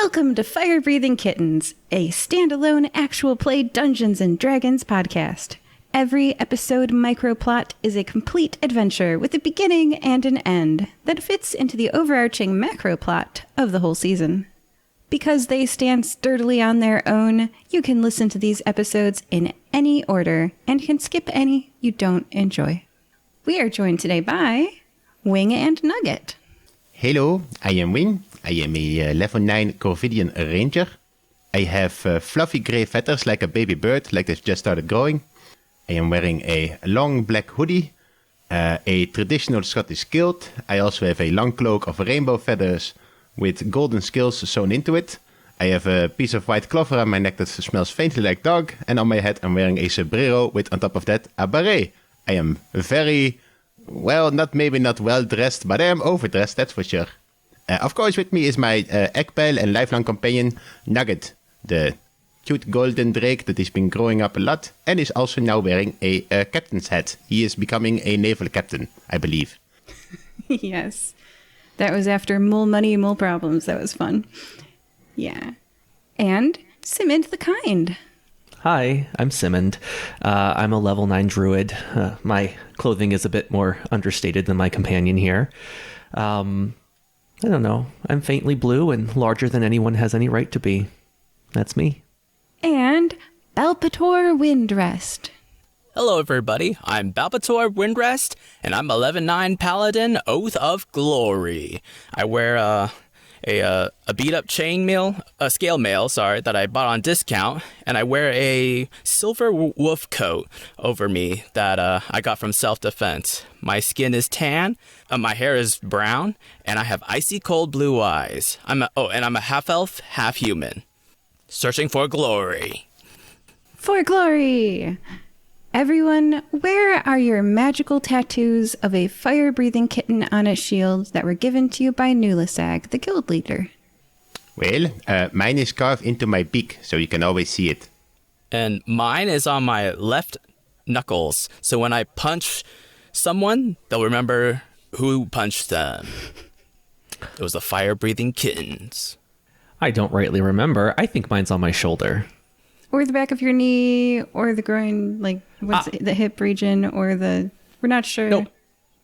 Welcome to Fire Breathing Kittens, a standalone actual play Dungeons & Dragons podcast. Every episode microplot is a complete adventure with a beginning and an end that fits into the overarching macroplot of the whole season. Because they stand sturdily on their own, you can listen to these episodes in any order and can skip any you don't enjoy. We are joined today by Wing and Nugget. Hello, I am Wing. I am a level 9 Corvidian ranger. I have fluffy grey feathers like a baby bird, like they've just started growing. I am wearing a long black hoodie, a traditional Scottish kilt. I also have a long cloak of rainbow feathers with golden scales sewn into it. I have a piece of white cloth around my neck that smells faintly like dog. And on my head I'm wearing a sombrero with on top of that a beret. I am very, well, maybe not well dressed, but I am overdressed, that's for sure. Of course, with me is my egg pal and lifelong companion, Nugget, the cute golden drake that has been growing up a lot and is also now wearing a captain's hat. He is becoming a naval captain, I believe. Yes. That was after Mole Money, Mole Problems. That was fun. Yeah. And Simmond the Kind. Hi, I'm Simmond. I'm a level 9 druid. My clothing is a bit more understated than my companion here. I don't know. I'm faintly blue and larger than anyone has any right to be. That's me. And Balpetor Windrest. Hello, everybody. I'm Balpetor Windrest, and I'm a level 9 paladin, Oath of Glory. I wear a beat-up scale mail, that I bought on discount, and I wear a silver wolf coat over me that I got from self-defense. My skin is tan, my hair is brown, and I have icy cold blue eyes. I'm a half-elf, half-human. Searching for glory. For glory! Everyone, where are your magical tattoos of a fire-breathing kitten on a shield that were given to you by Nulisag, the guild leader? Well, mine is carved into my beak, so you can always see it. And mine is on my left knuckles, so when I punch someone, they'll remember who punched them. It was the fire-breathing kittens. I don't rightly remember. I think mine's on my shoulder. Or the back of your knee, or the groin, the hip region, or we're not sure. Nope.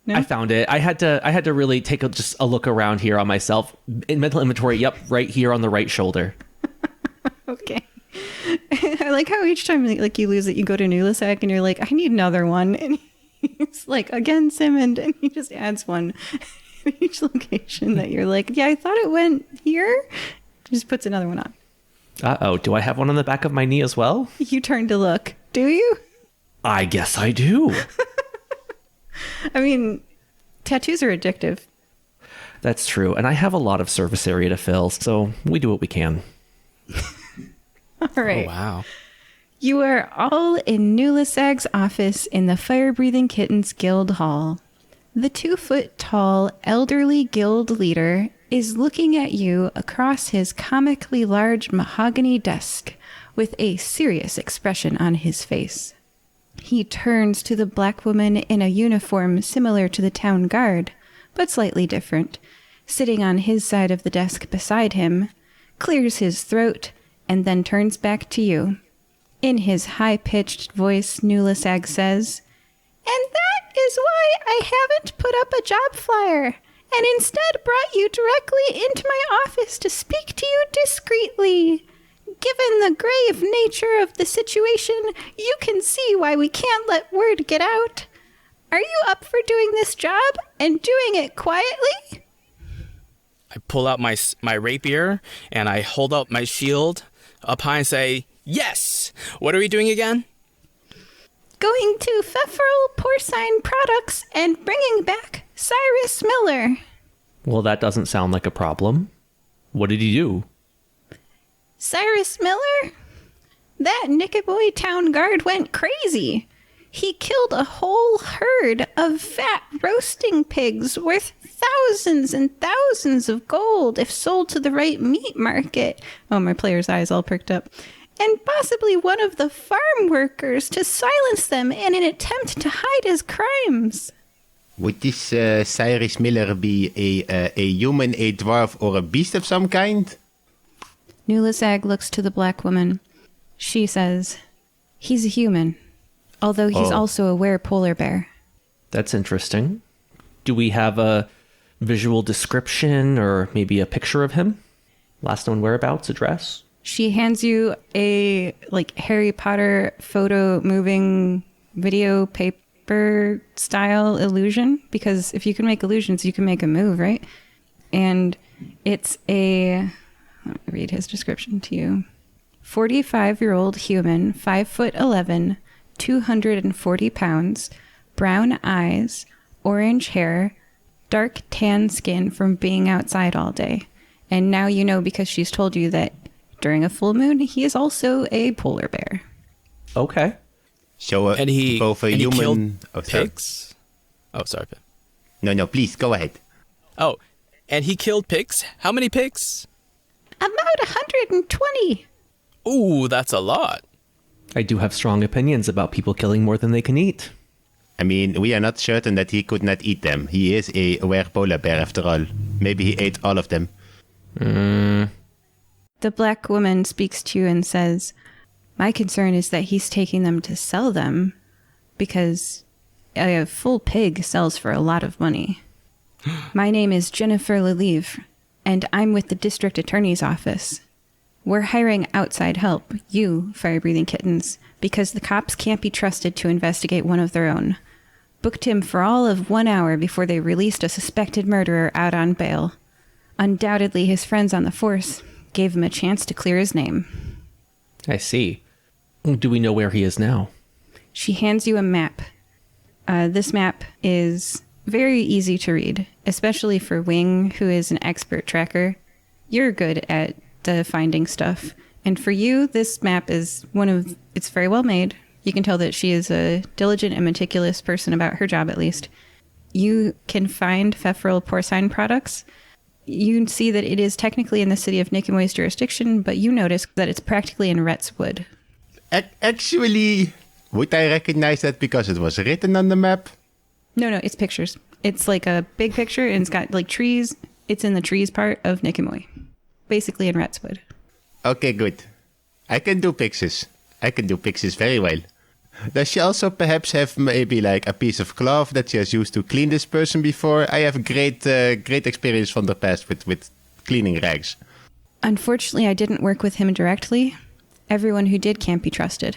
No? I found it. I had to really take just a look around here on myself. In mental inventory, yep, right here on the right shoulder. Okay. I like how each time you lose it, you go to Nulisag and you're like, I need another one. And he's like, again, Simmond, and he just adds one at each location that you're like, yeah, I thought it went here. He just puts another one on. Uh-oh, do I have one on the back of my knee as well? You turn to look. Do you? I guess I do. I mean, tattoos are addictive. That's true, and I have a lot of surface area to fill, so we do what we can. All right. Oh, wow. You are all in Nulisag's office in the Fire-Breathing Kittens Guild Hall. The 2-foot-tall elderly guild leader is looking at you across his comically large mahogany desk with a serious expression on his face. He turns to the black woman in a uniform similar to the town guard, but slightly different, sitting on his side of the desk beside him, clears his throat, and then turns back to you. In his high-pitched voice, Nulisag says, "And that is why I haven't put up a job flyer, and instead brought you directly into my office to speak to you discreetly. Given the grave nature of the situation, you can see why we can't let word get out. Are you up for doing this job and doing it quietly?" I pull out my rapier, and I hold up my shield up high and say, yes! What are we doing again? Going to Feferal Porcine Products and bringing back Cyrus Miller. Well, that doesn't sound like a problem. What did he do? Cyrus Miller? That Nickaboy town guard went crazy. He killed a whole herd of fat roasting pigs worth thousands and thousands of gold if sold to the right meat market. Oh, my player's eyes all perked up. And possibly one of the farm workers to silence them in an attempt to hide his crimes. Would this Cyrus Miller be a human, a dwarf, or a beast of some kind? Nulisag looks to the black woman. She says, he's a human, although he's also a were-polar bear. That's interesting. Do we have a visual description or maybe a picture of him? Last known whereabouts, address? She hands you a Harry Potter photo moving video paper style illusion, because if you can make illusions, you can make a move, right? And it's let me read his description to you. 45-year-old human, 5'11", 240 pounds, brown eyes, orange hair, dark tan skin from being outside all day. And now you know because she's told you that during a full moon, he is also a polar bear. Okay. So, And he human... killed Oh, sorry. pigs. Oh, sorry. No, please, go ahead. Oh, and he killed pigs? How many pigs? About 120. Ooh, that's a lot. I do have strong opinions about people killing more than they can eat. I mean, we are not certain that he could not eat them. He is a were-polar bear after all. Maybe he ate all of them. The black woman speaks to you and says, my concern is that he's taking them to sell them because a full pig sells for a lot of money. My name is Jennifer Lelieve, and I'm with the district attorney's office. We're hiring outside help, you, fire-breathing kittens, because the cops can't be trusted to investigate one of their own. Booked him for all of 1 hour before they released a suspected murderer out on bail. Undoubtedly, his friends on the force gave him a chance to clear his name. I see. Do we know where he is now? She hands you a map. This map is very easy to read, especially for Wing, who is an expert tracker. You're good at the finding stuff. And for you, this map is it's very well made. You can tell that she is a diligent and meticulous person about her job, at least. You can find Feferal porcine products. You see that it is technically in the city of Nicomoy's jurisdiction, but you notice that it's practically in Retswood. Actually, would I recognize that because it was written on the map? No, it's pictures. It's like a big picture, and it's got like trees. It's in the trees part of Nicomoy. Basically in Retswood. Okay, good. I can do pictures. I can do pictures very well. Does she also perhaps have maybe like a piece of cloth that she has used to clean this person before? I have great experience from the past with cleaning rags. Unfortunately, I didn't work with him directly. Everyone who did can't be trusted.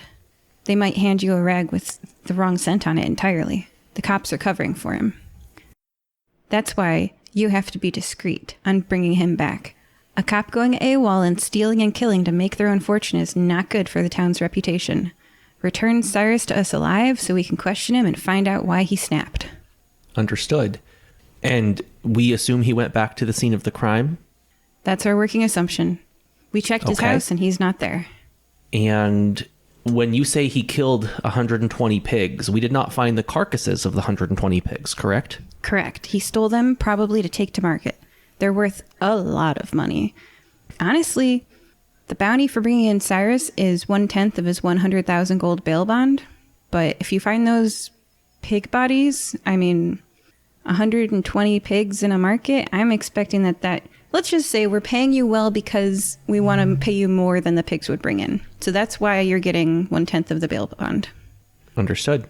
They might hand you a rag with the wrong scent on it entirely. The cops are covering for him. That's why you have to be discreet on bringing him back. A cop going AWOL and stealing and killing to make their own fortune is not good for the town's reputation. Return Cyrus to us alive so we can question him and find out why he snapped. Understood. And we assume he went back to the scene of the crime? That's our working assumption. We checked his house and he's not there. And when you say he killed 120 pigs, we did not find the carcasses of the 120 pigs, correct? Correct. He stole them, probably to take to market. They're worth a lot of money. Honestly, the bounty for bringing in Cyrus is 1/10 of his 100,000 gold bail bond. But if you find those pig bodies, 120 pigs in a market, I'm expecting that let's just say we're paying you well because we want to pay you more than the pigs would bring in. So that's why you're getting 1/10 of the bail bond. Understood.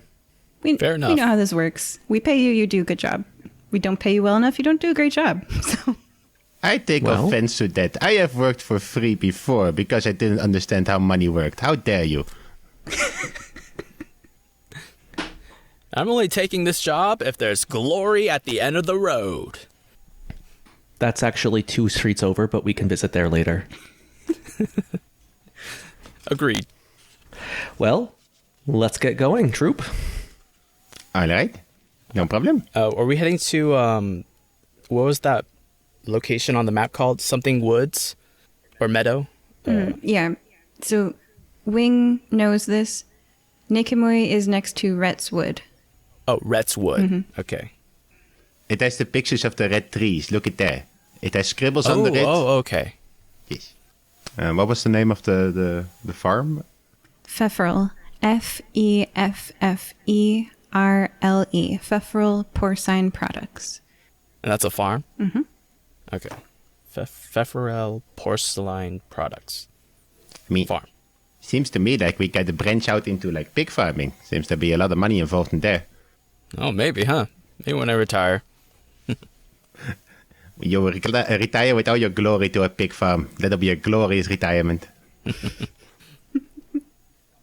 Fair enough. We know how this works. We pay you, you do a good job. We don't pay you well enough, you don't do a great job. So I take offense to that. I have worked for free before because I didn't understand how money worked. How dare you? I'm only taking this job if there's glory at the end of the road. That's actually 2 streets over, but we can visit there later. Agreed. Well, let's get going, troop. All right. No problem. Are we heading to, what was that location on the map called? Something Woods or Meadow? yeah. So Wing knows this. Nicomoy is next to Retswood. Oh, Retswood. Mm-hmm. Okay. It has the pictures of the red trees. Look at there. It has scribbles under it. Oh, okay. Yes. What was the name of the farm? Feferal. Feffferle. Feferal porcine products. And that's a farm? Mm-hmm. Okay. Pfefferel Porcelain Products I mean, Farm. seems to me like we got to branch out into like pig farming. Seems to be a lot of money involved in there. Oh, maybe, huh? Maybe when I retire. You will retire with all your glory to a pig farm. That'll be a glorious retirement.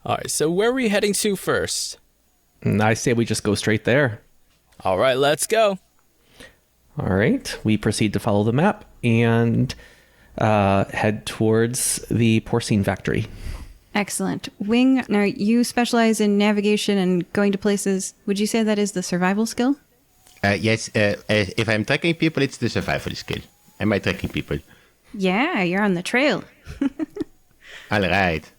All right, so where are we heading to first? I say we just go straight there. All right, let's go. All right. We proceed to follow the map and head towards the porcine factory. Excellent. Wing, now you specialize in navigation and going to places. Would you say that is the survival skill? Yes, if I'm tracking people, it's the survival skill. Am I tracking people? Yeah, you're on the trail. All right.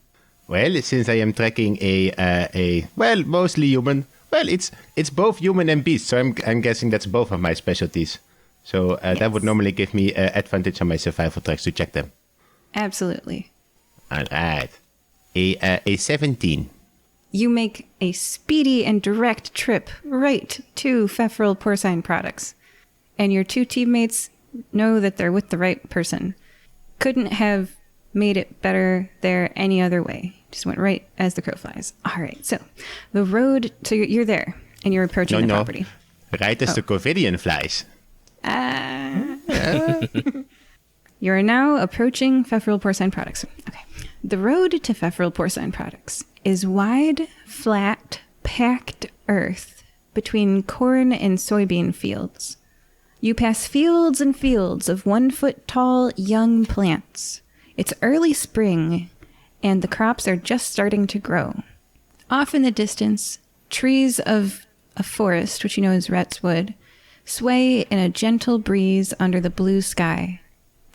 Well, since I am tracking a mostly human. Well, it's both human and beast, so I'm guessing that's both of my specialties. So that would normally give me advantage on my survival tracks to check them. Absolutely. All right. A 17. You make a speedy and direct trip right to Pfefferel Porcine Products. And your two teammates know that they're with the right person. Couldn't have made it better there any other way. Just went right as the crow flies. All right, so the road, so you're there and you're approaching the property. Right as the Covidian flies. You are now approaching Pfefferel Porcine Products. Okay. The road to Pfefferel Porcine Products is wide, flat, packed earth between corn and soybean fields. You pass fields and fields of 1 foot tall young plants. It's early spring, and the crops are just starting to grow. Off in the distance, trees of a forest, which you know is Retswood, sway in a gentle breeze under the blue sky.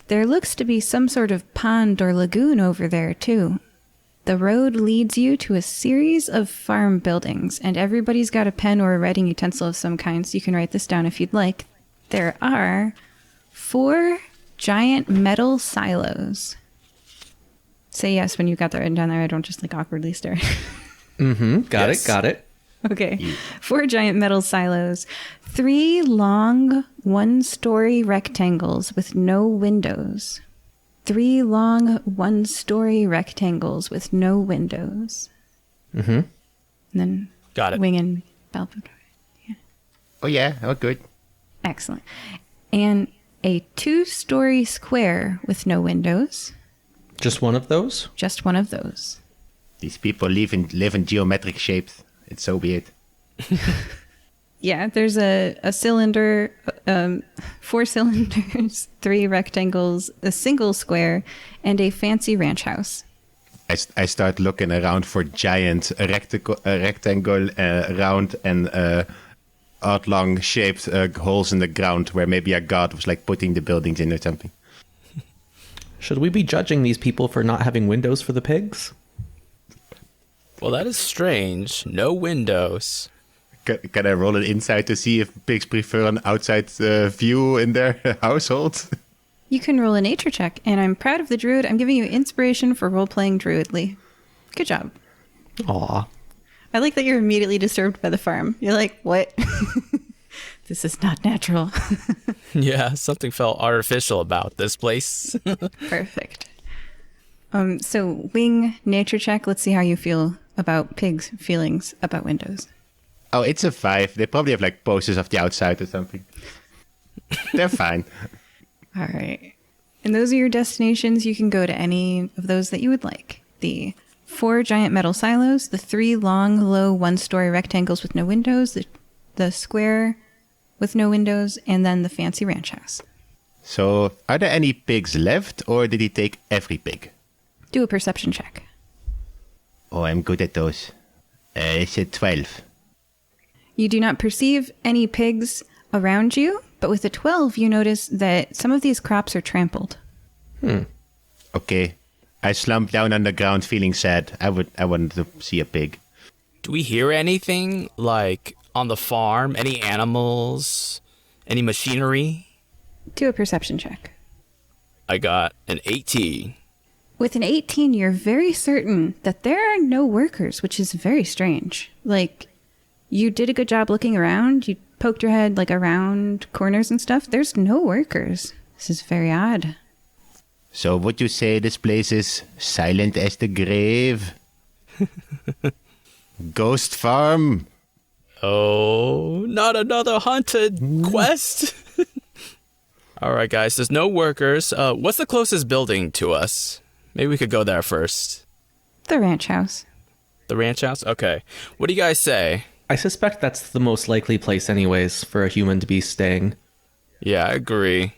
There looks to be some sort of pond or lagoon over there, too. The road leads you to a series of farm buildings, and everybody's got a pen or a writing utensil of some kind, so you can write this down if you'd like. There are 4 giant metal silos. Say yes when you got that written down there. I don't just like awkwardly stare. Got it. Okay. 4 giant metal silos. 3 long 1-story rectangles with no windows. 3 long 1-story rectangles with no windows. Mm-hmm. And then Got it. Wing and Balpetor. Oh, yeah. Oh, good. Excellent. And a 2-story square with no windows. Just one of those? Just one of those. These people live in geometric shapes. It's so weird. Yeah, there's a cylinder, 4 cylinders, 3 rectangles, a single square, and a fancy ranch house. I start looking around for giant rectangle, round, and odd-long shaped holes in the ground where maybe a god was like putting the buildings in or something. Should we be judging these people for not having windows for the pigs? Well, that is strange. No windows. Can I roll an insight to see if pigs prefer an outside view in their household? You can roll a nature check, and I'm proud of the druid. I'm giving you inspiration for role-playing druidly. Good job. Aw. I like that you're immediately disturbed by the farm. You're like, what? This is not natural. Yeah, something felt artificial about this place. Perfect. So, Wing, nature check. Let's see how you feel about pigs' feelings about windows. Oh, it's a 5. They probably have like posters of the outside or something. They're fine. All right. And those are your destinations. You can go to any of those that you would like. The 4 giant metal silos, the 3 long, low, 1-story rectangles with no windows, the square with no windows, and then the fancy ranch house. So, are there any pigs left, or did he take every pig? Do a perception check. Oh, I'm good at those. It's a 12. You do not perceive any pigs around you, but with a 12, you notice that some of these crops are trampled. Okay. I slumped down on the ground feeling sad. I wanted to see a pig. Do we hear anything, like, on the farm? Any animals? Any machinery? Do a perception check. I got an 18. With an 18, you're very certain that there are no workers, which is very strange. Like, you did a good job looking around. You poked your head, like, around corners and stuff. There's no workers. This is very odd. So would you say this place is silent as the grave? Ghost farm? Oh, not another haunted quest. All right, guys, there's no workers. What's the closest building to us? Maybe we could go there first. The ranch house. The ranch house? Okay. What do you guys say? I suspect that's the most likely place anyways for a human to be staying. Yeah, I agree.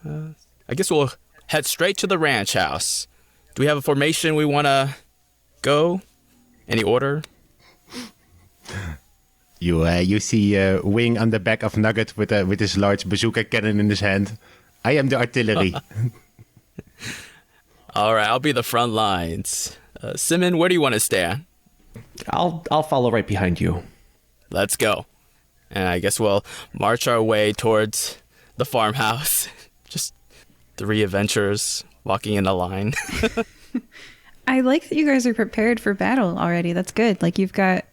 I guess we'll head straight to the ranch house. Do we have a formation we want to go? Any order? You see Wing on the back of Nugget with his large bazooka cannon in his hand. I am the artillery. All right, I'll be the front lines. Simmond, where do you want to stand? I'll follow right behind you. Let's go. And I guess we'll march our way towards the farmhouse. Just 3 adventurers walking in a line. I like that you guys are prepared for battle already. That's good. Like, you've got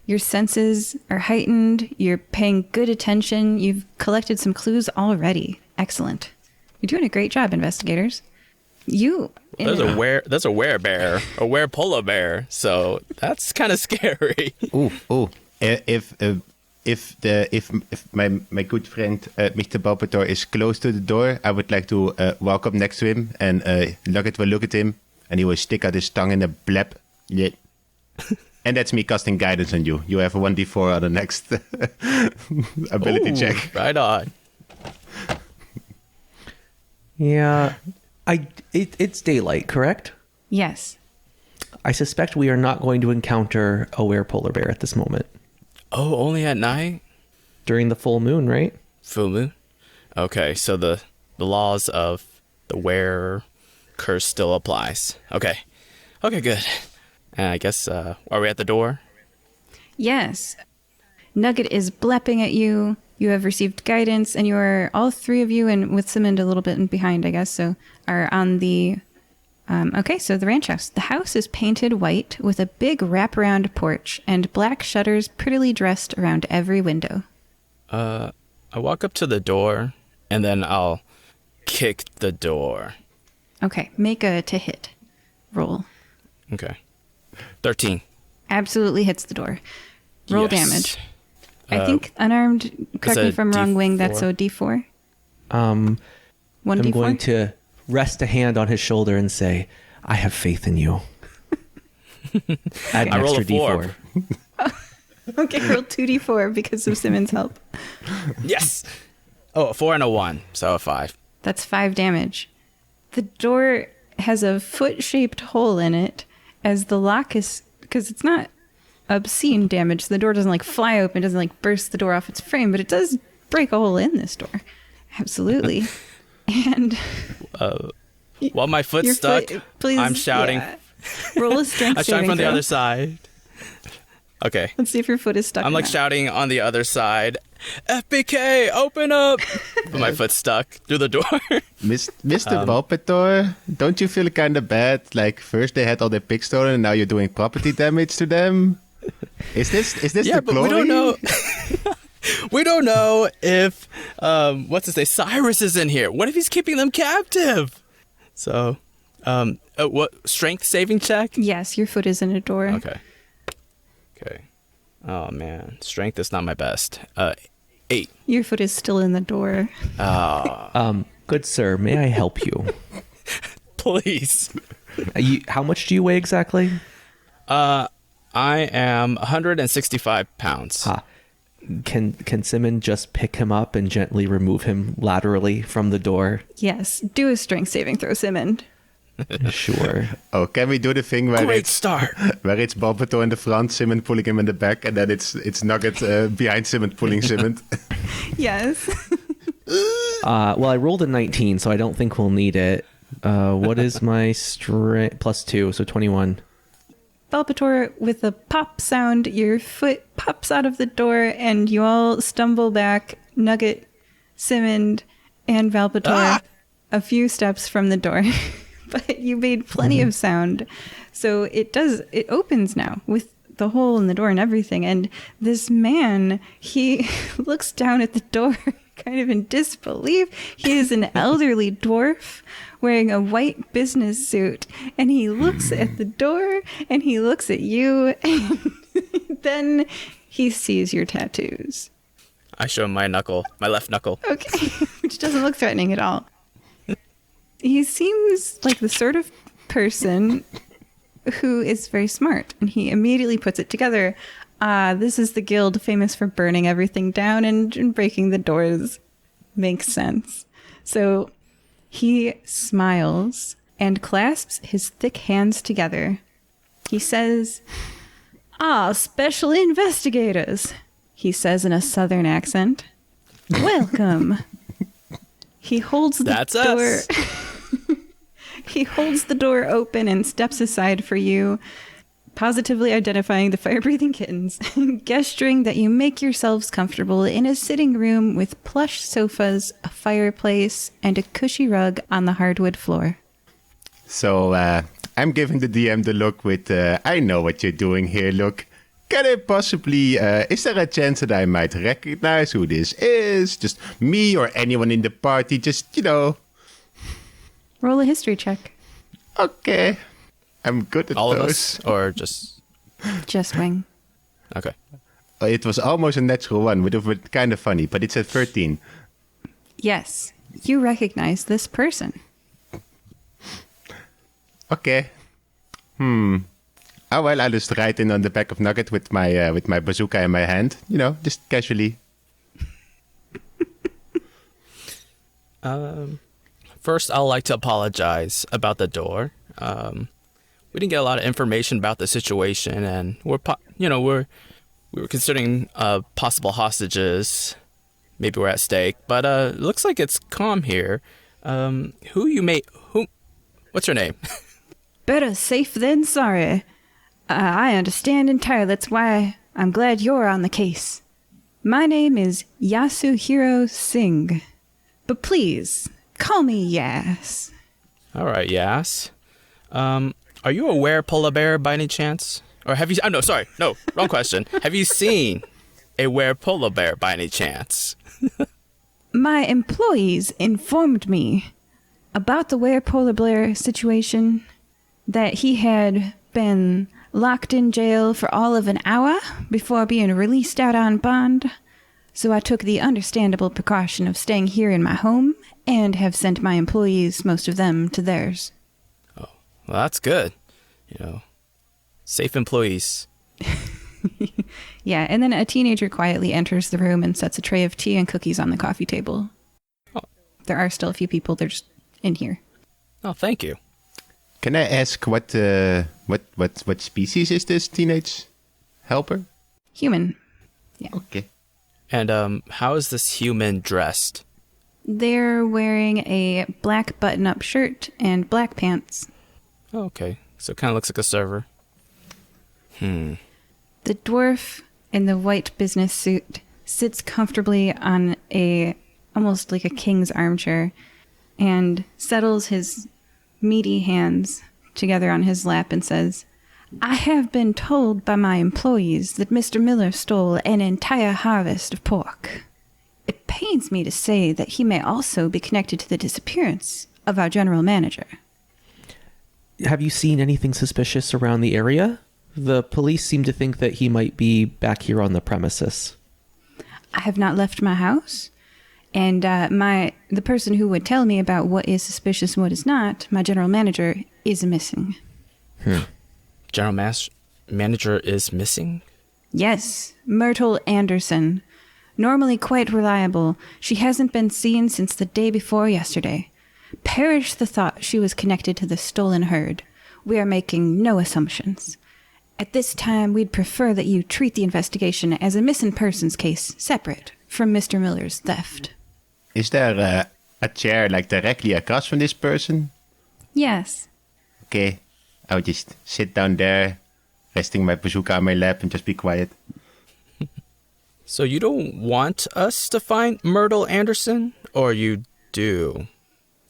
your senses are heightened. You're paying good attention. You've collected some clues already. Excellent. You're doing a great job, investigators. There's a werebear, a were polar bear. So that's kind of scary. Ooh. If my good friend Mr. Balpetor is close to the door, I would like to walk up next to him, and Nugget will look at him, and he will stick out his tongue in a blab. Yeah. And that's me casting guidance on you. You have a 1d4 on the next ability check. Right on. Yeah, it's daylight, correct? Yes. I suspect we are not going to encounter a were-polar bear at this moment. Oh, only at night? During the full moon, right? Full moon? Okay, so the laws of the were curse still applies. Okay, good. And I guess, are we at the door? Yes. Nugget is blepping at you. You have received guidance, and you are, all 3 of you, and with Simmond a little bit in behind, I guess, so are on the... so the ranch house. The house is painted white with a big wraparound porch and black shutters prettily dressed around every window. I walk up to the door, and then I'll kick the door. Okay, make a to hit roll. Okay. 13. Absolutely hits the door. Roll Yes. damage. I think unarmed, correct me if I'm wrong, Wing, that's a D4? 1 I'm D4? going to rest a hand on his shoulder and say, I have faith in you. Add an I roll extra a 4. D4. Okay, roll 2D4 because of Simmons' help. Yes! Oh, a 4 and a 1, so a 5. That's 5 damage. The door has a foot-shaped hole in it as the lock is... Because it's not obscene damage. The door doesn't, like, fly open. It doesn't, like, burst the door off its frame. But it does break a hole in this door. Absolutely. And... While my foot's your stuck, please, I'm shouting. yeah. Roll a strength I'm shouting saving from the throw. other side. Okay. Let's see if your foot is stuck. I'm or like not. shouting on the other side, FBK, open up! But my foot's stuck through the door. Mr. Balpetor, don't you feel kind of bad? Like, first they had all their pig stolen, and now you're doing property damage to them? Is this Yeah, the but glory? we don't know. We don't know if, what's to say, Cyrus is in here. What if he's keeping them captive? So, what, strength saving check? Yes, your foot is in a door. Okay. Oh, man. Strength is not my best. 8. Your foot is still in the door. Good sir, may I help you? Please. How much do you weigh exactly? I am 165 pounds. Can Simmond just pick him up and gently remove him laterally from the door? Yes, do a strength saving throw, Simmond. Sure. Oh, can we do the thing where Great it's start. where it's Balpetor in the front, Simmond pulling him in the back, and then it's Nugget behind Simmond pulling Simmond? Yes. Well, I rolled a 19, so I don't think we'll need it. What is my strength? +2, so 21. Balpetor, with a pop sound, your foot pops out of the door and you all stumble back, Nugget, Simmond, and Balpetor, a few steps from the door. But you made plenty of sound. So it opens now with the hole in the door and everything. And this man, he looks down at the door kind of in disbelief. He is an elderly dwarf wearing a white business suit, and he looks at the door, and he looks at you, and then he sees your tattoos. I show him my left knuckle. Okay, which doesn't look threatening at all. He seems like the sort of person who is very smart, and he immediately puts it together. This is the guild famous for burning everything down and breaking the doors. Makes sense. So he smiles and clasps his thick hands together. He says, special investigators, he says in a southern accent. Welcome. He holds the That's door. us. He holds the door open and steps aside for you, positively identifying the fire-breathing kittens, gesturing that you make yourselves comfortable in a sitting room with plush sofas, a fireplace, and a cushy rug on the hardwood floor. So I'm giving the DM the look with, I know what you're doing here, look. Can I possibly, is there a chance that I might recognize who this is? Just me or anyone in the party, just, Roll a history check. Okay. I'm good at All those. of us? Or just... Just wing. Okay. It was almost a natural one, would have been kind of funny, but it's at 13. Yes, you recognize this person. Okay. Oh well, I'll just ride in on the back of Nugget with my bazooka in my hand. Just casually. First, I'd like to apologize about the door. We didn't get a lot of information about the situation, and we were considering possible hostages. Maybe we're at stake, but it looks like it's calm here. What's your name? Better safe than sorry. I understand entirely. That's why I'm glad you're on the case. My name is Yasuhiro Singh. But please, call me Yas. All right, Yas. Are you a were-polar bear by any chance? Or have you... Oh, no, sorry. No, wrong question. Have you seen a were-polar bear by any chance? My employees informed me about the were-polar bear situation, that he had been locked in jail for all of an hour before being released out on bond. So I took the understandable precaution of staying here in my home and have sent my employees, most of them, to theirs. Well, that's good. Safe employees. Yeah, and then a teenager quietly enters the room and sets a tray of tea and cookies on the coffee table. Oh. There are still a few people. They're just in here. Oh, thank you. Can I ask what species is this teenage helper? Human. Okay. And how is this human dressed? They're wearing a black button-up shirt and black pants. Oh, okay. So it kind of looks like a server. The dwarf in the white business suit sits comfortably on almost like a king's armchair and settles his meaty hands together on his lap and says, I have been told by my employees that Mr. Miller stole an entire harvest of pork. It pains me to say that he may also be connected to the disappearance of our general manager. Have you seen anything suspicious around the area? The police seem to think that he might be back here on the premises. I have not left my house, and the person who would tell me about what is suspicious and what is not, my general manager, is missing. General manager is missing? Yes, Myrtle Anderson. Normally quite reliable, she hasn't been seen since the day before yesterday. Perish the thought she was connected to the stolen herd. We are making no assumptions. At this time, we'd prefer that you treat the investigation as a missing persons case, separate from Mr. Miller's theft. Is there a chair directly across from this person? Yes. Okay, I'll just sit down there, resting my bazooka on my lap and just be quiet. So you don't want us to find Myrtle Anderson? Or you do?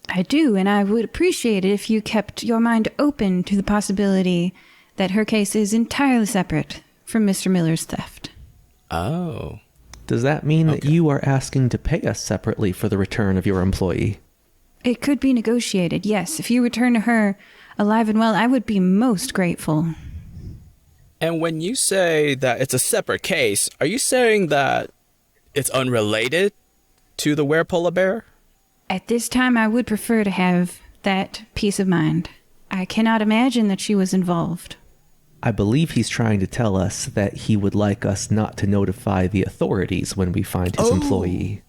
I do, and I would appreciate it if you kept your mind open to the possibility that her case is entirely separate from Mr. Miller's theft. Oh. Does that mean that you are asking to pay us separately for the return of your employee? It could be negotiated, yes. If you return to her alive and well, I would be most grateful. And when you say that it's a separate case, are you saying that it's unrelated to the were-polar bear? At this time, I would prefer to have that peace of mind. I cannot imagine that she was involved. I believe he's trying to tell us that he would like us not to notify the authorities when we find his employee.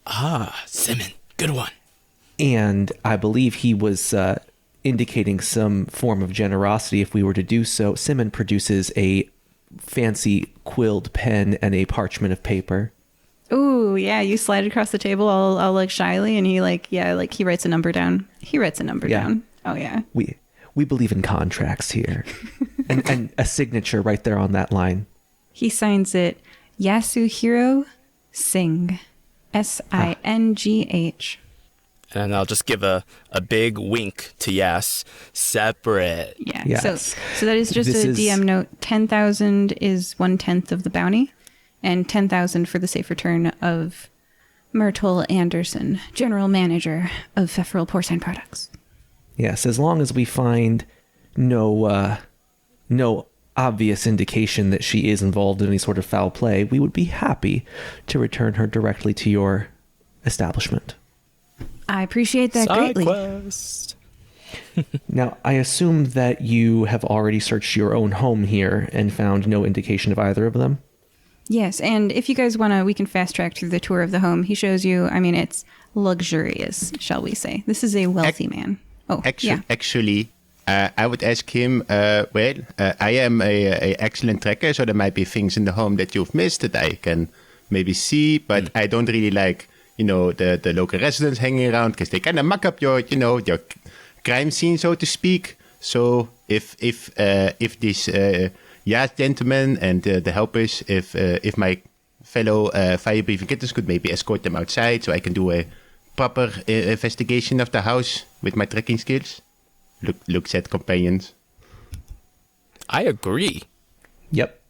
Ah, Simmond, good one. And I believe he was indicating some form of generosity if we were to do so. Simmond produces a fancy quilled pen and a parchment of paper. Ooh, yeah, you slide it across the table all like shyly, and he he writes a number down. He writes a number down. Oh, yeah. We believe in contracts here. and a signature right there on that line. He signs it Yasuhiro Singh. Singh. And I'll just give a big wink to Yes. Separate. Yeah. Yes. So that is just DM note. 10,000 is 1/10 of the bounty, and 10,000 for the safe return of Myrtle Anderson, General Manager of Pfefferl Porcine Products. Yes, as long as we find no obvious indication that she is involved in any sort of foul play, we would be happy to return her directly to your establishment. I appreciate that Side greatly. quest. Now, I assume that you have already searched your own home here and found no indication of either of them? Yes, and if you guys want to, we can fast track through the tour of the home. He shows you, I mean, it's luxurious, shall we say. This is a wealthy man. Oh, Actually, I would ask him, I am a excellent tracker, so there might be things in the home that you've missed that I can maybe see, but I don't really like, the local residents hanging around because they kind of muck up your crime scene, so to speak. So if this gentleman and the helpers, if my fellow fire-breathing kittens could maybe escort them outside so I can do a proper investigation of the house with my tracking skills. Looks at companions. I agree. Yep.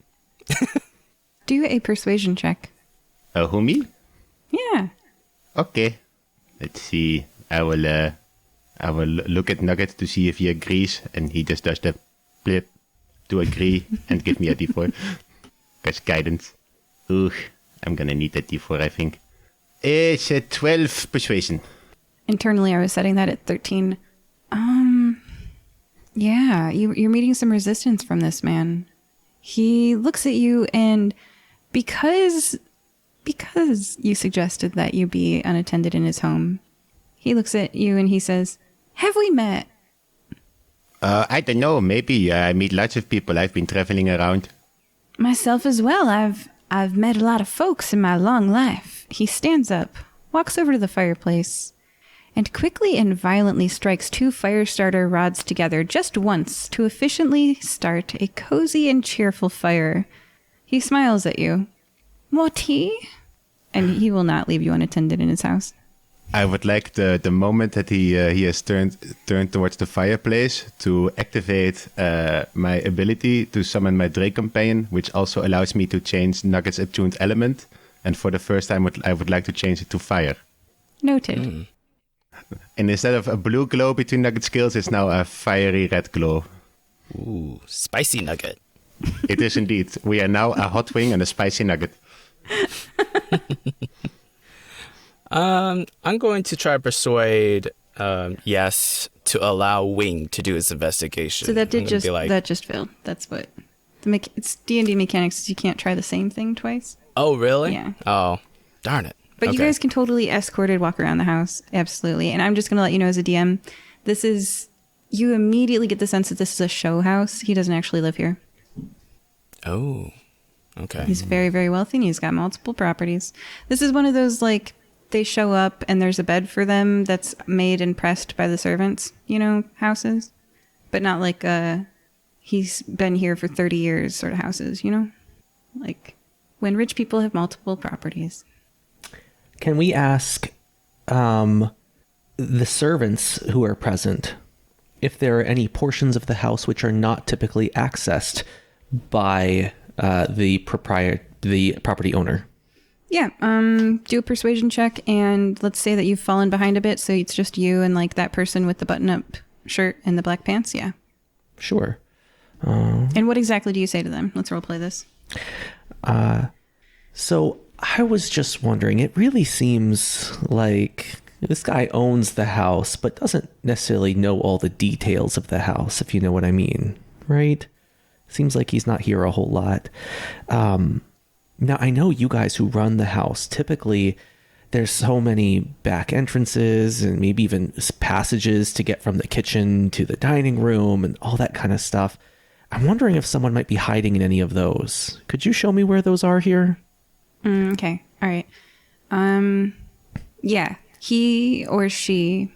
Do a persuasion check. Who, me? Yeah. Okay. Let's see. I will look at Nugget to see if he agrees, and he just does the blip to agree and give me a D4. Because guidance. Ooh, I'm gonna need that D4, I think. It's a 12 persuasion. Internally, I was setting that at 13. Yeah, you're meeting some resistance from this man. He looks at you, and because you suggested that you be unattended in his home, he looks at you and he says, "Have we met?" I don't know. Maybe I meet lots of people. I've been traveling around. Myself as well. I've met a lot of folks in my long life. He stands up, walks over to the fireplace, and quickly and violently strikes 2 fire starter rods together just once to efficiently start a cozy and cheerful fire. He smiles at you. More tea? And he will not leave you unattended in his house. I would like the moment that he has turned towards the fireplace to activate my ability to summon my Drake companion, which also allows me to change Nugget's attuned element. And for the first time, I would like to change it to fire. Noted. And instead of a blue glow between Nugget's skills, it's now a fiery red glow. Ooh, spicy nugget. It is indeed. We are now a hot wing and a spicy nugget. I'm going to try to persuade Yes to allow Wing to do his investigation. So that just failed. That's what it's D&D mechanics is you can't try the same thing twice. Oh, really? Yeah. Oh, darn it. But Okay. you guys can totally escorted walk around the house. Absolutely. And I'm just going to let you know as a DM, you immediately get the sense that this is a show house. He doesn't actually live here. Oh, okay. He's very, very wealthy and he's got multiple properties. This is one of those, like, they show up and there's a bed for them that's made and pressed by the servants, houses. But not like he's been here for 30 years sort of houses, Like when rich people have multiple properties. Can we ask the servants who are present if there are any portions of the house which are not typically accessed by the property owner? Yeah, do a persuasion check, and let's say that you've fallen behind a bit, so it's just you and like that person with the button-up shirt and the black pants. Yeah. Sure. And what exactly do you say to them? Let's roleplay this. So I was just wondering, it really seems like this guy owns the house, but doesn't necessarily know all the details of the house, if you know what I mean, right? Seems like he's not here a whole lot. Now, I know you guys who run the house, typically there's so many back entrances and maybe even passages to get from the kitchen to the dining room and all that kind of stuff. I'm wondering if someone might be hiding in any of those. Could you show me where those are here? Okay. All right. Yeah. He or she,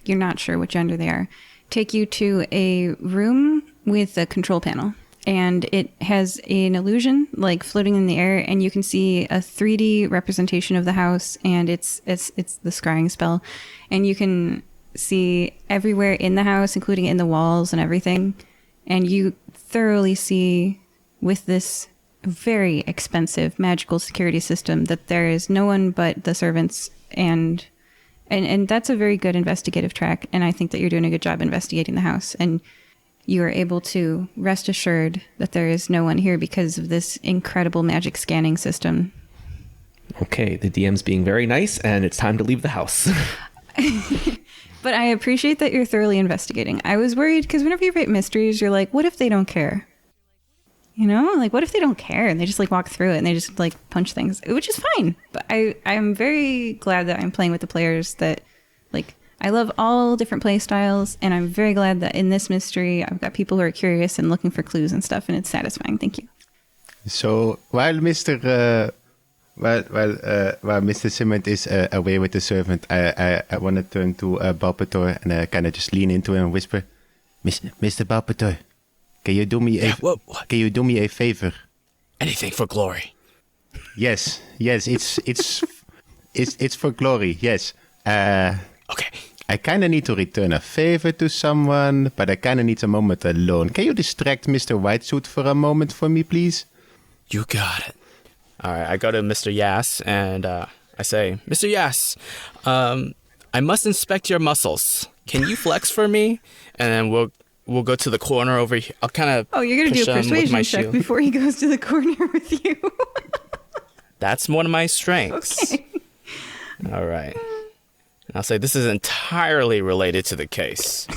you're not sure what gender they are, take you to a room with a control panel. And it has an illusion like floating in the air, and you can see a 3D representation of the house, and it's the scrying spell. And you can see everywhere in the house, including in the walls and everything. And you thoroughly see with this very expensive magical security system that there is no one but the servants, and that's a very good investigative track. And I think that you're doing a good job investigating the house, and you are able to rest assured that there is no one here because of this incredible magic scanning system. Okay, the DM's being very nice, and it's time to leave the house. But I appreciate that you're thoroughly investigating. I was worried because whenever you write mysteries, you're like, what if they don't care? You know, like, what if they don't care and they just like walk through it and they just like punch things, which is fine. But I'm very glad that I'm playing with the players that like, I love all different play styles, and I'm very glad that in this mystery, I've got people who are curious and looking for clues and stuff, and it's satisfying. Thank you. So while Mr. Simmond is away with the servant, I want to turn to Balpetor and kind of just lean into him and whisper, Mr. Balpetor, can you do me a favor? Anything for glory. Yes, it's for glory. Yes. Okay. I kind of need to return a favor to someone, but I kind of need a moment alone. Can you distract Mr. Whitesuit for a moment for me, please? You got it. All right, I go to Mr. Yass and I say, Mr. Yass, I must inspect your muscles. Can you flex for me? And then we'll go to the corner over here. I'll kind of you're gonna do a persuasion check before he goes to the corner with you. That's one of my strengths. Okay. All right. I'll say this is entirely related to the case.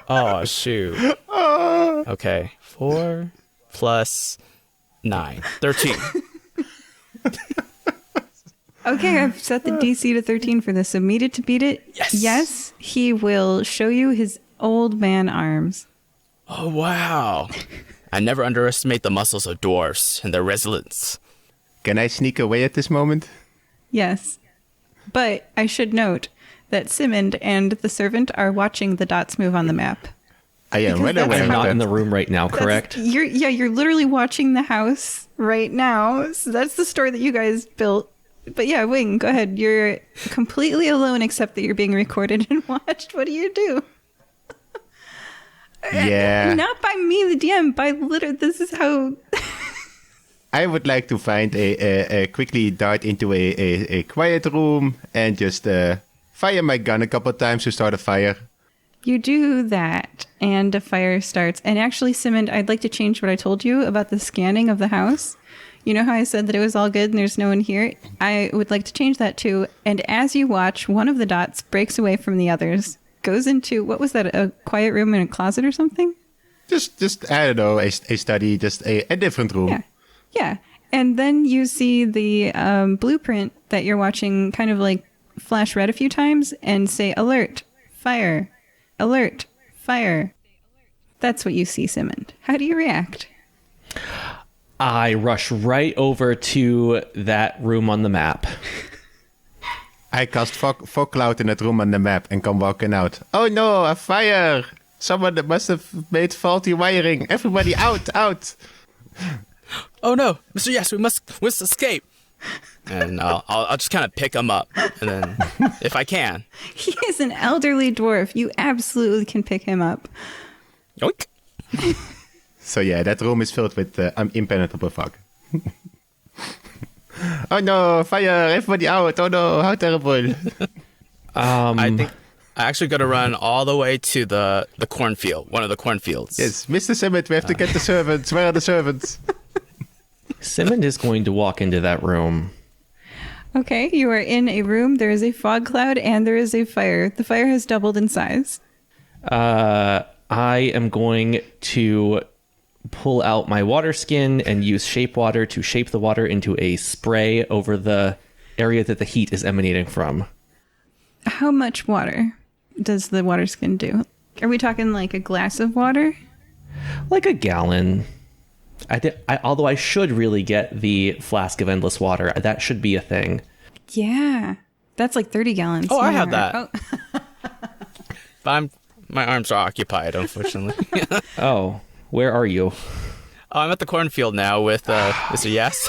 Oh, shoot. Okay. 4 plus 9. 13. Okay, I've set the DC to 13 for this, so meet it to beat it. Yes. Yes, he will show you his old man arms. Oh, wow. I never underestimate the muscles of dwarfs and their resilience. Can I sneak away at this moment? Yes. But I should note that Simmond and the servant are watching the dots move on the map. I am well They're aware not of in that. the room right now, correct? You're literally watching the house right now. So that's the story that you guys built. But yeah, Wing, go ahead. You're completely alone except that you're being recorded and watched. What do you do? Yeah. Not by me, the DM, by literally, this is how... I would like to find a quickly dart into a quiet room and just fire my gun a couple of times to start a fire. You do that, and a fire starts. And actually, Simmond, I'd like to change what I told you about the scanning of the house. You know how I said that it was all good and there's no one here? I would like to change that too. And as you watch, one of the dots breaks away from the others, goes into, what was that, a quiet room in a closet or something? Just I don't know, a study, just a different room. Yeah. Yeah. And then you see the blueprint that you're watching kind of like flash red a few times and say, alert, fire, alert, fire. That's what you see, Simmond. How do you react? I rush right over to that room on the map. I cast fog cloud in that room on the map and come walking out. Oh no, a fire! Someone that must have made faulty wiring. Everybody out! Oh no, Mr. Yes, we must escape. And I'll just kind of pick him up, and then if I can. He is an elderly dwarf. You absolutely can pick him up. Yoink. So yeah, that room is filled with impenetrable fog. Oh no, fire, everybody out. Oh no, how terrible. I think I actually got to run all the way to the cornfield, one of the cornfields. Yes, Mr. Simmond, we have to get the servants. Where are the servants? Simmond is going to walk into that room. Okay, you are in a room. There is a fog cloud and there is a fire. The fire has doubled in size. I am going to pull out my water skin and use shape water to shape the water into a spray over the area that the heat is emanating from. How much water does the water skin do? Are we talking like a glass of water? Like a gallon. Although I should really get the flask of endless water. That should be a thing. Yeah. That's like 30 gallons. Oh, I Yeah. have that. Oh. But my arms are occupied, unfortunately. Oh, where are you? Oh, I'm at the cornfield now with Mr. Yes.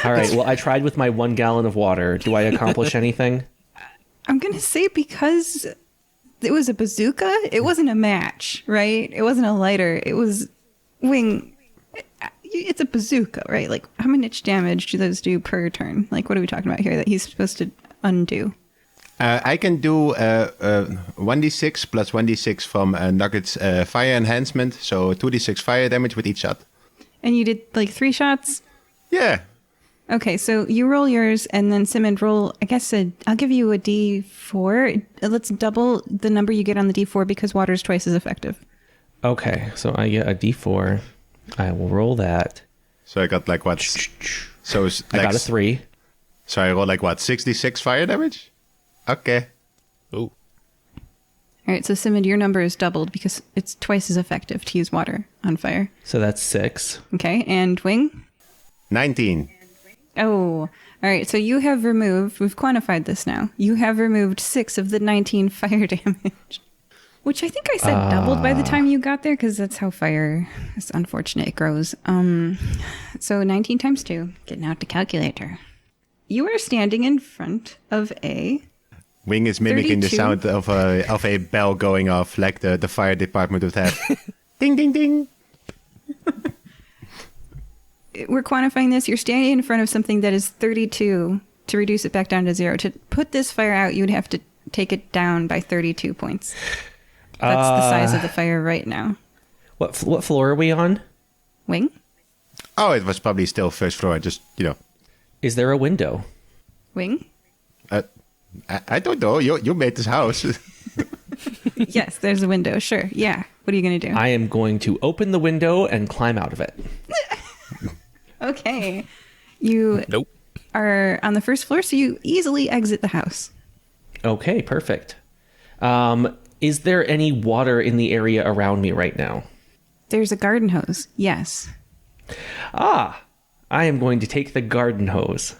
All right, well, I tried with my 1 gallon of water. Do I accomplish anything? I'm going to say because it was a bazooka, it wasn't a match, right? It wasn't a lighter. It was wing. It's a bazooka, right? Like, how much damage do those do per turn? Like, what are we talking about here that he's supposed to undo? I can do 1d6 plus 1d6 from Nugget's fire enhancement. So 2d6 fire damage with each shot. And you did like 3 shots? Yeah. Okay, so you roll yours, and then Simmond roll, I guess I'll give you a D4. Let's double the number you get on the D4 because water is twice as effective. Okay, so I get a D4. I will roll that. So I got like what? So I got a 3. So I roll like what? 66 fire damage? Okay. Ooh. All right, so Simmond, your number is doubled because it's twice as effective to use water on fire. So that's 6. Okay, and Wing? 19. Oh, all right. So you have removed, we've quantified this now. You have removed 6 of the 19 fire damage, which I think I said doubled by the time you got there because that's how fire is unfortunate. It grows. So 19 times 2, getting out the calculator. You are standing in front of a... Wing is mimicking 32. the sound of a bell going off like the fire department would have. Ding, ding, ding. We're quantifying this. You're standing in front of something that is 32 to reduce it back down to 0. To put this fire out, you'd have to take it down by 32 points. That's the size of the fire right now. What floor are we on? Wing? Oh, it was probably still first floor. Just, Is there a window? Wing? I don't know. You made this house. Yes, there's a window. Sure. Yeah. What are you going to do? I am going to open the window and climb out of it. Okay. You Nope. are on the first floor, so you easily exit the house. Okay, perfect. Is there any water in the area around me right now? There's a garden hose. Yes. I am going to take the garden hose.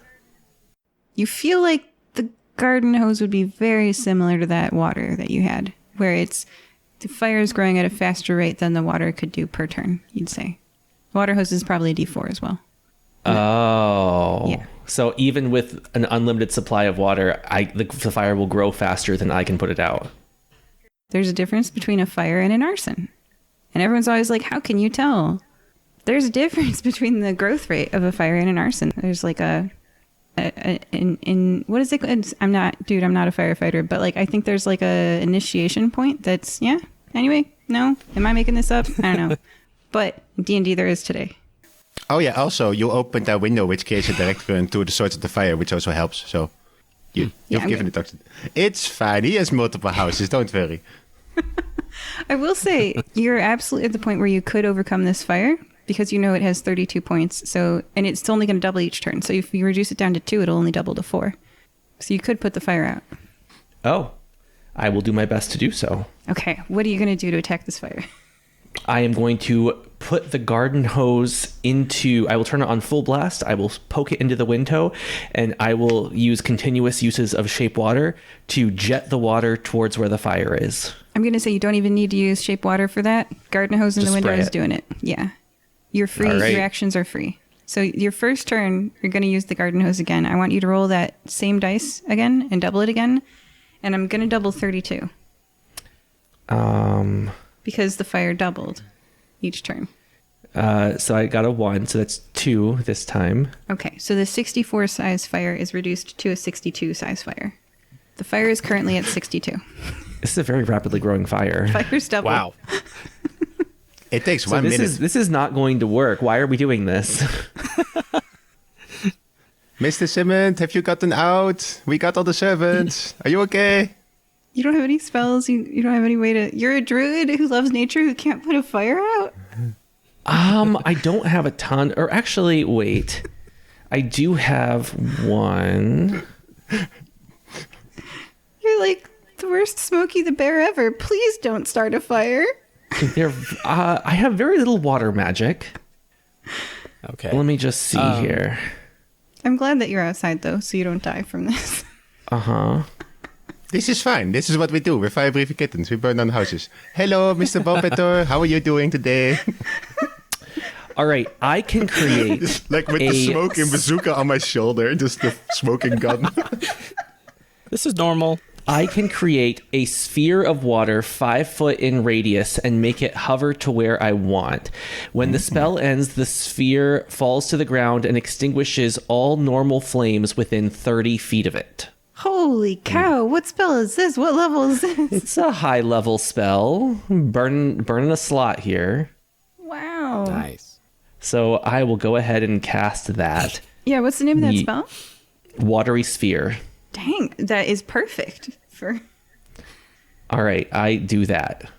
You feel like the garden hose would be very similar to that water that you had, where the fire is growing at a faster rate than the water could do per turn, you'd say. Water hose is probably a D4 as well. Oh. Yeah. So even with an unlimited supply of water, the fire will grow faster than I can put it out. There's a difference between a fire and an arson. And everyone's always like, how can you tell? There's a difference between the growth rate of a fire and an arson. There's like what is it? I'm not a firefighter, but like, I think there's like a initiation point that's, yeah. Anyway, no, am I making this up? I don't know. But in D&D there is today. Oh yeah, also you opened that window which creates a direct current to the source of the fire, which also helps. So you've given it oxygen. It's fine. He has multiple houses, don't worry. I will say you're absolutely at the point where you could overcome this fire because you know it has 32 points. So, and it's only going to double each turn. So if you reduce it down to 2, it'll only double to 4. So you could put the fire out. Oh, I will do my best to do so. Okay, what are you going to do to attack this fire? I am going to put the garden hose I will turn it on full blast. I will poke it into the window, and I will use continuous uses of shape water to jet the water towards where the fire is. I'm going to say you don't even need to use shape water for that. Garden hose in Just the window spray is it. doing it. Yeah. You're free. All right. Your actions are free. So your first turn, you're going to use the garden hose again. I want you to roll that same dice again and double it again. And I'm going to double 32. Because the fire doubled each turn. So I got a 1, so that's 2 this time. Okay, so the 64 size fire is reduced to a 62 size fire. The fire is currently at 62. This is a very rapidly growing fire. Fire's double. Wow. It takes So 1 minute. this is not going to work. Why are we doing this? Mr. Simmond, have you gotten out? We got all the servants. Are you okay? You don't have any spells. You don't have any way to. You're a druid who loves nature who can't put a fire out. I don't have a ton. Or actually, wait. I do have 1. You're like the worst Smokey the Bear ever. Please don't start a fire. I have very little water magic. Okay. Let me just see here. I'm glad that you're outside though, so you don't die from this. Uh-huh. This is fine. This is what we do. We're fire-breathing kittens. We burn down houses. Hello, Mr. Balpetor. How are you doing today? All right, I can create Like with the smoking bazooka on my shoulder, just the smoking gun. This is normal. I can create a sphere of water 5 foot in radius and make it hover to where I want. When the spell ends, the sphere falls to the ground and extinguishes all normal flames within 30 feet of it. Holy cow! What spell is this? What level is this? It's a high level spell. Burning a slot here. Wow. Nice. So I will go ahead and cast that. Yeah. What's the name of that spell? Watery sphere. Dang, that is perfect for. All right, I do that.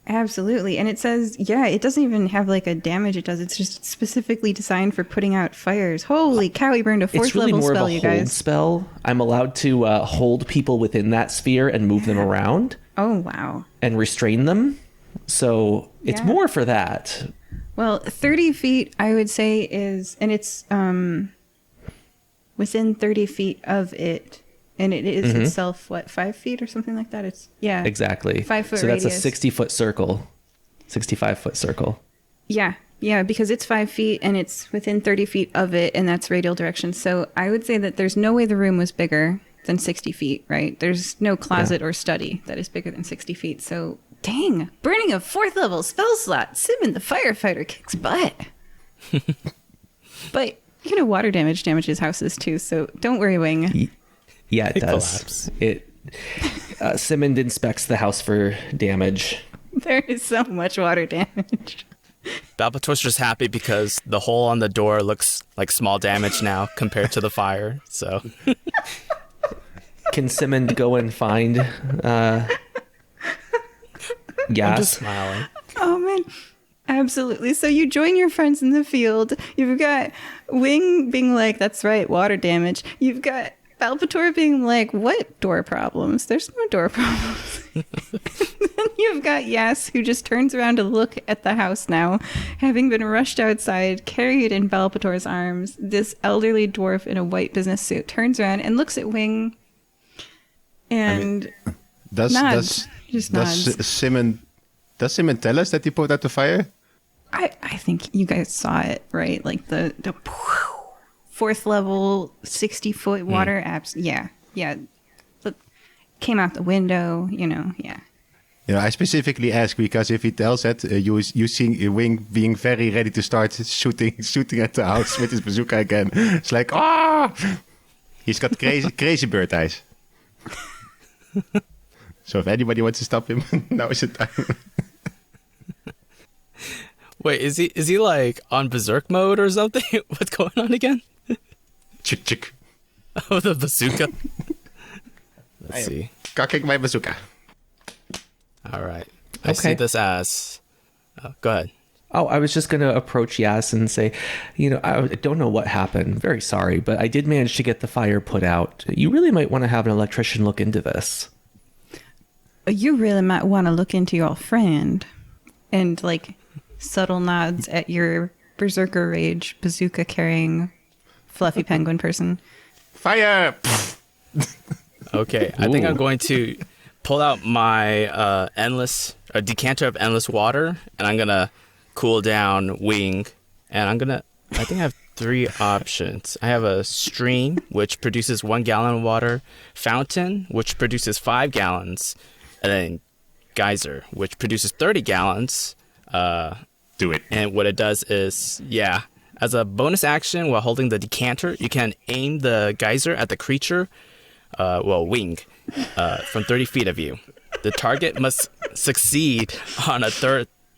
Absolutely. And it says, yeah, it doesn't even have like a damage it does. It's just specifically designed for putting out fires. Holy cow, he burned a 4th It's really level more spell, of a you hold guys. spell. I'm allowed to hold people within that sphere and move them around Oh, wow. and restrain them. So it's Yeah. more for that. Well, 30 feet, I would say, is, and it's within 30 feet of it. And it is itself, what, 5 feet or something like that? It's, yeah. Exactly. 5 foot So that's radius. a 60-foot circle, 65-foot circle. Yeah. Yeah, because it's 5 feet and it's within 30 feet of it, and that's radial direction. So I would say that there's no way the room was bigger than 60 feet, right? There's no closet or study that is bigger than 60 feet. So, dang, burning a 4th level spell slot. Simmond the firefighter kicks butt. But, you know, water damage damages houses too, so don't worry, Wing. Yeah, it collapse. does. Simmond inspects the house for damage. There is so much water damage. Balpetor's just happy because the hole on the door looks like small damage now compared to the fire. So Can Simmond go and find I'm Yas? just smiling. Oh, man. Absolutely. So you join your friends in the field. You've got Wing being like, that's right, water damage. You've got Balpetor being like, what door problems? There's no door problems. Then you've got Yas, who just turns around to look at the house now, having been rushed outside, carried in Balpetor's arms. This elderly dwarf in a white business suit turns around and looks at Wing and nods. Just nods. Simmond tell us that he put out the fire? I think you guys saw it, right? Like the 4th level, 60-foot water apps. Yeah. Look, came out the window, yeah. You know, I specifically ask because if he tells that, you see Wing being very ready to start shooting at the house with his bazooka again. It's like, he's got crazy bird eyes. So if anybody wants to stop him, now is the time. Wait, is he like on berserk mode or something? What's going on again? Chick chick. Oh, the bazooka. Let's see. Cocking my bazooka. All right. I see this as. Go ahead. Oh, I was just going to approach Yas and say, I don't know what happened. Very sorry, but I did manage to get the fire put out. You really might want to have an electrician look into this. You really might want to look into your friend. And like subtle nods at your berserker rage bazooka carrying fluffy penguin person. Fire! Okay, I think I'm going to pull out my a decanter of endless water, and I'm gonna cool down Wing, and I think I have 3 options. I have a stream, which produces 1 gallon of water, fountain, which produces 5 gallons, and then geyser, which produces 30 gallons. Do it. And what it does is, as a bonus action while holding the decanter, you can aim the geyser at the creature, wing, from 30 feet of you. The target must succeed on a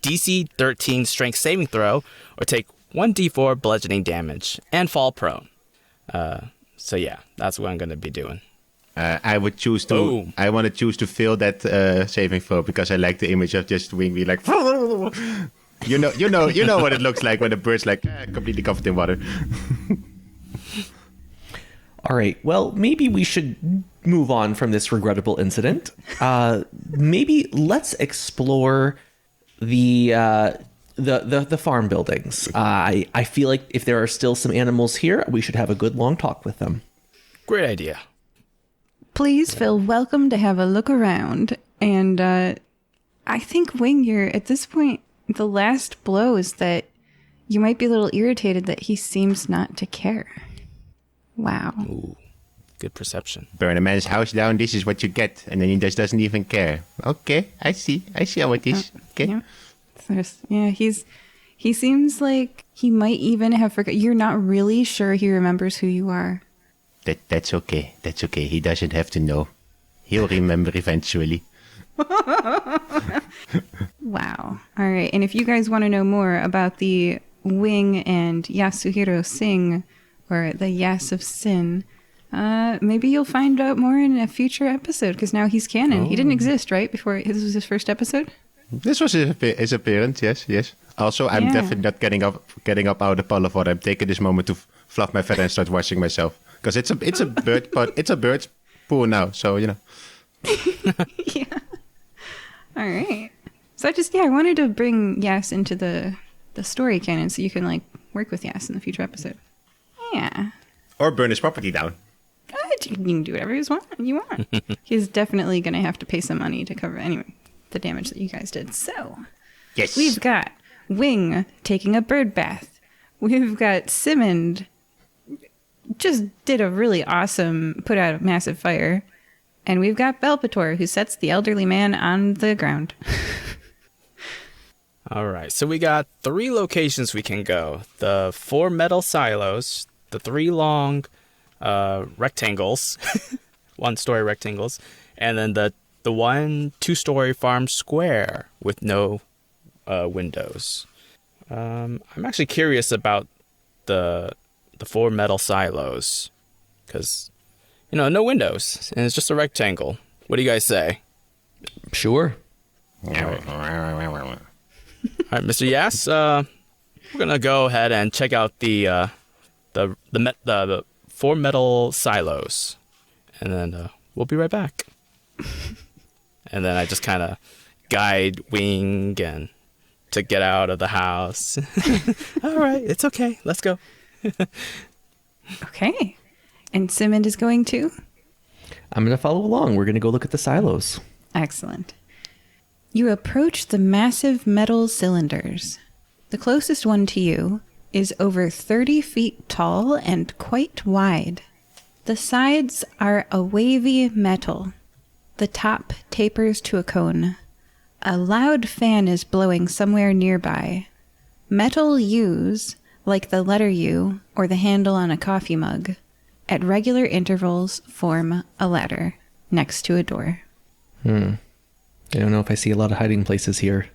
DC 13 strength saving throw or take 1d4 bludgeoning damage and fall prone. So yeah, that's what I'm going to be doing. I would choose to. Boom. I want to choose to fail that saving throw because I like the image of just wing being like. You know what it looks like when the bird's like completely covered in water. All right. Well, maybe we should move on from this regrettable incident. Maybe let's explore the farm buildings. I feel like if there are still some animals here, we should have a good long talk with them. Great idea. Please feel welcome to have a look around. And I think, Wing, you're at this point, the last blow is that you might be a little irritated that he seems not to care. Wow. Ooh, good perception. Burn a man's house down. This is what you get, and then he just doesn't even care. Okay, I see how it is. Okay. Yeah. He seems like he might even have forgot. You're not really sure he remembers who you are. That's okay. That's okay. He doesn't have to know. He'll remember eventually. Wow. All right. And if you guys want to know more about the Wing and Yasuhiro Sing, or the Yas of Sin, maybe you'll find out more in a future episode, because now he's canon. He didn't exist, right? Before this was his first episode? This was his appearance, yes. Also, I'm definitely not getting up out of the pile of water. I'm taking this moment to fluff my feather and start washing myself. Because it's a bird, but it's a bird's poo now, so, you know. Yeah. All right. So I wanted to bring Yas into the story canon so you can, like, work with Yas in the future episode. Yeah. Or burn his property down. You can do whatever you want. He's definitely going to have to pay some money to cover the damage that you guys did. So, Yes. we've got Wing taking a bird bath. We've got Simmond just did a really awesome, put out a massive fire. And we've got Balpetor, who sets the elderly man on the ground. All right, so we got 3 locations we can go. The 4 metal silos, the 3 long rectangles, 1-story rectangles, and then the 1 2-story farm square with no windows. I'm actually curious about the 4 metal silos, because, no windows, and it's just a rectangle. What do you guys say? Sure. All right, Mr. Yass, we're gonna go ahead and check out the 4 metal silos, and then we'll be right back. And then I just kind of guide Wing and to get out of the house. All right, it's okay. Let's go. Okay. And Simmond is going too? I'm going to follow along. We're going to go look at the silos. Excellent. You approach the massive metal cylinders. The closest one to you is over 30 feet tall and quite wide. The sides are a wavy metal. The top tapers to a cone. A loud fan is blowing somewhere nearby. Metal U's, like the letter U or the handle on a coffee mug, at regular intervals form a ladder next to a door. I don't know if I see a lot of hiding places here.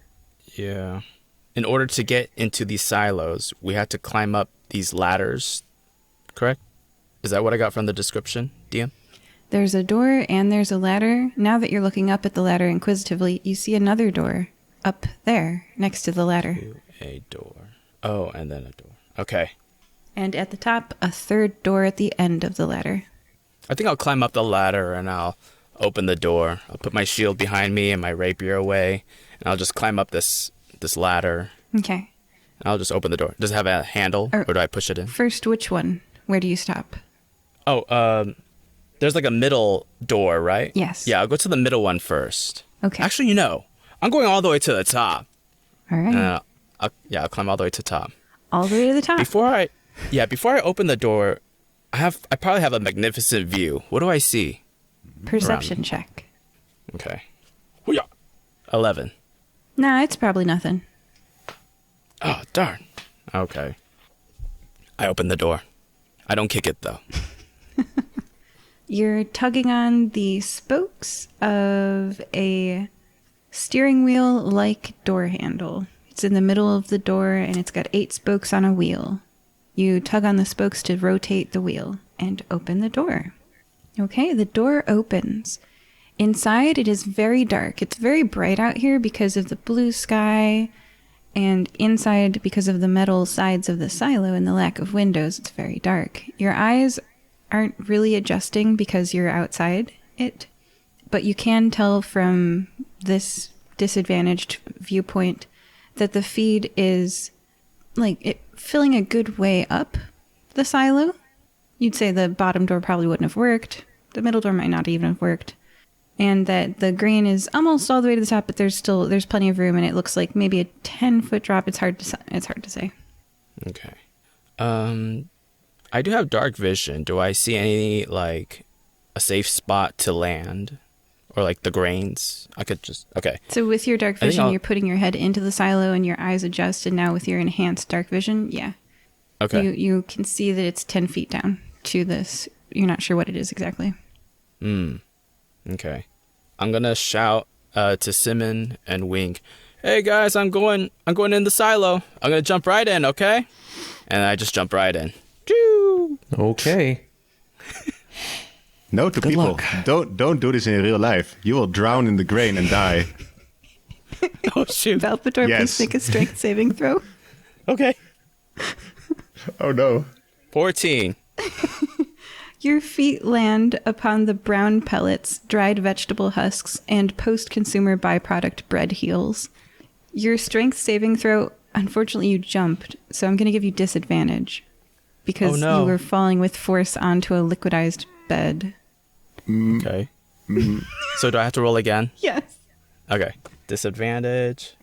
Yeah. In order to get into these silos, we had to climb up these ladders, correct? Is that what I got from the description, DM? There's a door and there's a ladder. Now that you're looking up at the ladder inquisitively, you see another door up there next to the ladder. A door. Oh, and then a door. Okay. And at the top, a third door at the end of the ladder. I think I'll climb up the ladder and I'll open the door. I'll put my shield behind me and my rapier away, and I'll just climb up this ladder. Okay. And I'll just open the door. Does it have a handle, or do I push it in? First, which one? Where do you stop? Oh, there's like a middle door, right? Yes. Yeah, I'll go to the middle one first. Okay. Actually, I'm going all the way to the top. All right. I'll climb all the way to the top. All the way to the top. Before I open the door, I probably have a magnificent view. What do I see? Perception check. Okay. Hoo-yah. 11. Nah, it's probably nothing. Oh, darn. Okay. I open the door. I don't kick it, though. You're tugging on the spokes of a steering wheel-like door handle. It's in the middle of the door, and it's got 8 spokes on a wheel. You tug on the spokes to rotate the wheel and open the door. Okay, the door opens. Inside, it is very dark. It's very bright out here because of the blue sky, and inside, because of the metal sides of the silo and the lack of windows, it's very dark. Your eyes aren't really adjusting because you're outside it, but you can tell from this disadvantaged viewpoint that the feed is filling a good way up the silo. You'd say the bottom door probably wouldn't have worked. The middle door might not even have worked. And that the grain is almost all the way to the top, but there's plenty of room, and it looks like maybe a 10-foot drop. It's hard to say. Okay. I do have dark vision. Do I see any, like, a safe spot to land? Or, like, the grains? I could just... Okay. So with your dark vision, you're putting your head into the silo and your eyes adjust, and now with your enhanced dark vision, yeah. Okay. You can see that it's 10 feet down to this. You're not sure what it is exactly. Okay. I'm gonna shout to Simmond and Wink. Hey, guys, I'm going in the silo. I'm gonna jump right in, okay? And I just jump right in. Choo! Okay. Note to Good people, luck. don't do this in real life. You will drown in the grain and die. Oh, shoot. Balpetor, Yes. please make a strength saving throw. Okay. Oh no. 14. Your feet land upon the brown pellets, dried vegetable husks, and post-consumer byproduct bread heels. Your strength saving throw, unfortunately you jumped, so I'm going to give you disadvantage. Because Oh, no. you were falling with force onto a liquidized bed. Okay. So do I have to roll again? Yes. Okay. Disadvantage.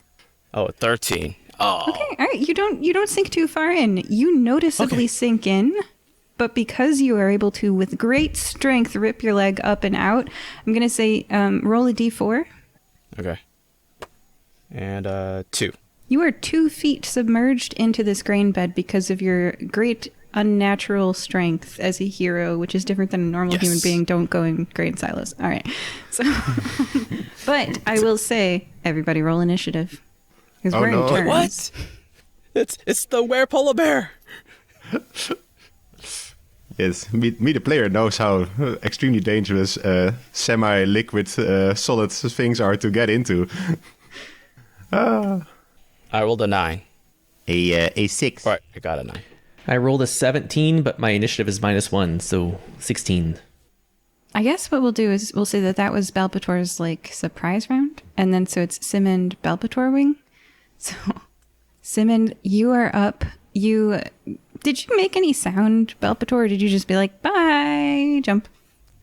Oh, 13. Oh. Okay, all right. You don't sink too far in. You noticeably Okay. sink in, but because you are able to, with great strength, rip your leg up and out, I'm going to say roll a d4. Okay. And 2. You are 2 feet submerged into this grain bed because of your great unnatural strength as a hero, which is different than a normal Yes. human being. Don't go in grain silos. All right. So, but I will say, everybody roll initiative. Because Oh, we're no. in Wait, turns. What? It's the were polar bear. Yes, me the player knows how extremely dangerous semi-liquid solid things are to get into. I rolled a 9. A 6. All right, I got a 9. I rolled a 17, but my initiative is -1, so 16. I guess what we'll do is we'll say that was Balpetor's like surprise round, and then so it's Simmond Balpetor wing. So Simmond, you are up. Did you make any sound, Balpetor, or did you just be like bye, jump?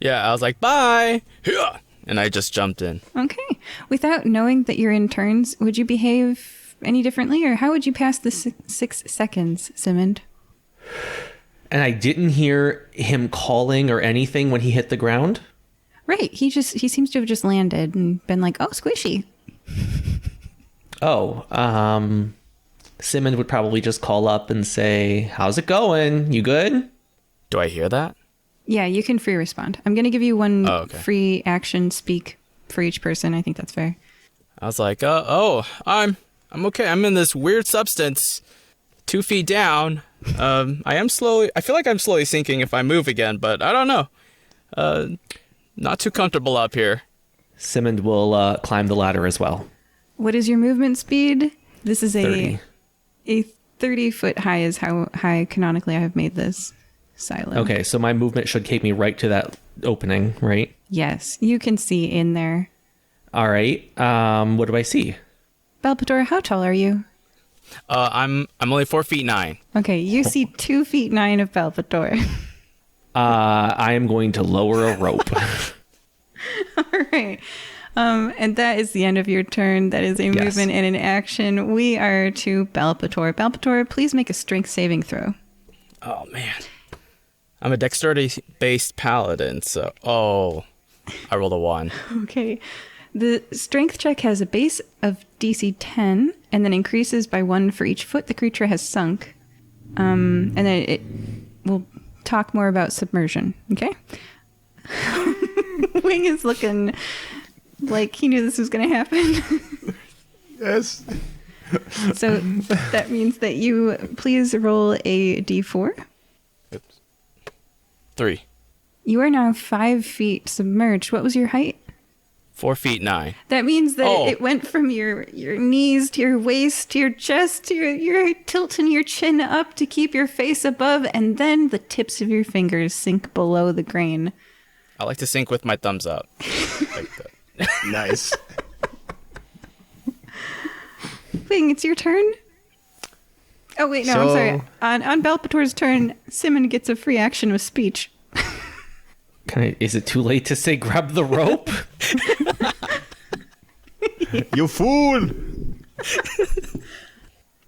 Yeah, I was like, bye. Hyah! And I just jumped in. Okay. Without knowing that you're in turns, would you behave any differently, or how would you pass the 6 seconds, Simmond? And I didn't hear him calling or anything when he hit the ground? Right. He seems to have just landed and been like, oh, squishy. Oh, Simmond would probably just call up and say, how's it going? You good? Do I hear that? Yeah, you can free respond. I'm going to give you one Oh, okay. free action speak for each person. I think that's fair. I was like, I'm okay. I'm in this weird substance 2 feet down. I feel like I'm slowly sinking if I move again, but I don't know. Not too comfortable up here. Simmond will climb the ladder as well. What is your movement speed? This is 30. a 30-foot high is how high canonically I have made this silo. Okay, so my movement should take me right to that opening, right? Yes, you can see in there. All right. What do I see? Balpetor, how tall are you? I'm only 4 feet 9. Okay, you see 2 feet 9 of Balpetor. I am going to lower a rope. All right. And that is the end of your turn. That is a Yes. movement and an action. We are to Balpetor. Balpetor, please make a strength saving throw. Oh, man. I'm a dexterity-based paladin, so... Oh, I rolled a 1. Okay. The strength check has a base of DC 10 and then increases by 1 for each foot the creature has sunk. And then it will talk more about submersion. Okay? Wing is looking like he knew this was going to happen. Yes. So that means that you please roll a d4. Oops. 3. You are now 5 feet submerged. What was your height? 4 feet 9. That means that Oh. it went from your knees to your waist to your chest to you're tilting your chin up to keep your face above, and then the tips of your fingers sink below the grain. I like to sink with my thumbs up. Like that. Nice. Wing, it's your turn. Oh wait, no, I'm So- sorry. On Balpetor's turn, Simmond gets a free action with speech. Is it too late to say grab the rope? You fool!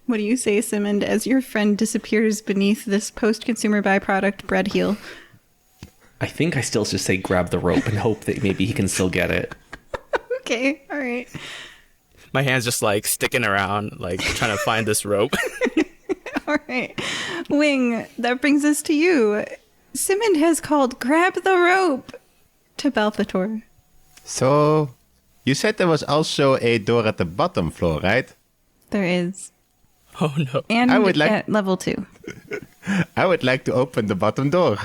What do you say, Simmond, as your friend disappears beneath this post-consumer byproduct bread heel? I think I still just say grab the rope and hope that maybe he can still get it. Okay, all right. My hand's just like sticking around, like trying to find this rope. All right. Wing, that brings us to you. Simmond has called grab the rope to Balpetor. So, you said there was also a door at the bottom floor, right? There is. Oh no. And I would like- at level 2. I would like to open the bottom door.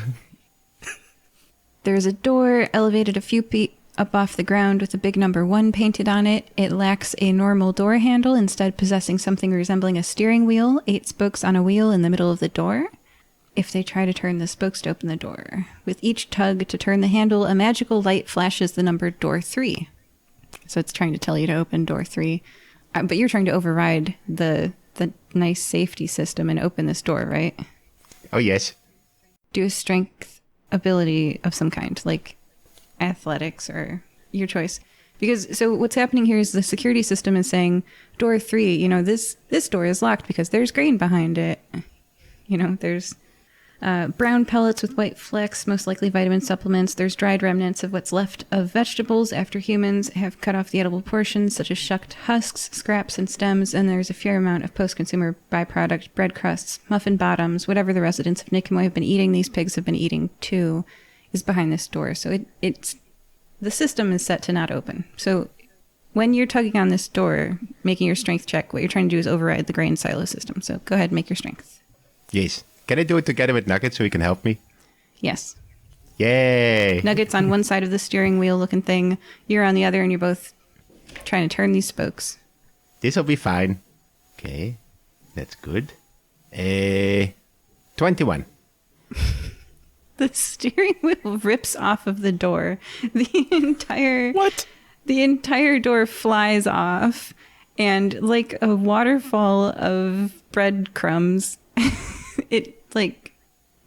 There's a door elevated a few feet up off the ground with a big number 1 painted on it. It lacks a normal door handle, instead possessing something resembling a steering wheel, 8 spokes on a wheel in the middle of the door. If they try to turn the spokes to open the door, with each tug to turn the handle, a magical light flashes the number door 3. So it's trying to tell you to open door 3. But you're trying to override the nice safety system and open this door, right? Oh, yes. Do a strength ability of some kind, like athletics or your choice. Because so what's happening here is the security system is saying door 3, you know, this door is locked because there's grain behind it. You know, there's brown pellets with white flecks, most likely vitamin supplements. There's dried remnants of what's left of vegetables after humans have cut off the edible portions, such as shucked husks, scraps, and stems. And there's a fair amount of post-consumer byproduct, bread crusts, muffin bottoms, whatever the residents of Nicomoy have been eating, these pigs have been eating too, is behind this door. So it's the system is set to not open. So when you're tugging on this door, making your strength check, what you're trying to do is override the grain silo system. So go ahead and make your strength. Yes. Can I do it together with Nugget so he can help me? Yes. Yay! Nuggets on one side of the steering wheel looking thing. You're on the other, and you're both trying to turn these spokes. This'll be fine. Okay. That's good. 21. The steering wheel rips off of the door. What? The entire door flies off, and like a waterfall of breadcrumbs, it like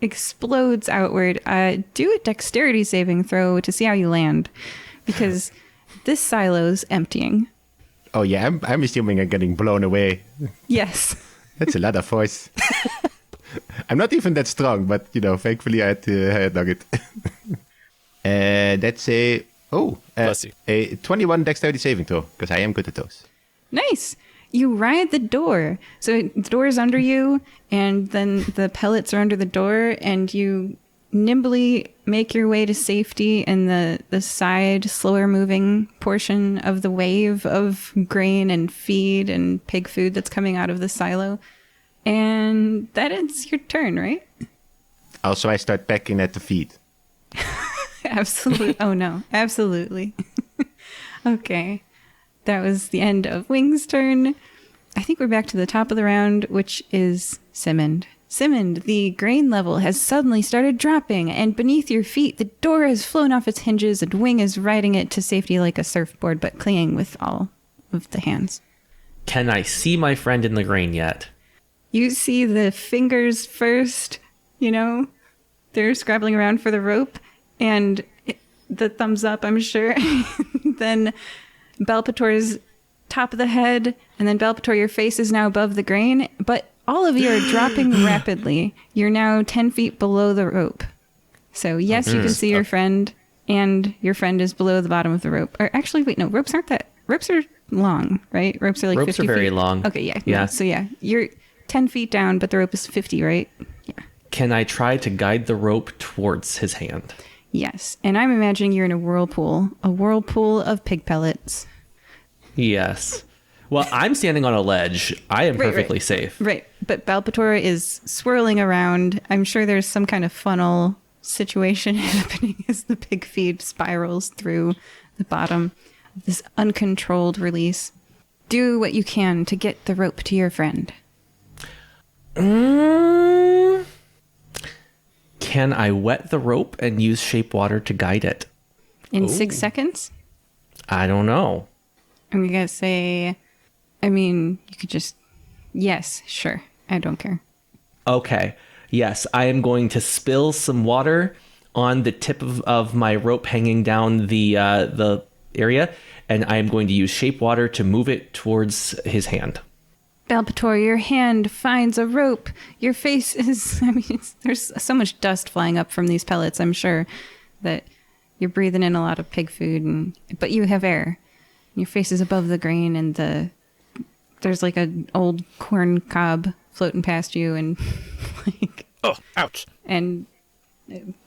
explodes outward. Do a dexterity saving throw to see how you land, because this silo's emptying. Oh, yeah, I'm assuming I'm getting blown away. Yes. That's a lot of force. I'm not even that strong, but, you know, thankfully I had Nugget. That's Bless you. a 21 dexterity saving throw, because I am good at those. Nice. You ride the door. So the door is under you, and then the pellets are under the door, and you nimbly make your way to safety in the side, slower moving portion of the wave of grain and feed and pig food that's coming out of the silo. And that ends your turn, right? Also, I start pecking at the feet. Absolutely. Oh, no. Absolutely. Okay. That was the end of Wing's turn. I think we're back to the top of the round, which is Simmond. Simmond, the grain level has suddenly started dropping, and beneath your feet, the door has flown off its hinges, and Wing is riding it to safety like a surfboard, but clinging with all of the hands. Can I see my friend in the grain yet? You see the fingers first, you know, they're scrabbling around for the rope, and the thumbs up, I'm sure. Then Balpetor's top of the head, and then Balpetor, your face is now above the grain, but all of you are dropping rapidly. You're now 10 feet below the rope. So yes, you can see your friend. and your friend is below the bottom of the rope. Or actually, wait, no, ropes are long, right? Ropes are like Ropes 50 are very feet. long. Okay, yeah. Yeah. No, so yeah, you're 10 feet down, but the rope is 50, right? Yeah. Can I try to guide the rope towards his hand? Yes. And I'm imagining you're in a whirlpool of pig pellets. Yes. Well, I'm standing on a ledge. I am Right, perfectly right. safe. Right. But Balpetor is swirling around. I'm sure there's some kind of funnel situation happening as the pig feed spirals through the bottom of this uncontrolled release. Do what you can to get the rope to your friend. Can I wet the rope and use shape water to guide it? In 6 seconds? I don't know. I'm going to say, I mean, you could just, yes, sure. I don't care. Okay. Yes, I am going to spill some water on the tip of my rope hanging down the area, and I am going to use shape water to move it towards his hand. Balpetor, your hand finds a rope. Your face is, there's so much dust flying up from these pellets, I'm sure, that you're breathing in a lot of pig food, but you have air. Your face is above the grain, and there's like an old corn cob floating past you, and like, Oh, ouch. and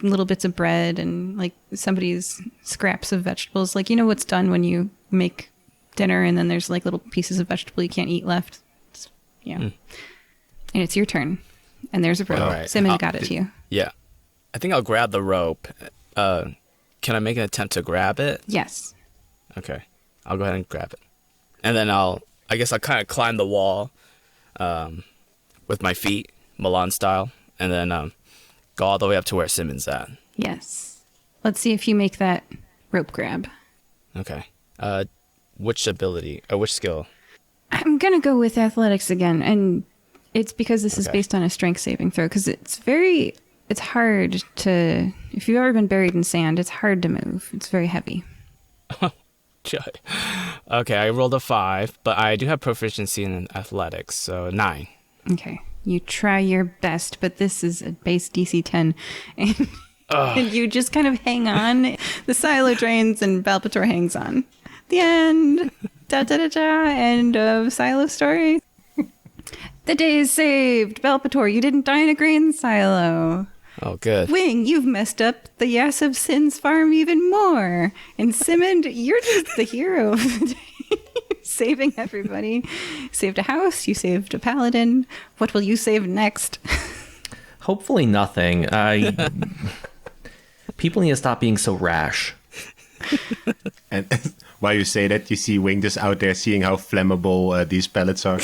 little bits of bread, and like somebody's scraps of vegetables. Like, you know what's done when you make dinner, and then there's like little pieces of vegetable you can't eat left. Yeah. And it's your turn. And there's a rope. All right. Simmond got it to you. Yeah. I think I'll grab the rope. Can I make an attempt to grab it? Yes. Okay. I'll go ahead and grab it. And then I guess I'll kind of climb the wall with my feet, Milan style, and then go all the way up to where Simmond's at. Yes. Let's see if you make that rope grab. Okay. Which ability, or which skill? I'm going to go with athletics again. And it's because this is Okay. based on a strength saving throw. Because it's hard to, if you've ever been buried in sand, it's hard to move. It's very heavy. Okay, I rolled a 5, but I do have proficiency in athletics, so 9. Okay. You try your best, but this is a base DC 10. And you just kind of hang on. The silo drains and Balpetor hangs on. The end. Da da da da. End of silo story. The day is saved. Balpetor, you didn't die in a grain silo. Oh, good. Wing, you've messed up the Yass of Sin's farm even more. And Simmond, you're just the hero of the day. Saving everybody. Saved a house. You saved a paladin. What will you save next? Hopefully nothing. People need to stop being so rash. And while you say that, you see Wing just out there seeing how flammable these pellets are.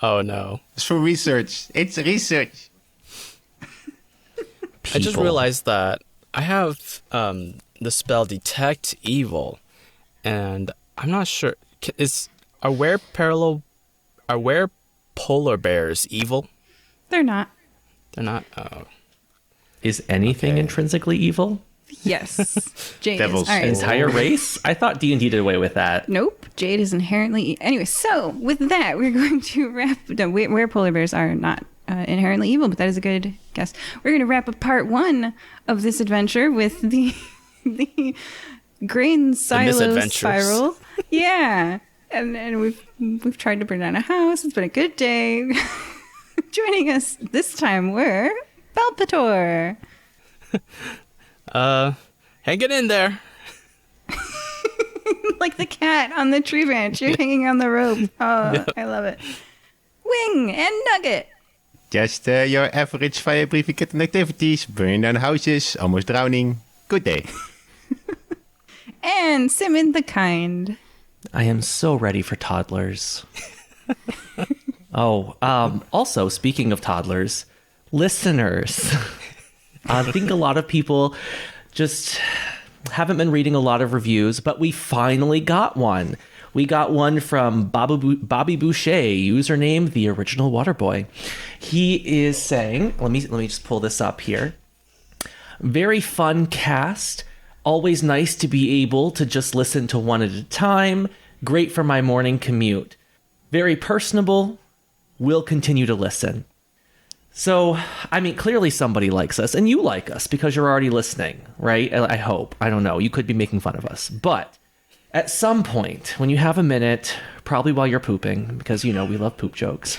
Oh, no. It's for research. It's research. I just realized that I have the spell Detect Evil, and I'm not sure. Are polar bears evil? They're not. They're not? Oh. Is anything Okay. intrinsically evil? Yes. Jade Devil's is. All right. An entire race? I thought D&D did away with that. Nope. Jade is inherently... Anyway, so with that, we're going to wrap... No, where polar bears are not inherently evil, but that is a good guess. We're going to wrap up part 1 of this adventure with the grain silo misadventures. spiral. Yeah. And we've tried to burn down a house. It's been a good day. Joining us this time were Balpetor. Hang it in there. Like the cat on the tree branch. You're hanging on the rope. Oh, I love it. Wing and Nugget. Just your average fire breathing kitten activities. Burning down houses. Almost drowning. Good day. And Simmond the Kind. I am so ready for toddlers. Also, speaking of toddlers, listeners. I think a lot of people just haven't been reading a lot of reviews, but we finally got one. We got one from Bobby Boucher, username The Original Waterboy. He is saying, let me just pull this up here. Very fun cast. Always nice to be able to just listen to one at a time. Great for my morning commute. Very personable. Will continue to listen. So, I mean, clearly somebody likes us, and you like us because you're already listening, right? I hope. I don't know. You could be making fun of us. But at some point, when you have a minute, probably while you're pooping, because, we love poop jokes,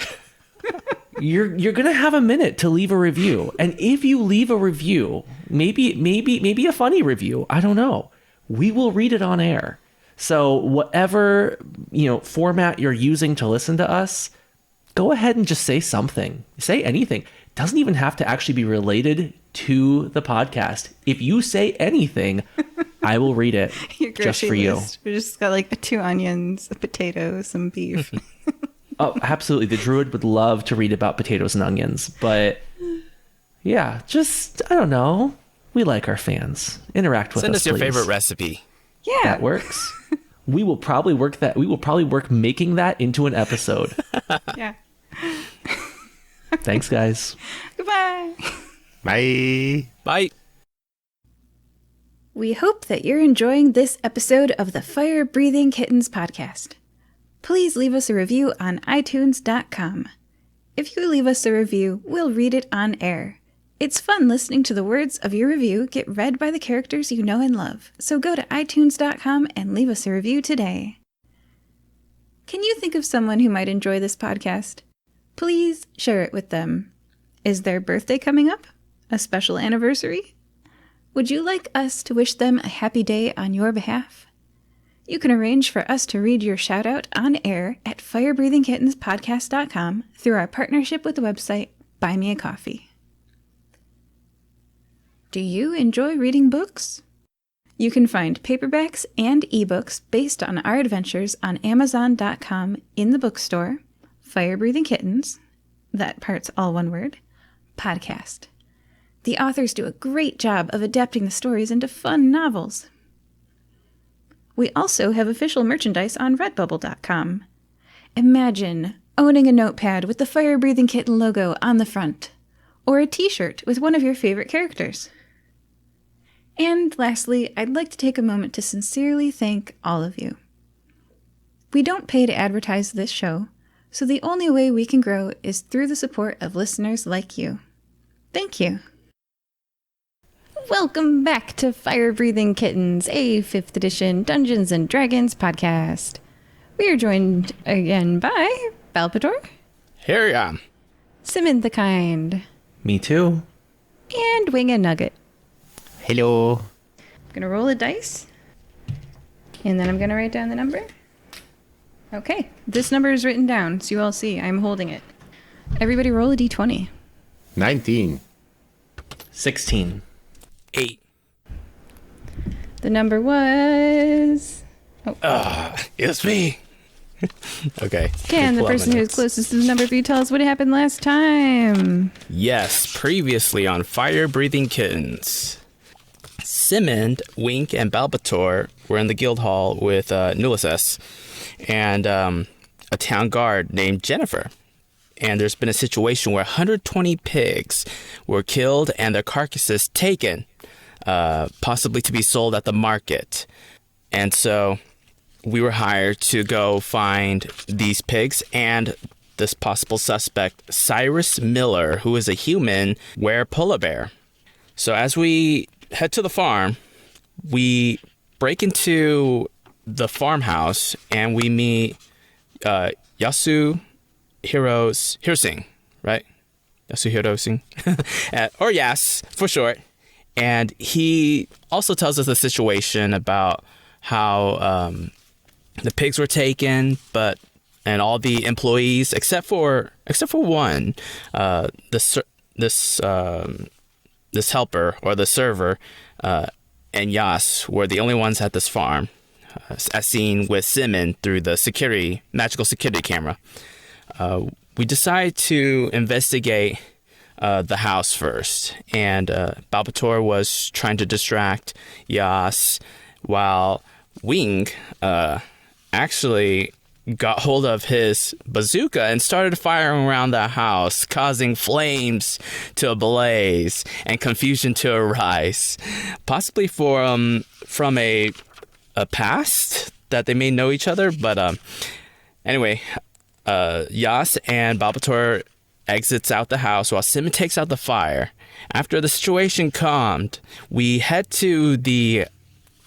you're going to have a minute to leave a review. And if you leave a review, maybe a funny review, I don't know, we will read it on air. So whatever, format you're using to listen to us, go ahead and just say something. Say anything. It doesn't even have to actually be related to the podcast. If you say anything, I will read it just for you. We just got like 2 onions, a potato, some beef. Oh, absolutely. The druid would love to read about potatoes and onions. But yeah, just, I don't know. We like our fans. Interact with us, Send us your please. favorite recipe. Yeah. That works. We will probably work making that into an episode. Yeah. Thanks, guys. Goodbye. Bye. Bye. We hope that you're enjoying this episode of the Fire Breathing Kittens podcast. Please leave us a review on iTunes.com. If you leave us a review, we'll read it on air. It's fun listening to the words of your review get read by the characters you know and love, so go to iTunes.com and leave us a review today. Can you think of someone who might enjoy this podcast? Please share it with them. Is their birthday coming up? A special anniversary? Would you like us to wish them a happy day on your behalf? You can arrange for us to read your shout-out on air at firebreathingkittenspodcast.com through our partnership with the website Buy Me a Coffee. Do you enjoy reading books? You can find paperbacks and ebooks based on our adventures on Amazon.com in the bookstore, Fire Breathing Kittens, that part's all one word, podcast. The authors do a great job of adapting the stories into fun novels. We also have official merchandise on Redbubble.com. Imagine owning a notepad with the Fire Breathing Kitten logo on the front, or a t-shirt with one of your favorite characters. And lastly, I'd like to take a moment to sincerely thank all of you. We don't pay to advertise this show, so the only way we can grow is through the support of listeners like you. Thank you. Welcome back to Fire Breathing Kittens, a 5th edition Dungeons & Dragons podcast. We are joined again by Balpetor, Here I am. Simmond the Kind, Me too. and Wing and Nugget. Hello. I'm going to roll a dice, and then I'm going to write down the number. Okay, this number is written down, so you all see I'm holding it. Everybody roll a d20. 19. 16. 8. The number was... It's me. Okay. Can the person who's closest to the number for you tell us what happened last time? Yes, previously on Fire Breathing Kittens. Simmond, Wink, and Balpetor were in the guild hall with Nulises and a town guard named Jennifer. And there's been a situation where 120 pigs were killed and their carcasses taken, possibly to be sold at the market. And so we were hired to go find these pigs and this possible suspect, Cyrus Miller, who is a human were-polar bear. So as we head to the farm, we break into the farmhouse and we meet Yasuhiro Hirsing, right? Yasuhiro Hirsing, or Yas for short. And he also tells us the situation about how the pigs were taken, and all the employees except for one, this helper or the server, and Yas were the only ones at this farm, as seen with Simmond through the magical security camera. We decided to investigate the house first, and Balpetor was trying to distract Yas while Wing actually got hold of his bazooka and started firing around the house, causing flames to ablaze and confusion to arise, possibly from a past that they may know each other. But anyway, Yas and Balpetor exits out the house while Simmond takes out the fire. After the situation calmed, we head to the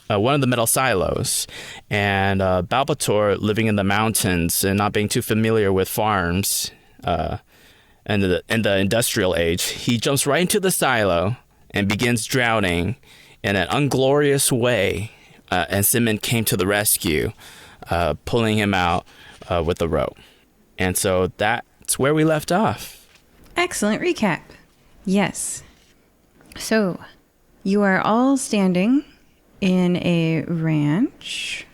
one of the metal silos, and Balpetor, living in the mountains and not being too familiar with farms and in the industrial age, he jumps right into the silo and begins drowning in an unglorious way. And Simmond came to the rescue, pulling him out with the rope. And so that's where we left off. Excellent recap. Yes. So, you are all standing in a ranch.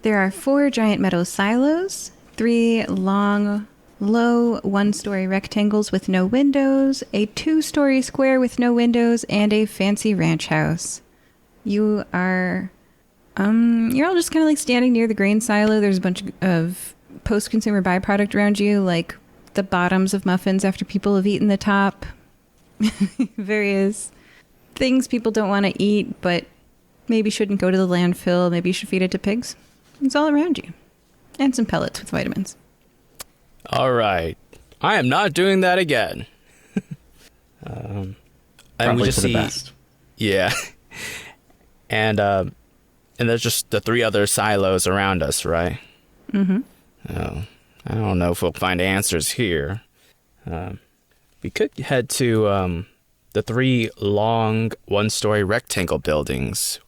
There are 4 giant metal silos, 3 long, low, 1-story rectangles with no windows, a 2-story square with no windows, and a fancy ranch house. You are, you're all just kind of like standing near the grain silo. There's a bunch of post-consumer byproduct around you, like the bottoms of muffins after people have eaten the top. Various things people don't want to eat, but maybe shouldn't go to the landfill. Maybe you should feed it to pigs. It's all around you. And some pellets with vitamins. All right. I am not doing that again. And Probably we just for the see, best. yeah. And there's just the 3 other silos around us, right? Mm-hmm. Oh, I don't know if we'll find answers here. We could head to the 3 long 1-story rectangle buildings.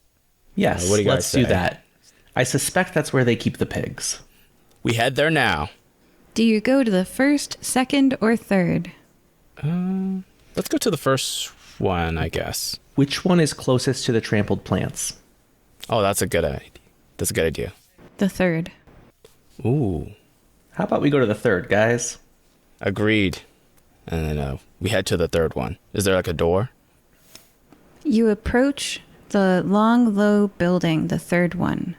Yes, what do you guys let's do say? that. I suspect that's where they keep the pigs. We head there now. Do you go to the first, second, or third? Let's go to the first one, I guess. Which one is closest to the trampled plants? Oh, that's a good idea. That's a good idea. The third. Ooh, How about we go to the third, guys? agreed. And then we head to the third one. Is there like a door? You approach the long, low building, the third one.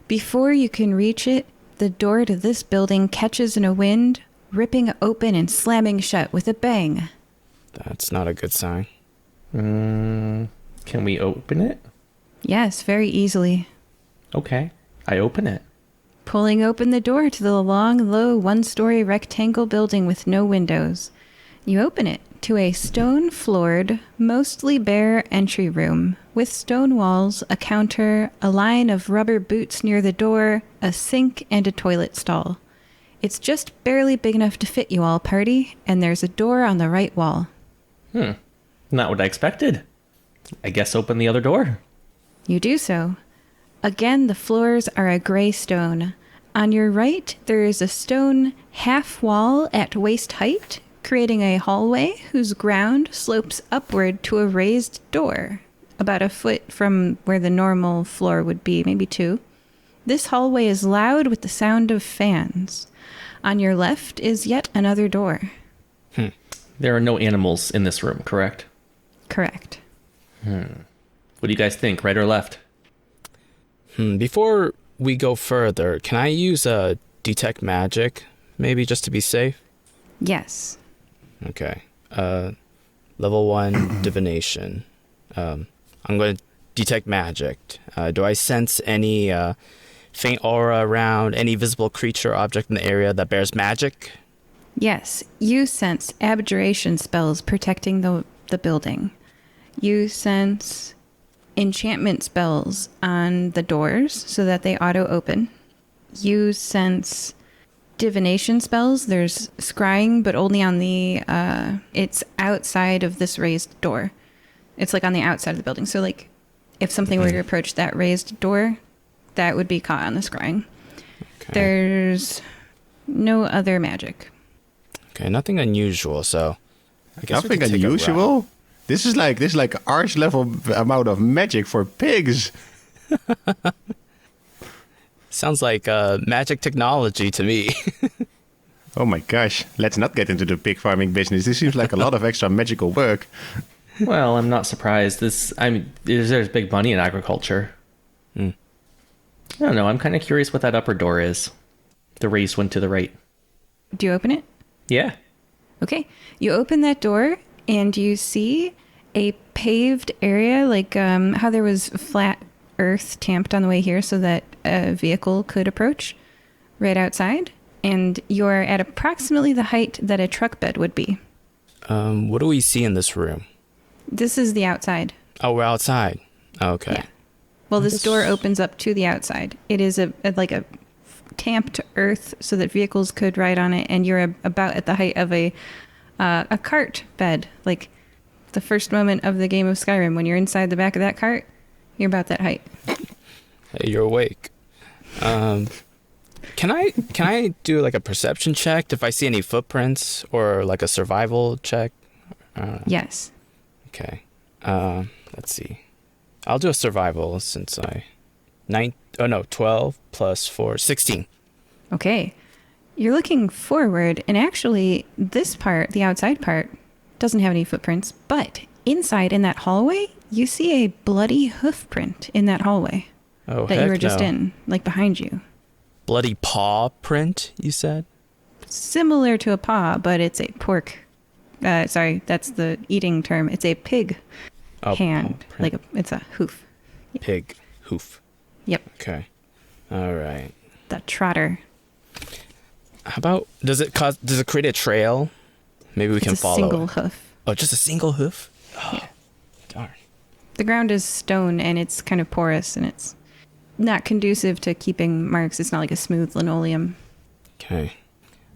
Before you can reach it, the door to this building catches in a wind, ripping open and slamming shut with a bang. That's not a good sign. Can we open it? Yes, very easily. Okay, I open it. Pulling open the door to the long, low, 1-story rectangle building with no windows. You open it to a stone-floored, mostly bare entry room with stone walls, a counter, a line of rubber boots near the door, a sink, and a toilet stall. It's just barely big enough to fit you all, party, and there's a door on the right wall. Not what I expected. I guess open the other door. You do so. Again, the floors are a gray stone. On your right, there is a stone half wall at waist height, creating a hallway whose ground slopes upward to a raised door, about a foot from where the normal floor would be, maybe 2. This hallway is loud with the sound of fans. On your left is yet another door. There are no animals in this room, correct? Correct. What do you guys think, right or left? Before we go further, can I use detect magic, maybe just to be safe? Yes. Okay. Level 1 divination. I'm going to detect magic. Do I sense any faint aura around, any visible creature or object in the area that bears magic? Yes, you sense abjuration spells protecting the building. You sense enchantment spells on the doors so that they auto-open. You sense divination spells. There's scrying, but only on the, it's outside of this raised door. It's like on the outside of the building. So like if something were to approach that raised door, that would be caught on the scrying. Okay. There's no other magic. Okay, nothing unusual, so I guess we Nothing can take a unusual. route. This is like arch level amount of magic for pigs. Sounds like magic technology to me. Oh my gosh, let's not get into the pig farming business. This seems like a lot of extra magical work. Well, I'm not surprised. There's big money in agriculture. I don't know. I'm kind of curious what that upper door is. The raised one to the right. Do you open it? Yeah. Okay. You open that door and you see a paved area, like how there was flat earth tamped on the way here so that a vehicle could approach right outside. And you're at approximately the height that a truck bed would be. What do we see in this room? This is the outside. Oh, we're outside. Okay. Yeah. Well, this door opens up to the outside. It is like a tamped earth so that vehicles could ride on it, and you're about at the height of a cart bed. Like the first moment of the game of Skyrim, when you're inside the back of that cart, you're about that height. Hey, you're awake. Can I do like a perception check if I see any footprints, or like a survival check? Yes. Okay. Let's see. I'll do a survival since 12 plus 4, 16. Okay. You're looking forward, and actually, this part, the outside part, doesn't have any footprints, but inside in that hallway, you see a bloody hoof print in that hallway that you were just in, like behind you. Bloody paw print, you said? Similar to a paw, but it's a pork. Sorry, that's the eating term. It's a pig hand. It's a hoof. Pig hoof. Yep. Okay. All right. The trotter. How about, does it create a trail? Maybe we can follow. It's a single hoof. Oh, just a single hoof? Oh, yeah. Darn. The ground is stone, and it's kind of porous, and it's not conducive to keeping marks. It's not like a smooth linoleum. Okay.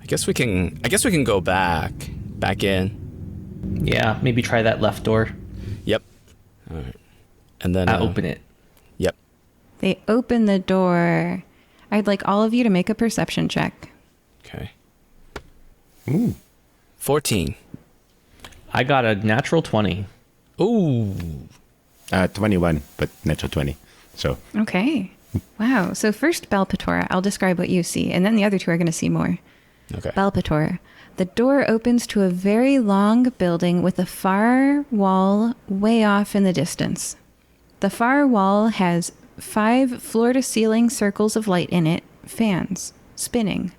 I guess we can go back in. Yeah, maybe try that left door. Yep. All right. And then open it. Yep. They open the door. I'd like all of you to make a perception check. Okay. Ooh. 14. I got a natural 20. Ooh. 21, but natural 20. So. Okay. Wow. So first, Balpetor, I'll describe what you see, and then the other two are going to see more. Okay. Balpetor. The door opens to a very long building with a far wall way off in the distance. The far wall has 5 floor-to-ceiling circles of light in it, fans, spinning.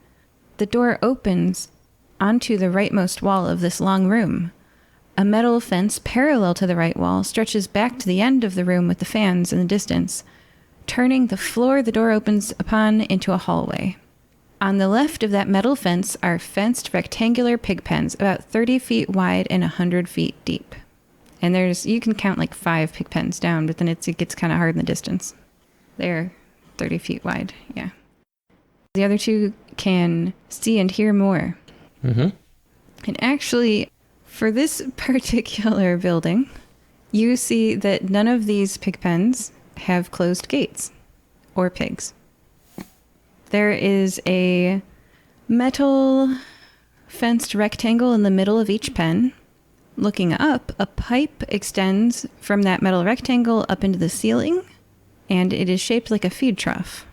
The door opens onto the rightmost wall of this long room. A metal fence parallel to the right wall stretches back to the end of the room with the fans in the distance, turning the floor the door opens upon into a hallway. On the left of that metal fence are fenced rectangular pig pens about 30 feet wide and 100 feet deep. And you can count like 5 pig pens down, but then it gets kind of hard in the distance. They're 30 feet wide, yeah. The other two can see and hear more. Mm-hmm. And actually, for this particular building, you see that none of these pig pens have closed gates or pigs. There is a metal fenced rectangle in the middle of each pen. Looking up, a pipe extends from that metal rectangle up into the ceiling, and it is shaped like a feed trough.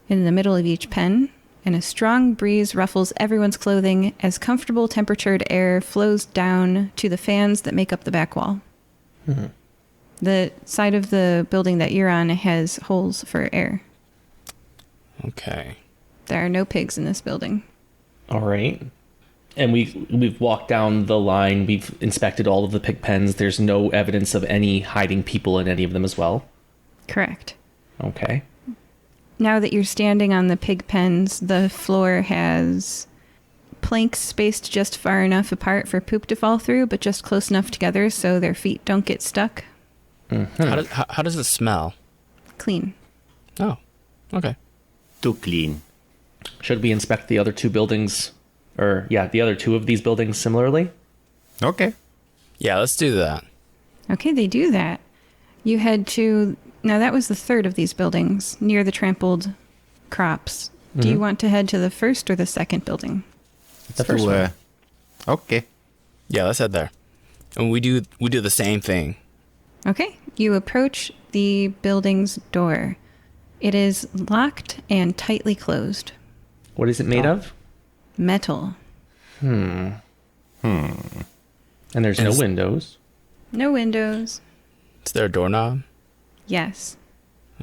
In the middle of each pen, and a strong breeze ruffles everyone's clothing as comfortable temperatured air flows down to the fans that make up the back wall. Mm-hmm. The side of the building that you're on has holes for air. Okay. There are no pigs in this building. All right. And we've walked down the line. We've inspected all of the pig pens. There's no evidence of any hiding people in any of them as well. Correct. Okay. Now that you're standing on the pig pens, the floor has planks spaced just far enough apart for poop to fall through, but just close enough together so their feet don't get stuck. Mm-hmm. How does it smell? Clean. Oh, okay. Too clean. Should we inspect the other two buildings? The other two of these buildings similarly? Okay. Yeah, let's do that. Okay, they do that. You head to... Now, that was the third of these buildings, near the trampled crops. Mm-hmm. Do you want to head to the first or the second building? The first one. Okay. Yeah, let's head there. And we do the same thing. Okay. You approach the building's door. It is locked and tightly closed. What is it made of? Metal. And there's no windows. No windows. Is there a doorknob? Yes.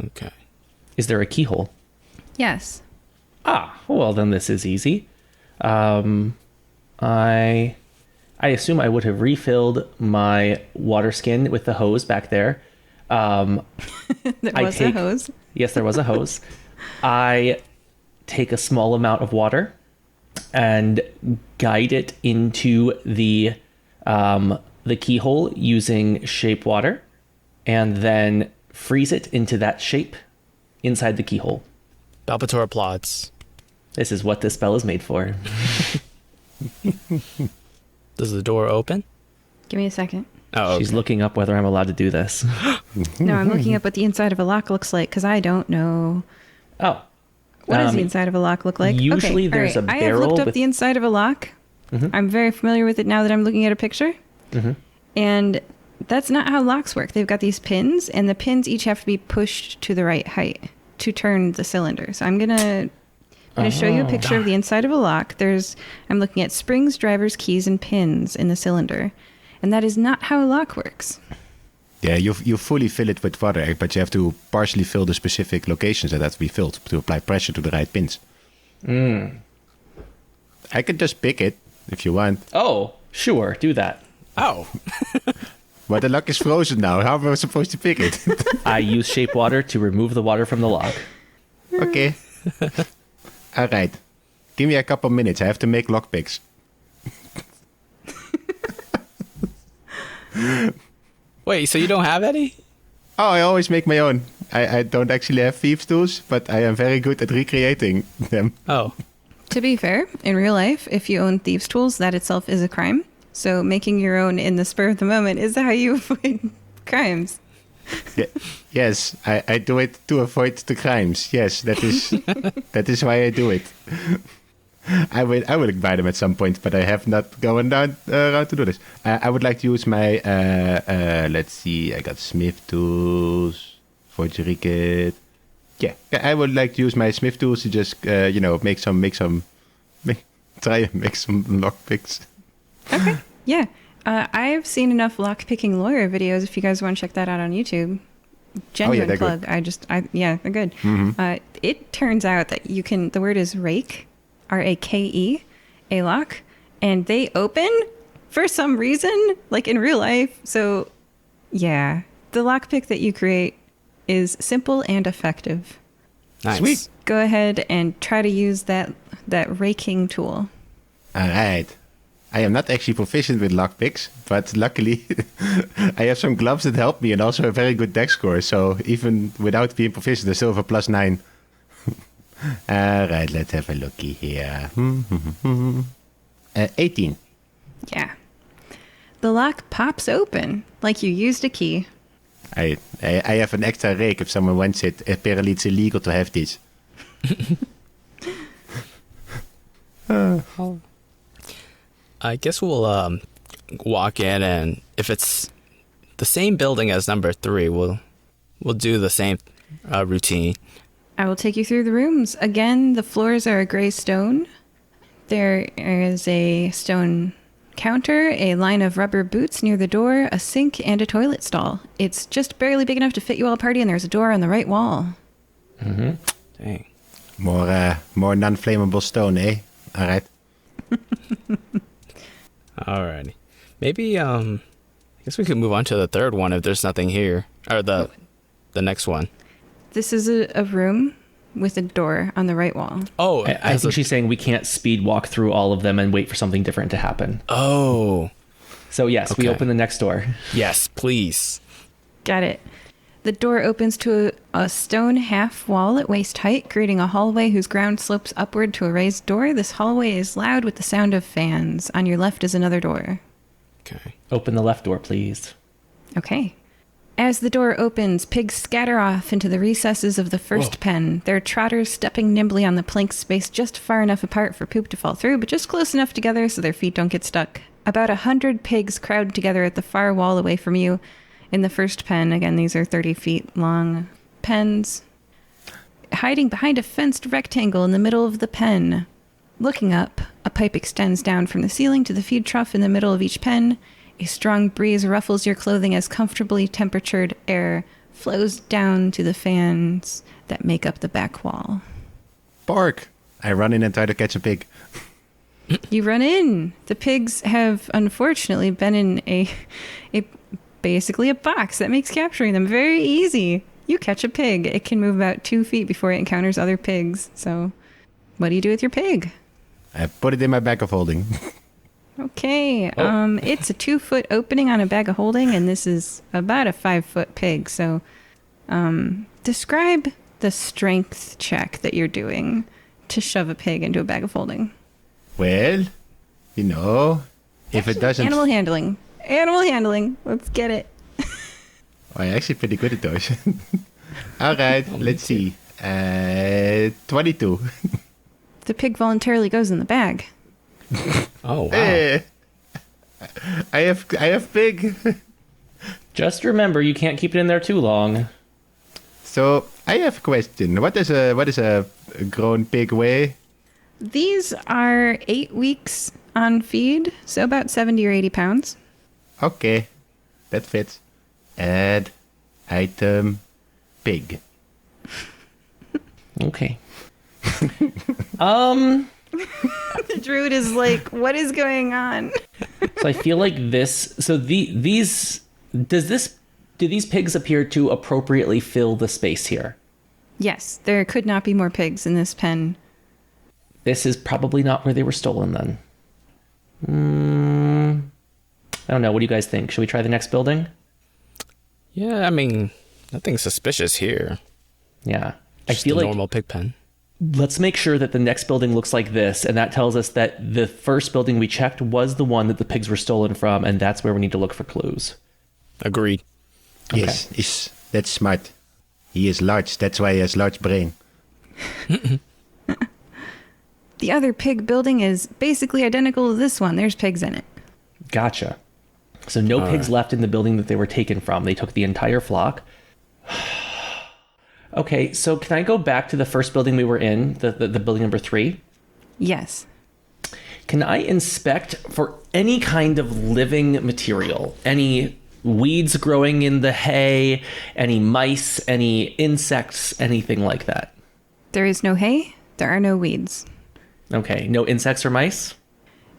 Okay. Is there a keyhole? Yes. Well, then this is easy. I assume I would have refilled my water skin with the hose back there. There was a hose. Yes, there was a hose. I take a small amount of water, and guide it into the keyhole using shape water, and then freeze it into that shape inside the keyhole. Balpetor applauds. This is what this spell is made for. Does the door open? Give me a second. Oh, She's looking up whether I'm allowed to do this. No, I'm looking up what the inside of a lock looks like because I don't know. Oh. What does the inside of a lock look like? Usually okay, there's all right. a I have barrel looked up with- the inside of a lock. I'm very familiar with it now that I'm looking at a picture. And that's not how locks work. They've got these pins, and the pins each have to be pushed to the right height to turn the cylinder. So I'm gonna show you a picture of the inside of a lock. I'm looking at springs, drivers, keys, and pins in the cylinder. And that is not how a lock works. Yeah, you fully fill it with water, but you have to partially fill the specific locations that have to be filled to apply pressure to the right pins. I could just pick it if you want. Oh, sure, do that. Oh. But the lock is frozen now. How am I supposed to pick it? I use shape water to remove the water from the lock. Okay. All right. Give me a couple minutes. I have to make lockpicks. Wait, so you don't have any? Oh, I always make my own. I don't actually have thieves' tools, but I am very good at recreating them. Oh. To be fair, in real life, if you own thieves' tools, that itself is a crime. So making your own in the spur of the moment is how you avoid crimes. Yes, I do it to avoid the crimes. Yes, that is why I do it. I will buy them at some point, but I have not gone down around to do this. I would like to use my let's see, I got smith tools, forgery kit. Yeah, I would like to use my smith tools to just try and make some lockpicks. Okay, yeah. I've seen enough lock-picking lawyer videos if you guys want to check that out on YouTube. Genuine they're plug. good. They're good. It turns out that you can, the word is rake, R-A-K-E, a lock, and they open for some reason, like in real life. So, yeah, the lockpick that you create is simple and effective. Nice. Sweet. Go ahead and try to use that raking tool. All right. I am not actually proficient with lockpicks, but luckily I have some gloves that help me and also a very good dex score. So even without being proficient, I still have a +9. All right, let's have a looky here. 18. Yeah. The lock pops open like you used a key. I have an extra rake if someone wants it. Apparently it's illegal to have this. I guess we'll walk in, and if it's the same building as number 3, we'll do the same routine. I will take you through the rooms. Again, the floors are a gray stone. There is a stone counter, a line of rubber boots near the door, a sink, and a toilet stall. It's just barely big enough to fit you all party, and there's a door on the right wall. Dang. More non-flammable stone, eh? All right. Alrighty. Maybe, I guess we could move on to the third one if there's nothing here. Or the next one. This is a room with a door on the right wall. Oh, I think she's saying we can't speed walk through all of them and wait for something different to happen. Oh. So yes, we Okay. open the next door. Yes, please. Got it. The door opens to a stone half wall at waist height, creating a hallway whose ground slopes upward to a raised door. This hallway is loud with the sound of fans. On your left is another door. Okay. Open the left door, please. Okay. As the door opens, pigs scatter off into the recesses of the first pen, their trotters stepping nimbly on the planks spaced just far enough apart for poop to fall through, but just close enough together so their feet don't get stuck. About 100 pigs crowd together at the far wall away from you in the first pen. Again, these are 30 feet long pens. Hiding behind a fenced rectangle in the middle of the pen. Looking up, a pipe extends down from the ceiling to the feed trough in the middle of each pen. A strong breeze ruffles your clothing as comfortably temperatured air flows down to the fans that make up the back wall. Pork. I run in and try to catch a pig. You run in. The pigs have unfortunately been in a basically a box that makes capturing them very easy. You catch a pig. It can move about 2 feet before it encounters other pigs. So what do you do with your pig? I put it in my bag of holding. Okay. It's a 2-foot opening on a bag of holding, and this is about a 5-foot pig. So, describe the strength check that you're doing to shove a pig into a bag of holding. Well, you know, if it doesn't... Animal handling. Animal handling. Let's get it. I'm actually pretty good at those. All right, let's see. 22. The pig voluntarily goes in the bag. Oh, wow. Hey, I have pig. Just remember, you can't keep it in there too long. So I have a question. What is a grown pig weigh? These are 8 weeks on feed, so about 70 or 80 pounds. Okay, that fits. Add item pig. Okay. The druid is like, what is going on? So I feel like this. So do these pigs appear to appropriately fill the space here? Yes, there could not be more pigs in this pen. This is probably not where they were stolen then. I don't know. What do you guys think? Should we try the next building? Yeah, I mean, nothing suspicious here. Yeah. Just I feel a like normal pig pen. let's make sure that the next building looks like this, and that tells us that the first building we checked was the one that the pigs were stolen from, and that's where we need to look for clues. Agreed. Yes, that's smart. He is large. That's why he has large brain. The other pig building is basically identical to this one. There's pigs in it. Gotcha. So no pigs left in the building that they were taken from. They took the entire flock. Okay, so can I go back to the first building we were in, the building number 3? Yes. Can I inspect for any kind of living material? Any weeds growing in the hay? Any mice? Any insects? Anything like that? There is no hay. There are no weeds. Okay, no insects or mice?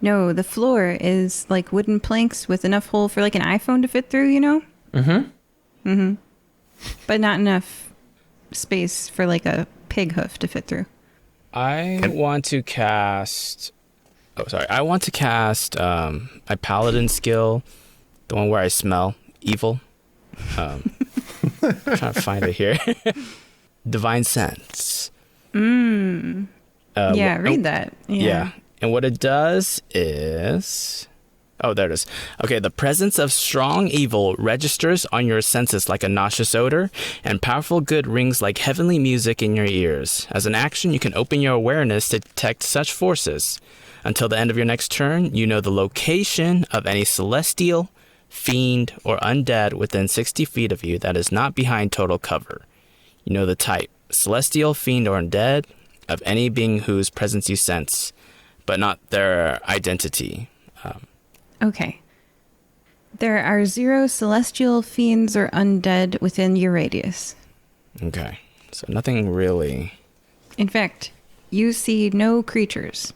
No, the floor is like wooden planks with enough hole for like an iPhone to fit through, you know? Mm-hmm. But not enough space for like a pig hoof to fit through. I want to cast my paladin skill, the one where I smell evil. I'm trying to find it here. Divine sense. Yeah, read that. Yeah. And what it does is... Oh, there it is. Okay, the presence of strong evil registers on your senses like a nauseous odor, and powerful good rings like heavenly music in your ears. As an action, you can open your awareness to detect such forces. Until the end of your next turn, you know the location of any celestial, fiend, or undead within 60 feet of you that is not behind total cover. You know the type, celestial, fiend, or undead, of any being whose presence you sense, but not their identity. Okay. There are 0 celestial fiends or undead within your radius. Okay, so nothing really... In fact, you see no creatures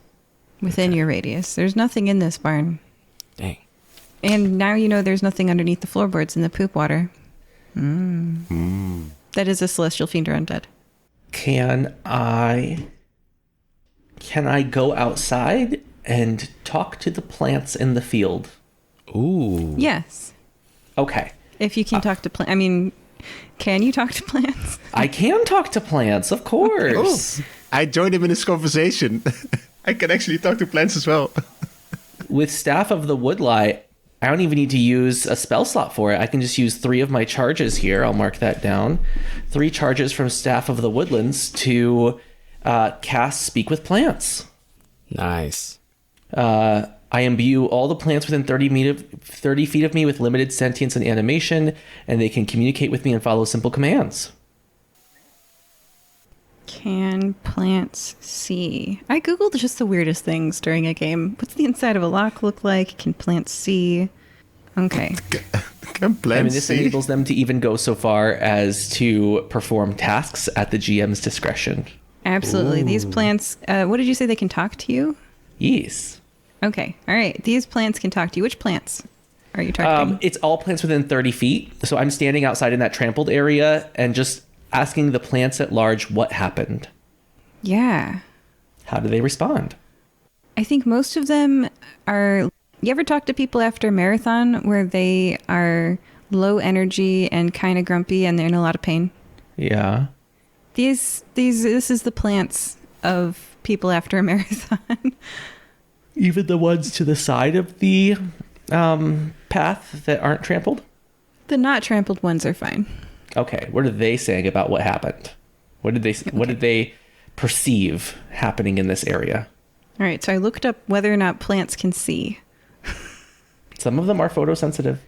within your radius. There's nothing in this barn. Dang. And now you know there's nothing underneath the floorboards in the poop water. That is a celestial fiend or undead. Can I go outside and talk to the plants in the field? Ooh. Yes. Okay. If you can talk to plants. I mean, can you talk to plants? I can talk to plants, of course. I joined him in this conversation. I can actually talk to plants as well. With Staff of the Woodlight, I don't even need to use a spell slot for it. I can just use 3 of my charges here. I'll mark that down. 3 charges from Staff of the Woodlands to cast Speak with Plants. Nice. I imbue all the plants within 30 feet of me with limited sentience and animation, and they can communicate with me and follow simple commands. Can plants see? I googled just the weirdest things during a game. What's the inside of a lock look like? Can plants see? Okay. Can plants I mean, this see? enables them to even go so far as to perform tasks at the GM's discretion. Absolutely. These plants, what did you say they can talk to you? Yes. Okay. All right. These plants can talk to you. Which plants are you targeting? It's all plants within 30 feet. So I'm standing outside in that trampled area and just asking the plants at large what happened. Yeah. How do they respond? I think most of them are... You ever talk to people after a marathon where they are low energy and kind of grumpy and they're in a lot of pain? Yeah. This is the plants of people after a marathon. Even the ones to the side of the path that aren't trampled? The not trampled ones are fine. Okay, what are they saying about what happened? What did they perceive happening in this area? All right, so I looked up whether or not plants can see. Some of them are photosensitive.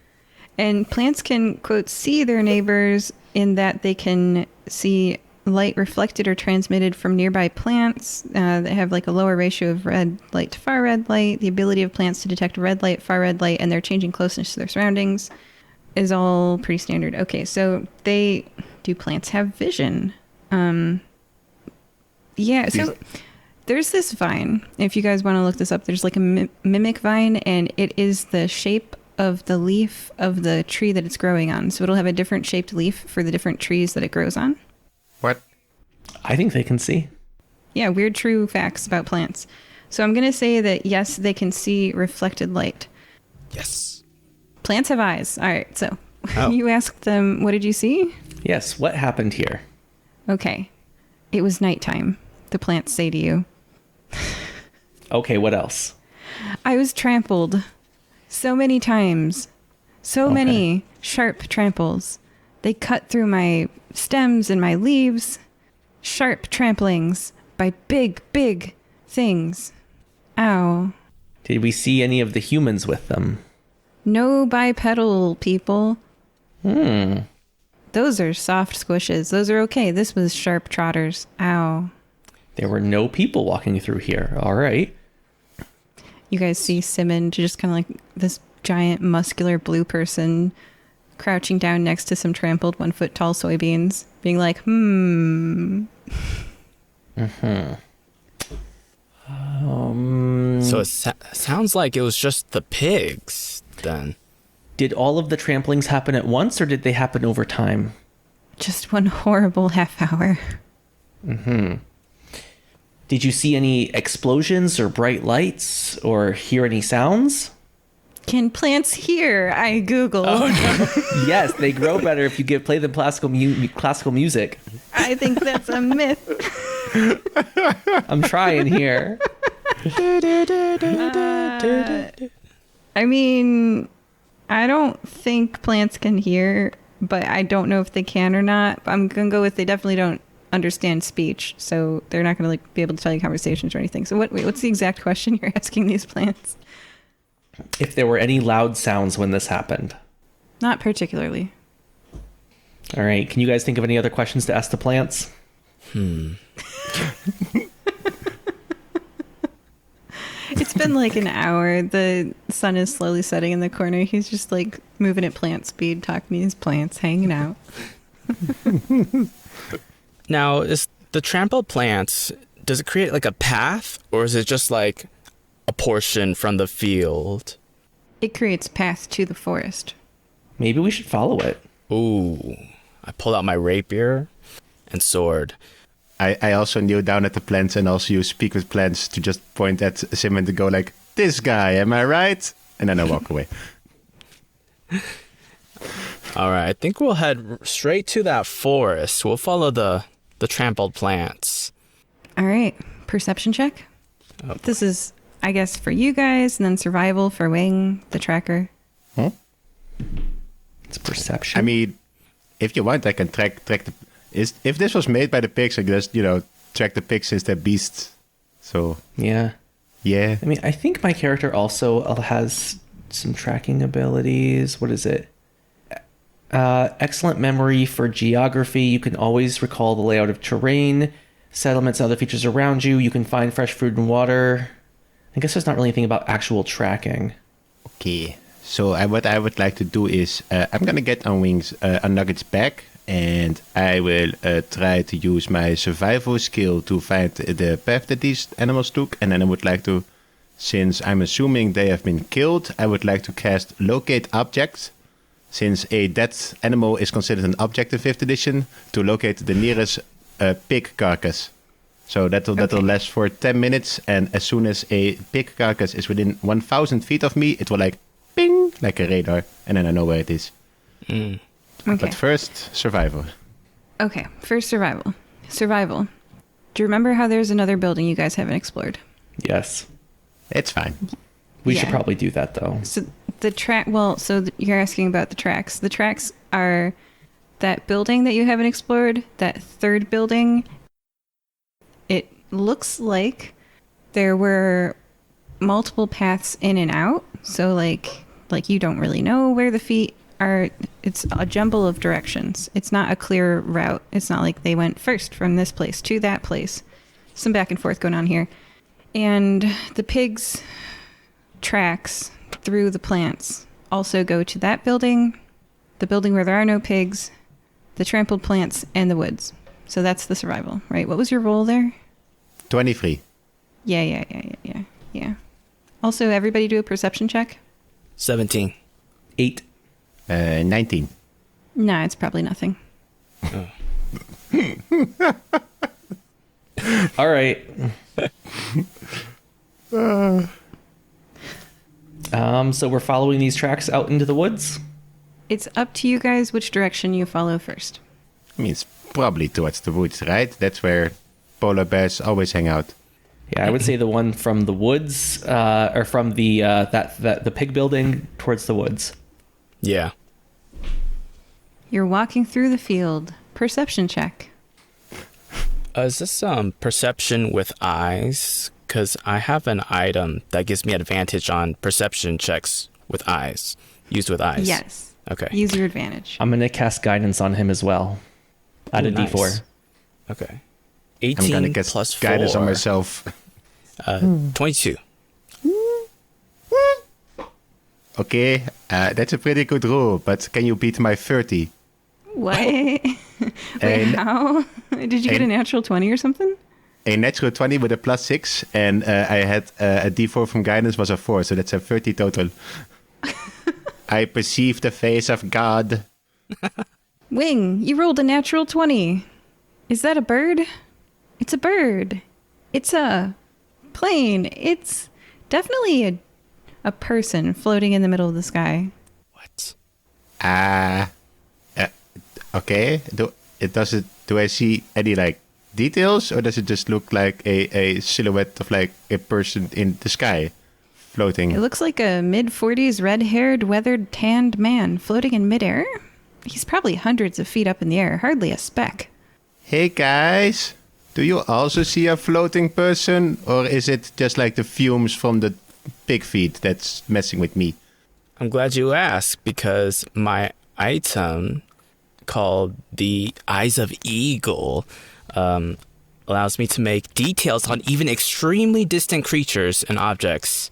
And plants can, quote, see their neighbors in that they can see light reflected or transmitted from nearby plants that have like a lower ratio of red light to far red light. The ability of plants to detect red light, far red light, and their changing closeness to their surroundings is all pretty standard. Okay, so do plants have vision? Yeah, so there's this vine. If you guys want to look this up, there's like a mimic vine, and it is the shape of the leaf of the tree that it's growing on. So it'll have a different shaped leaf for the different trees that it grows on. What? I think they can see. Yeah, weird true facts about plants. So I'm going to say that, yes, they can see reflected light. Yes. Plants have eyes. All right, so Oh. you asked them, what did you see? Yes, what happened here? Okay. It was nighttime, the plants say to you. Okay, what else? I was trampled so many times. So many sharp tramples. They cut through my stems and my leaves. Sharp tramplings by big, big things. Ow. Did we see any of the humans with them? No bipedal people. Those are soft squishes. Those are okay. This was sharp trotters. Ow. There were no people walking through here. All right. You guys see Simmond, just kind of like this giant muscular blue person crouching down next to some trampled 1 foot tall soybeans, being like, So it sounds like it was just the pigs then. Did all of the tramplings happen at once, or did they happen over time? Just one horrible half hour. Did you see any explosions or bright lights or hear any sounds? Can plants hear? I Googled. Oh, no. Yes, they grow better if you play them classical music. I think that's a myth. I'm trying here. I mean, I don't think plants can hear, but I don't know if they can or not. I'm going to go with they definitely don't understand speech, so they're not going to like be able to tell you conversations or anything. So what's the exact question you're asking these plants? If there were any loud sounds when this happened. Not particularly. All right. Can you guys think of any other questions to ask the plants? It's been like an hour. The sun is slowly setting in the corner. He's just like moving at plant speed, talking to his plants, hanging out. Now, is the trampled plants, does it create like a path, or is it just like a portion from the field? It creates path to the forest. Maybe we should follow it. Ooh, I pulled out my rapier and sword. I also kneel down at the plants and also use speak with plants to just point at Simmond and go like, this guy, am I right? And then I walk away. All right, I think we'll head straight to that forest. We'll follow the trampled plants. All right, perception check. Oh. This is, I guess, for you guys, and then survival for Wing, the tracker. Huh? It's perception. I mean, if you want, I can track the... If this was made by the pigs, I just, track the pigs since they're beasts. So, yeah. yeah. I mean, I think my character also has some tracking abilities. What is it? Excellent memory for geography. You can always recall the layout of terrain, settlements, and other features around you. You can find fresh food and water. I guess there's not really anything about actual tracking. Okay. So what I would like to do is, I'm going to get on Wings a Nugget's back. And I will try to use my survival skill to find the path that these animals took. And then I would like to, since I'm assuming they have been killed, I would like to cast Locate Objects. Since a dead animal is considered an object in 5th edition, to locate the nearest pig carcass. So that'll last for 10 minutes, and as soon as a pig carcass is within 1,000 feet of me, it will like ping like a radar, and then I know where it is. Okay. But first, survival. Okay, first survival. Survival. Do you remember how there's another building you guys haven't explored? Yes. It's fine. We should Yeah. probably do that, though. So the track, well, so you're asking about the tracks. The tracks are that building that you haven't explored, that third building. It looks like there were multiple paths in and out. So like you don't really know where the feet are. It's a jumble of directions. It's not a clear route. It's not like they went first from this place to that place. Some back and forth going on here. And the pigs' tracks through the plants also go to that building, the building where there are no pigs, the trampled plants, and the woods. So that's the survival, right? What was your roll there? 23. Yeah. Also, everybody do a perception check. 17. 8. 19. Nah, it's probably nothing. All right. So we're following these tracks out into the woods? It's up to you guys which direction you follow first. I mean, it's probably towards the woods, right? That's where polar bears always hang out. Yeah, I would say the one from the woods, or from the the pig building towards the woods. Yeah. You're walking through the field. Perception check. Is this perception with eyes? Because I have an item that gives me advantage on perception checks with eyes. Used with eyes. Yes. Okay. Use your advantage. I'm going to cast guidance on him as well. Add Ooh, a nice. D4. Okay. I'm 18 gonna get plus 4. guidance on myself. 22. Okay, that's a pretty good roll, but can you beat my 30? What? Wait, And- how? Did you get a and- natural 20 or something? A natural 20 with a +6, and I had a D4 from guidance was a 4, so that's a 30 total. I perceive the face of God. Wing, you rolled a natural 20. Is that a bird? It's a bird. It's a plane. It's definitely a person floating in the middle of the sky. What? Okay. Do I see any like details, or does it just look like a silhouette of like a person in the sky floating? It looks like a mid-40s, red-haired, weathered, tanned man floating in midair. He's probably hundreds of feet up in the air, hardly a speck. Hey guys, do you also see a floating person, or is it just like the fumes from the pig feet that's messing with me? I'm glad you asked, because my item called the Eyes of Eagle allows me to make details on even extremely distant creatures and objects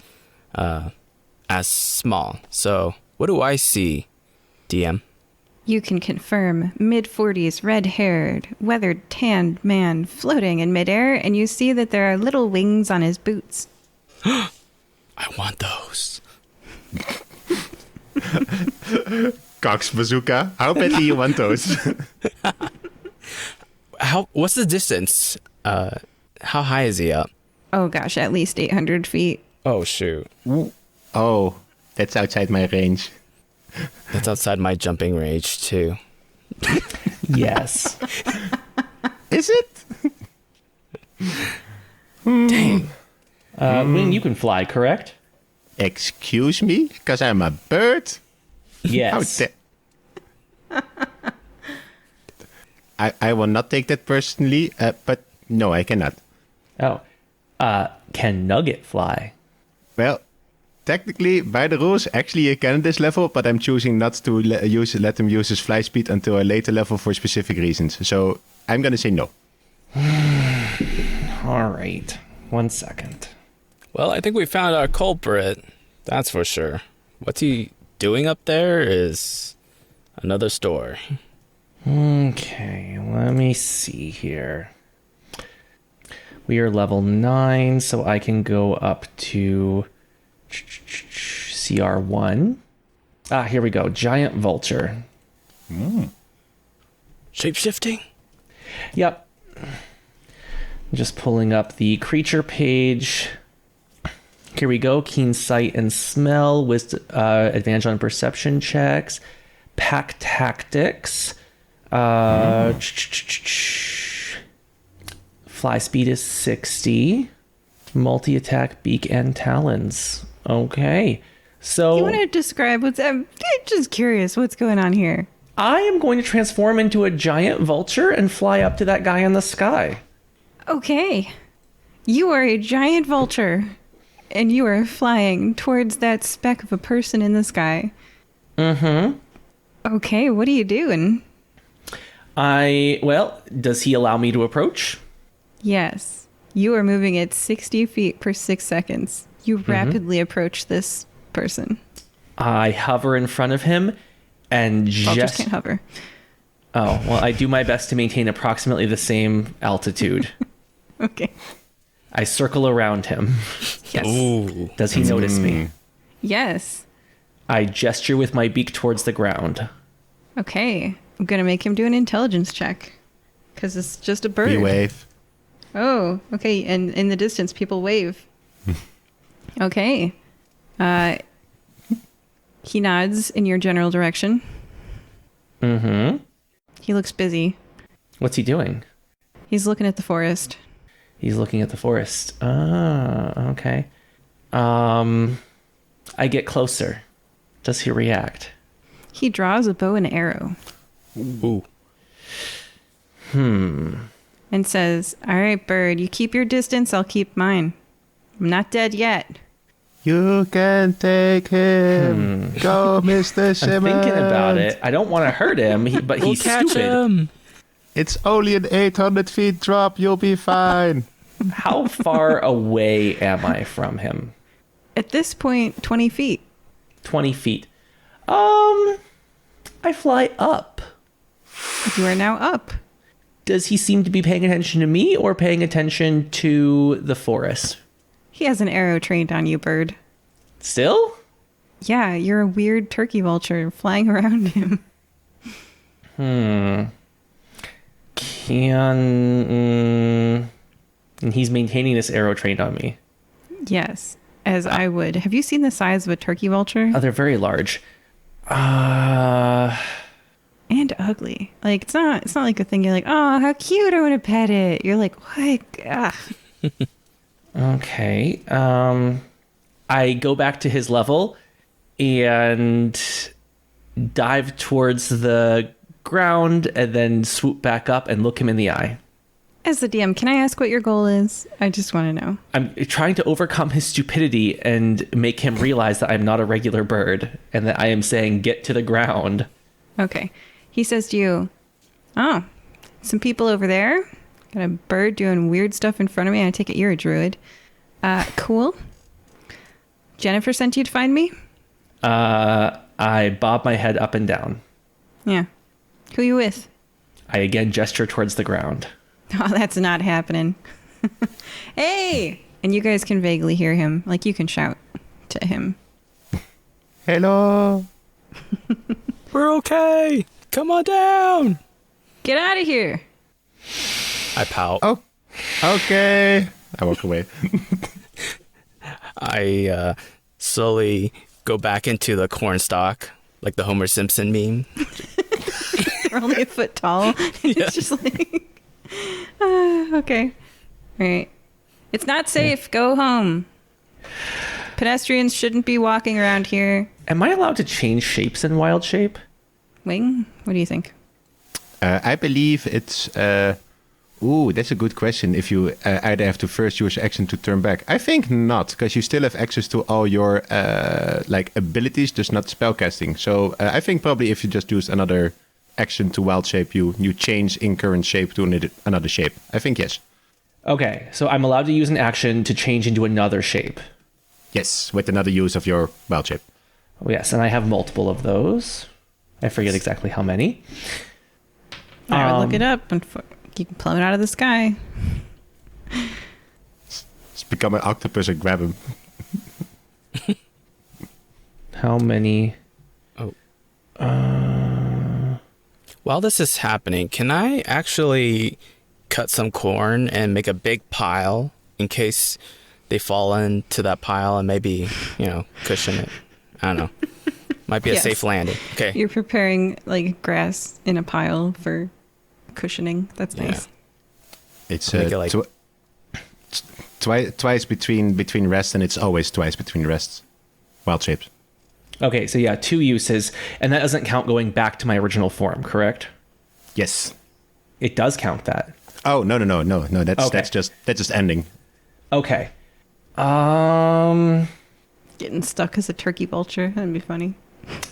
as small. So what do I see, DM? You can confirm mid-40s, red-haired, weathered, tanned man floating in midair, and you see that there are little wings on his boots. I want those. Cox bazooka, how badly you want those? What's the distance? How high is he up? Oh gosh, at least 800 feet. Oh, shoot. Oh, that's outside my range. That's outside my jumping range, too. Yes. Is it? Dang. Wing, you can fly, correct? Excuse me? Because I'm a bird? Yes. I will not take that personally, but no, I cannot. Oh. Can Nugget fly? Well, technically, by the rules, actually you can at this level, but I'm choosing not to let him use his fly speed until a later level for specific reasons. So I'm going to say no. All right. 1 second. Well, I think we found our culprit. That's for sure. What's he doing up there is another story. Okay, let me see here. We are level 9, so I can go up to CR1. Here we go. Giant vulture. Shape-shifting? Yep. Just pulling up the creature page. Here we go. Keen sight and smell. Advantage on perception checks. Pack tactics. Fly speed is 60. Multi-attack, beak, and talons. Okay. So You want to describe what's... I'm just curious what's going on here. I am going to transform into a giant vulture and fly up to that guy in the sky. Okay. You are a giant vulture, and you are flying towards that speck of a person in the sky. Mm-hmm. Okay, what are you doing? Does he allow me to approach? Yes. You are moving at 60 feet per 6 seconds. You rapidly approach this person. I hover in front of him and Vultures can't hover. Oh, well, I do my best to maintain approximately the same altitude. Okay. I circle around him. Yes. Ooh. Does he notice me? Yes. I gesture with my beak towards the ground. Okay. I'm going to make him do an intelligence check. Because it's just a bird. We wave. Oh, okay. And in the distance, people wave. Okay. He nods in your general direction. Mm-hmm. He looks busy. What's he doing? He's looking at the forest. He's looking at the forest. Ah, okay. I get closer. Does he react? He draws a bow and arrow. Ooh. And says, "All right, bird, you keep your distance, I'll keep mine. I'm not dead yet." You can take him. Go, Mr. I'm Simmond. thinking about it. I don't want to hurt him, but We'll he's catch stupid. him. It's only an 800 feet drop. You'll be fine. How far away am I from him? At this point, 20 feet. 20 feet. I fly up. You are now up. Does he seem to be paying attention to me or paying attention to the forest? He has an arrow trained on you, bird. Still? Yeah, you're a weird turkey vulture flying around him. And he's maintaining this arrow trained on me. Yes, as I would. Have you seen the size of a turkey vulture? Oh, they're very large. And ugly. Like it's not like a thing you're like, "Oh, how cute, I want to pet it." You're like, "What?" Ugh. Okay. I go back to his level and dive towards the ground and then swoop back up and look him in the eye. As the DM, can I ask what your goal is? I just want to know. I'm trying to overcome his stupidity and make him realize that I'm not a regular bird and that I am saying get to the ground. Okay. He says to you, "Oh, some people over there. Got a bird doing weird stuff in front of me. I take it you're a druid. Cool. Jennifer sent you to find me?" I bob my head up and down. Yeah. Who you with? I again gesture towards the ground. Oh, that's not happening. Hey! And you guys can vaguely hear him. Like, you can shout to him. Hello. We're okay. Come on down. Get out of here! I pout. Oh, okay. I walk away. I slowly go back into the cornstalk, like the Homer Simpson meme. You're only a foot tall. It's just like... okay. All right. It's not safe. Go home. Pedestrians shouldn't be walking around here. Am I allowed to change shapes in wild shape? Wing, what do you think? I believe it's... that's a good question. If you either have to first use action to turn back. I think not, because you still have access to all your abilities, just not spellcasting. So I think probably if you just use another action to wild shape, you change in current shape to another shape. I think yes. Okay, so I'm allowed to use an action to change into another shape. Yes, with another use of your wild shape. Oh, yes, and I have multiple of those. I forget exactly how many. I would look it up and you can plummet out of the sky. Just become an octopus and grab him. How many? While this is happening, can I actually cut some corn and make a big pile in case they fall into that pile and maybe, cushion it. I don't know. Might be a Yes. safe landing. Okay. You're preparing like grass in a pile for cushioning. That's Yeah. nice. It's Make it like- twice between rests, and it's always twice between rests. Wild shapes. Okay, so yeah, 2 uses, and that doesn't count going back to my original form, correct? Yes. It does count that. Oh no. That's Okay. that's just ending. Okay. Getting stuck as a turkey vulture. That'd be funny.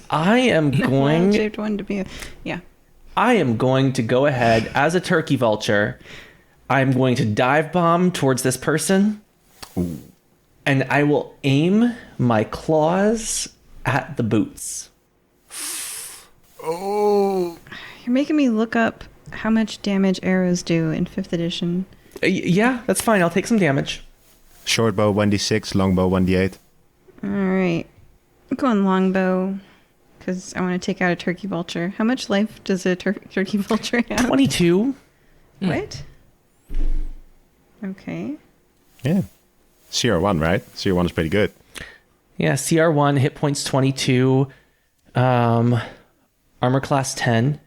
I am going Wild-shaped one to be. Yeah. I am going to go ahead as a turkey vulture. I'm going to dive bomb towards this person. And I will aim my claws at the boots. Oh. You're making me look up how much damage arrows do in 5th edition. Yeah, that's fine. I'll take some damage. Short bow 1d6, long bow 1d8. All right. I'm going longbow because I want to take out a turkey vulture. How much life does a turkey vulture have? 22. What? Okay. Yeah. CR1, right? CR1 is pretty good. Yeah, CR1, hit points 22. Armor class 10.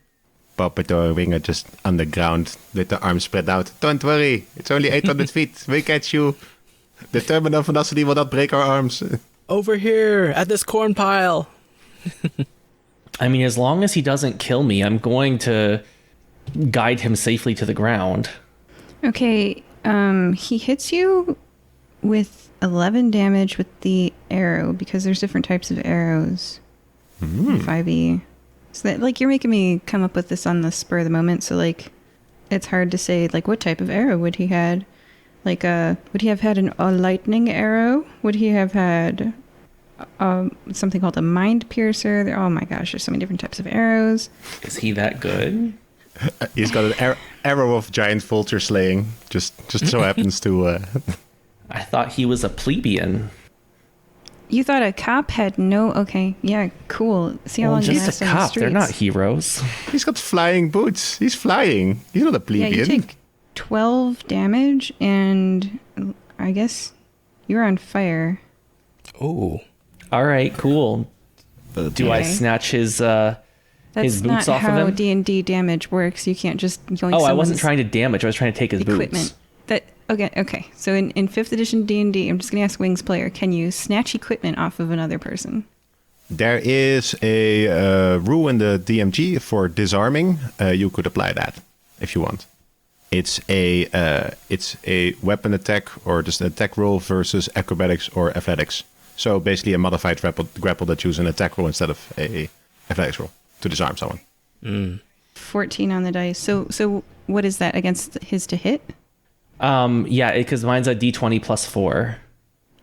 Balpetor winger just on the ground with the arms spread out. Don't worry, it's only 800 feet. We catch you. The terminal velocity will not break our arms. Over here at this corn pile. I mean, as long as he doesn't kill me, I'm going to guide him safely to the ground. Okay. He hits you with 11 damage with the arrow because there's different types of arrows. 5e. So that, like, you're making me come up with this on the spur of the moment. So like, it's hard to say like what type of arrow would he had. Like, would he have had a lightning arrow? Would he have had something called a mind piercer? Oh my gosh, there's so many different types of arrows. Is he that good? He's got an arrow of giant vulture slaying. Just so happens to... I thought he was a plebeian. You thought a cop had no... Okay, yeah, cool. See how long you Just last a on the cop. They're not streets. heroes. He's got flying boots. He's flying. He's not a Yeah, plebeian. you take 12 damage, and I guess you're on fire. Oh. All right, cool. Do I Okay. snatch his That's boots not off of how him? D&D damage works. You can't just yoink Oh, I wasn't someone's trying to damage. I was trying to take his equipment. boots. Okay. So in 5th edition D&D, I'm just going to ask Wings player, can you snatch equipment off of another person? There is a rule in the DMG for disarming. You could apply that if you want. It's a weapon attack or just an attack roll versus acrobatics or athletics. So basically a modified grapple that uses an attack roll instead of a athletics roll to disarm someone. 14 on the dice. So what is that against his to hit? Yeah, because mine's a D20 plus 4.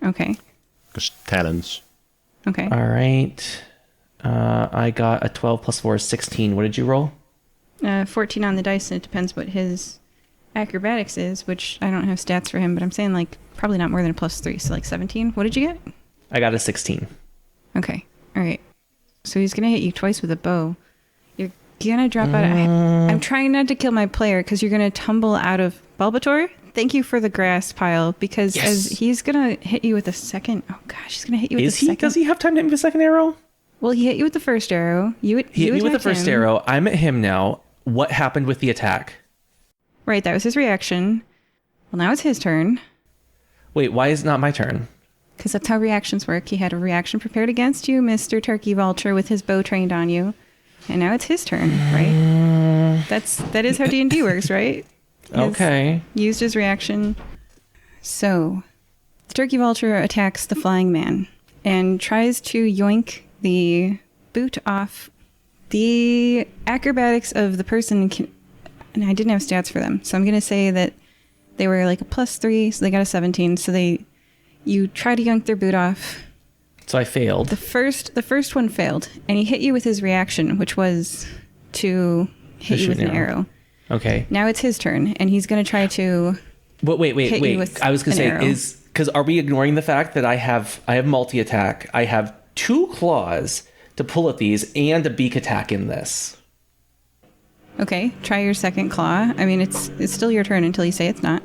Okay. Because talents. Okay. All right. I got a 12 plus 4 is 16. What did you roll? 14 on the dice, and it depends what his acrobatics is, which I don't have stats for him, but I'm saying like probably not more than a +3, so like 17. What did you get? I got a 16. Okay. All right. So he's going to hit you twice with a bow. You're going to drop out. I'm trying not to kill my player because you're going to tumble out of Balpetor. Thank you for the grass pile because as he's going to hit you with a second. Oh gosh, he's going to hit you with Is the he? second. Does he have time to hit me with a second arrow? Well, he hit you with the first arrow. He hit me with the first arrow. I'm at him now. What happened with the attack? Right, that was his reaction. Well, now it's his turn. Wait, why is it not my turn? Because that's how reactions work. He had a reaction prepared against you, Mr. Turkey Vulture, with his bow trained on you. And now it's his turn, right? That is how D&D works, right? Okay. Used his reaction. So, the Turkey Vulture attacks the flying man and tries to yoink the boot off. The acrobatics of the person and I didn't have stats for them, so I'm going to say that they were like a +3, so they got a 17. So you try to yoink their boot off. So I failed. The first one failed, and he hit you with his reaction, which was to hit you with an arrow. Okay. Now it's his turn, and he's going to try to. But wait. hit you with I was going to an say, arrow. because are we ignoring the fact that I have multi-attack, I have 2 claws to pull at these, and a beak attack in this? Okay, try your second claw. I mean, it's still your turn until you say it's not.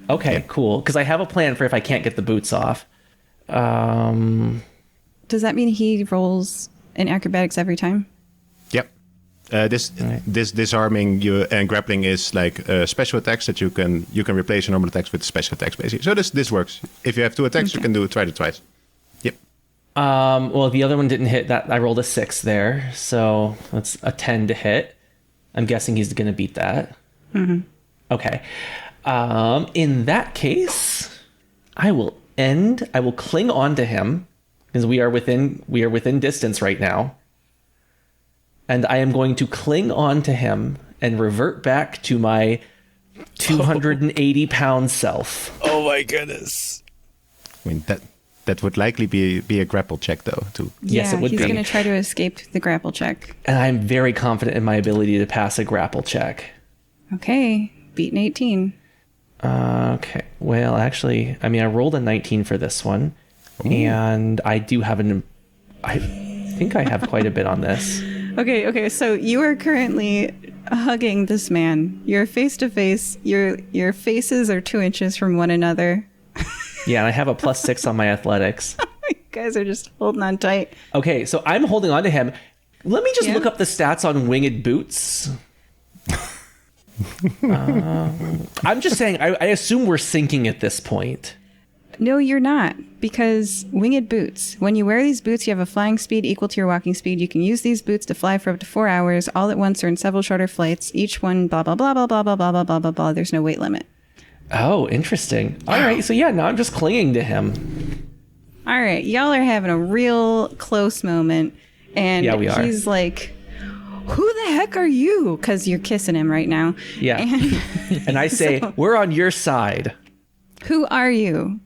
Okay, cool. Because I have a plan for if I can't get the boots off. Does that mean he rolls in acrobatics every time? Yep. This disarming you and grappling is like special attacks that you can replace your normal attacks with special attacks basically. So this works. If you have 2 attacks, you can try it twice. Yep. Well, the other one didn't hit. That I rolled a 6 there, so that's a 10 to hit. I'm guessing he's going to beat that. Mm-hmm. Okay. In that case, I will cling on to him because we are within distance right now. And I am going to cling on to him and revert back to my 280-pound self. Oh my goodness. I mean that would likely be a grapple check though too. Yes, it would he's be. going to try to escape the grapple check. And I'm very confident in my ability to pass a grapple check. Okay, beat an 18. Okay. Well, actually, I mean, I rolled a 19 for this one. Ooh. And I do have I think I have quite a bit on this. Okay, so you are currently hugging this man. You're face to face. Your faces are 2 inches from one another. Yeah, and I have a +6 on my athletics. You guys are just holding on tight. Okay, so I'm holding on to him. Let me just look up the stats on winged boots. I'm just saying, I assume we're sinking at this point. No, you're not, because winged boots. When you wear these boots, you have a flying speed equal to your walking speed. You can use these boots to fly for up to 4 hours, all at once or in several shorter flights. Each one, blah, blah, blah, blah, blah, blah, blah, blah, blah, blah, blah. There's no weight limit. Oh, interesting. All right, so yeah, now I'm just clinging to him. All right, y'all are having a real close moment. And yeah, we are. He's like, who the heck are you? Because you're kissing him right now. Yeah. And I say, we're on your side. Who are you?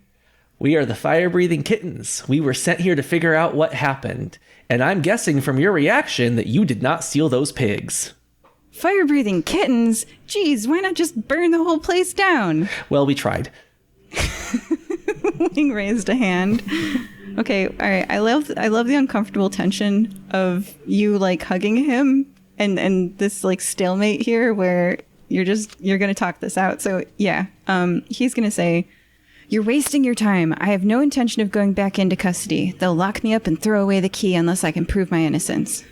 We are the fire-breathing kittens. We were sent here to figure out what happened. And I'm guessing from your reaction that you did not steal those pigs. Fire-breathing kittens? Geez, why not just burn the whole place down? Well, we tried. Wing raised a hand. Okay, all right. I love the uncomfortable tension of you like hugging him and this like stalemate here where you're gonna talk this out. So yeah, he's gonna say, "You're wasting your time. I have no intention of going back into custody. They'll lock me up and throw away the key unless I can prove my innocence."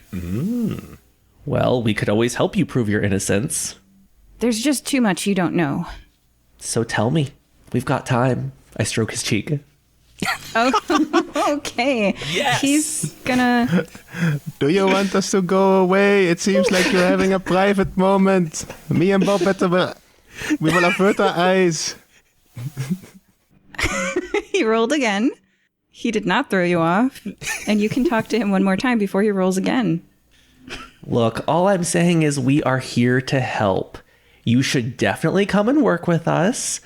Well, we could always help you prove your innocence. There's just too much you don't know. So tell me. We've got time. I stroke his cheek. Oh, okay. Yes. He's gonna... Do you want us to go away? It seems like you're having a private moment. Me and Balpetor, we will avert our eyes. He rolled again. He did not throw you off. And you can talk to him one more time before he rolls again. Look, all I'm saying is we are here to help. You should definitely come and work with us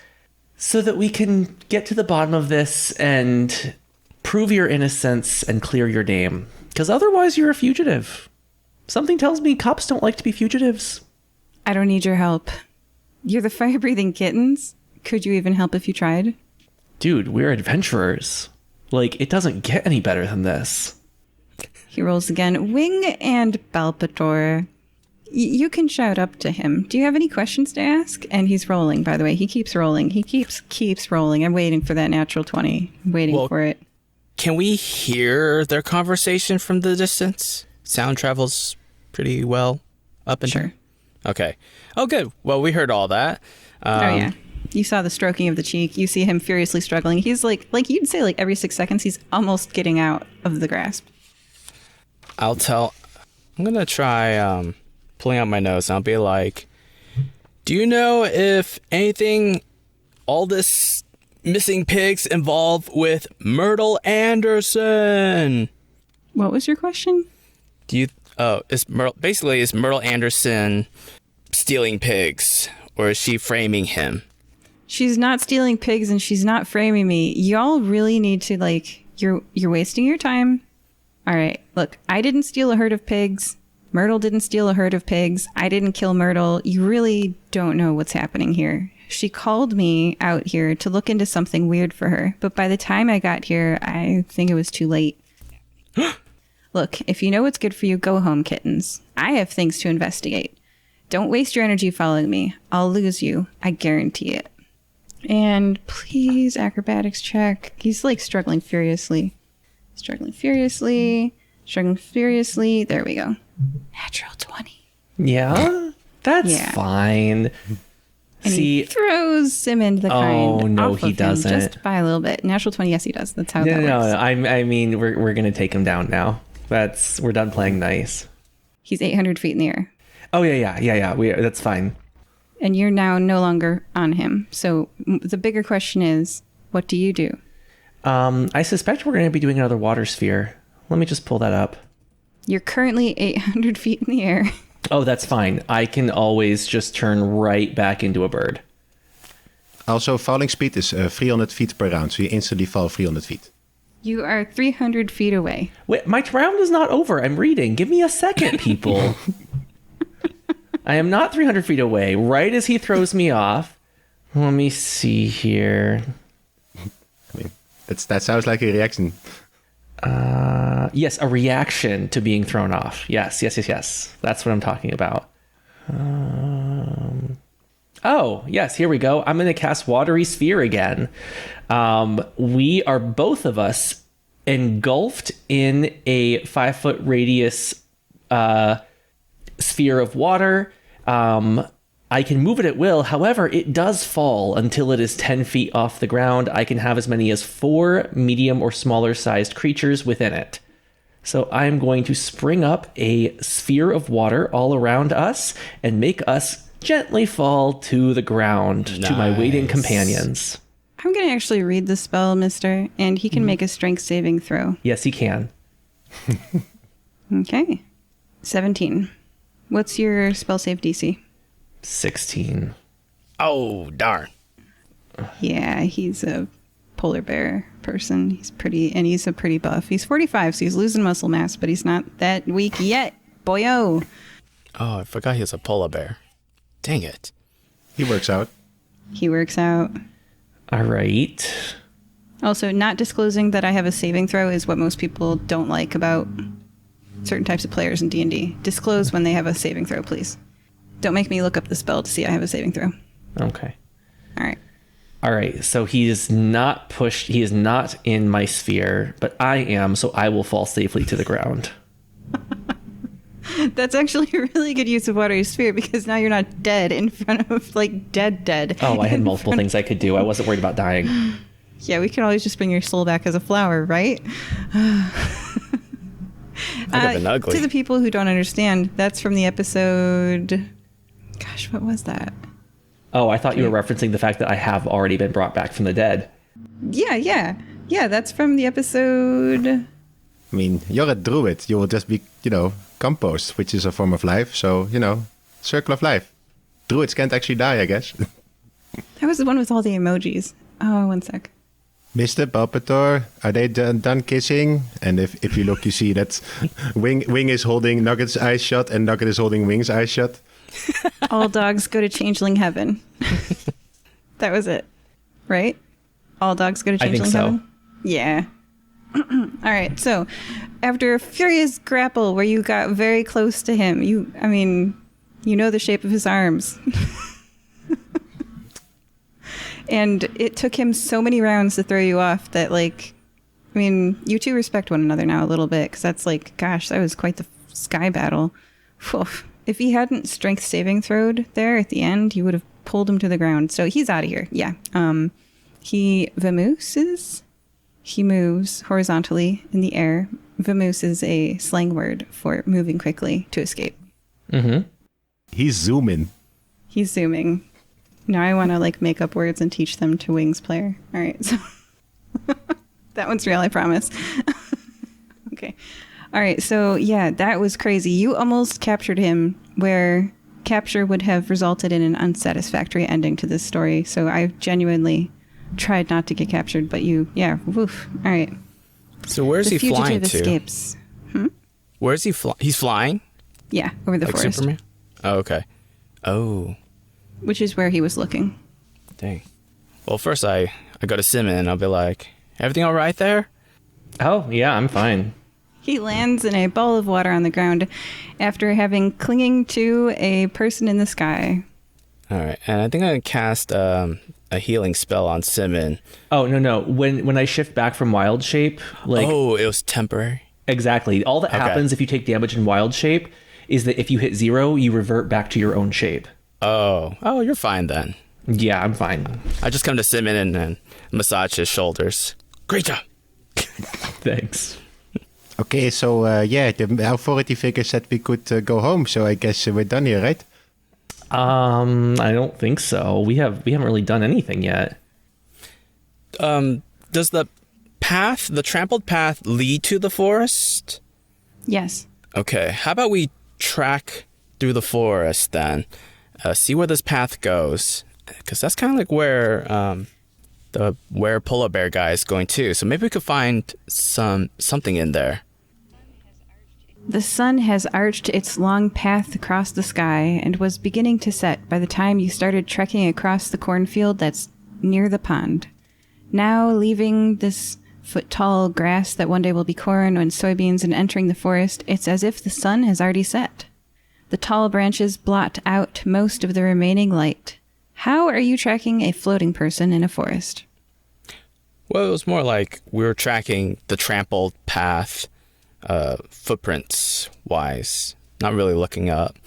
so that we can get to the bottom of this and prove your innocence and clear your name. Because otherwise you're a fugitive. Something tells me cops don't like to be fugitives. I don't need your help. You're the fire-breathing kittens? Could you even help if you tried? Dude, we're adventurers. Like, it doesn't get any better than this. He rolls again. Wing and Balpetor. You can shout up to him. Do you have any questions to ask? And he's rolling, by the way. He keeps rolling. He keeps rolling. I'm waiting for that natural 20. I'm waiting for it. Can we hear their conversation from the distance? Sound travels pretty well up and Sure. Okay. Oh, good. Well, we heard all that. Oh, yeah. You saw the stroking of the cheek. You see him furiously struggling. He's like you'd say, like every 6 seconds, he's almost getting out of the grasp. I'm going to try pulling out my nose and I'll be like, do you know if anything, all this missing pigs involved with Myrtle Anderson? What was your question? Is Myrtle Anderson stealing pigs or is she framing him? She's not stealing pigs and she's not framing me. Y'all really need to, like, you're wasting your time. All right, look, I didn't steal a herd of pigs. Myrtle didn't steal a herd of pigs. I didn't kill Myrtle. You really don't know what's happening here. She called me out here to look into something weird for her. But by the time I got here, I think it was too late. Look, if you know what's good for you, go home, kittens. I have things to investigate. Don't waste your energy following me. I'll lose you. I guarantee it. And please, acrobatics check. He's like struggling furiously. Struggling furiously. There we go. Natural 20. Yeah, that's fine. And he throws Simmond the kind. Oh no, off he of doesn't. Him just by a little bit. Natural 20. Yes, he does. That's how that works. No. I mean, we're gonna take him down now. We're done playing nice. He's 800 feet in the air. Oh yeah. That's fine. And you're now no longer on him. So the bigger question is, what do you do? I suspect we're gonna be doing another water sphere. Let me just pull that up. You're currently 800 feet in the air. Oh, that's fine. I can always just turn right back into a bird. Also, falling speed is 300 feet per round, so you instantly fall 300 feet. You are 300 feet away. Wait, my round is not over. I'm reading. Give me a second, people. I am not 300 feet away. Right as he throws me off. Let me see here. I mean, that sounds like a reaction. Yes, a reaction to being thrown off. Yes. That's what I'm talking about. Oh, yes, here we go. I'm going to cast Watery Sphere again. We are both of us engulfed in a 5-foot radius sphere of water. I can move it at will. However, it does fall until it is 10 feet off the ground. I can have as many as 4 medium or smaller sized creatures within it. So I'm going to spring up a sphere of water all around us and make us gently fall to the ground to my waiting companions. I'm going to actually read the spell, mister, and he can make a strength saving throw. Yes, he can. Okay. 17. What's your spell save DC? 16. Oh, darn. Yeah, he's a polar bear person. He's a pretty buff. He's 45, so he's losing muscle mass, but he's not that weak yet. Boyo. Oh, I forgot he was a polar bear. Dang it. He works out. He works out. All right. Also, not disclosing that I have a saving throw is what most people don't like about certain types of players in D&D. Disclose when they have a saving throw, please. Don't make me look up the spell to see I have a saving throw. Okay. All right. So he is not pushed. He is not in my sphere, but I am. So I will fall safely to the ground. That's actually a really good use of Watery Sphere because now you're not dead in front of, like, dead. Oh, I had multiple things I could do. I wasn't worried about dying. Yeah, we could always just bring your soul back as a flower, right? Been ugly. To the people who don't understand, that's from the episode... Gosh, what was that? Oh, I thought you were referencing the fact that I have already been brought back from the dead. Yeah, that's from the episode... I mean, you're a druid. You will just be, compost, which is a form of life. So, circle of life. Druids can't actually die, I guess. That was the one with all the emojis. Oh, one sec. Mr. Balpetor, are they done kissing? And if you look, you see that Wing is holding Nugget's eyes shut and Nugget is holding Wing's eyes shut. All dogs go to changeling heaven. That was it, right? All dogs go to changeling heaven? Yeah. All right, so after a furious grapple where you got very close to him, you know the shape of his arms. And it took him so many rounds to throw you off that, you two respect one another now a little bit, because that's gosh, that was quite the sky battle. Oof. If he hadn't strength saving throwed there at the end, you would have pulled him to the ground. So he's out of here. Yeah. He vamooses. He moves horizontally in the air. Vamoose is a slang word for moving quickly to escape. Mm-hmm. He's zooming. He's zooming. Now I want to make up words and teach them to Wings player. All right. So that one's real, I promise. Okay. All right, so yeah, that was crazy. You almost captured him where capture would have resulted in an unsatisfactory ending to this story. So I genuinely tried not to get captured, but woof. All right. So where's he flying to? The fugitive escapes. Where's he flying? He's flying? Yeah, over the forest. Superman? Oh, okay. Oh. Which is where he was looking. Dang. Well, first I go to Simmond and I'll be like, everything all right there? Oh, yeah, I'm fine. He lands in a ball of water on the ground after having clinging to a person in the sky. All right, and I think I'm gonna cast a healing spell on Simmond. Oh, no. When I shift back from wild shape, like... Oh, it was temporary. Exactly. All that happens if you take damage in wild shape is that if you hit 0, you revert back to your own shape. Oh, you're fine then. Yeah, I'm fine. I just come to Simmond and massage his shoulders. Great job. Thanks. Okay, so the authority figure said we could go home, so I guess we're done here, right? I don't think so. We haven't really done anything yet. Does the trampled path lead to the forest? Yes. Okay, how about we track through the forest then? See where this path goes, because that's kind of like where polar bear guy is going to. So maybe we could find something in there. The sun has arched its long path across the sky and was beginning to set by the time you started trekking across the cornfield that's near the pond. Now, leaving this foot-tall grass that one day will be corn and soybeans and entering the forest, it's as if the sun has already set. The tall branches blot out most of the remaining light. How are you tracking a floating person in a forest? Well, it was more like we were tracking the trampled path, footprints-wise. Not really looking up,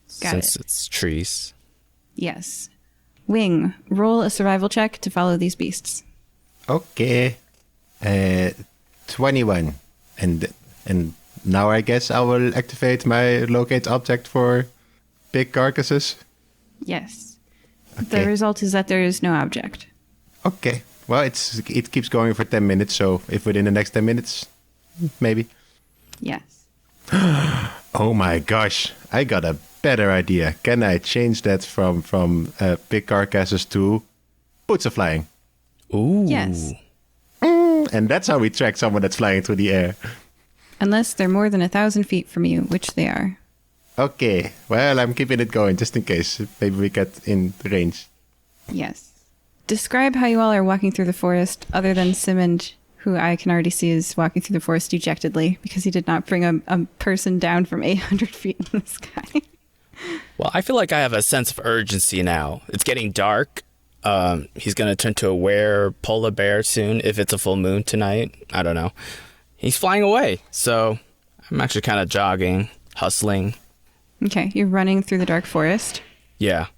since it's trees. Yes. Wing, roll a survival check to follow these beasts. Okay. 21. And now I guess I will activate my locate object for big carcasses. Yes. Okay. The result is that there is no object. Okay. Well, it keeps going for 10 minutes, so if within the next 10 minutes, maybe. Yes. Oh my gosh, I got a better idea. Can I change that from big carcasses to boots are flying? Ooh. Yes. And that's how we track someone that's flying through the air. Unless they're more than 1,000 feet from you, which they are. Okay, well, I'm keeping it going just in case. Maybe we get in range. Yes. Describe how you all are walking through the forest, other than Simmond, who I can already see is walking through the forest dejectedly because he did not bring a person down from 800 feet in the sky. Well, I feel like I have a sense of urgency now. It's getting dark. He's going to turn to a were polar bear soon if it's a full moon tonight. I don't know. He's flying away. So I'm actually kind of jogging, hustling. Okay, you're running through the dark forest. Yeah.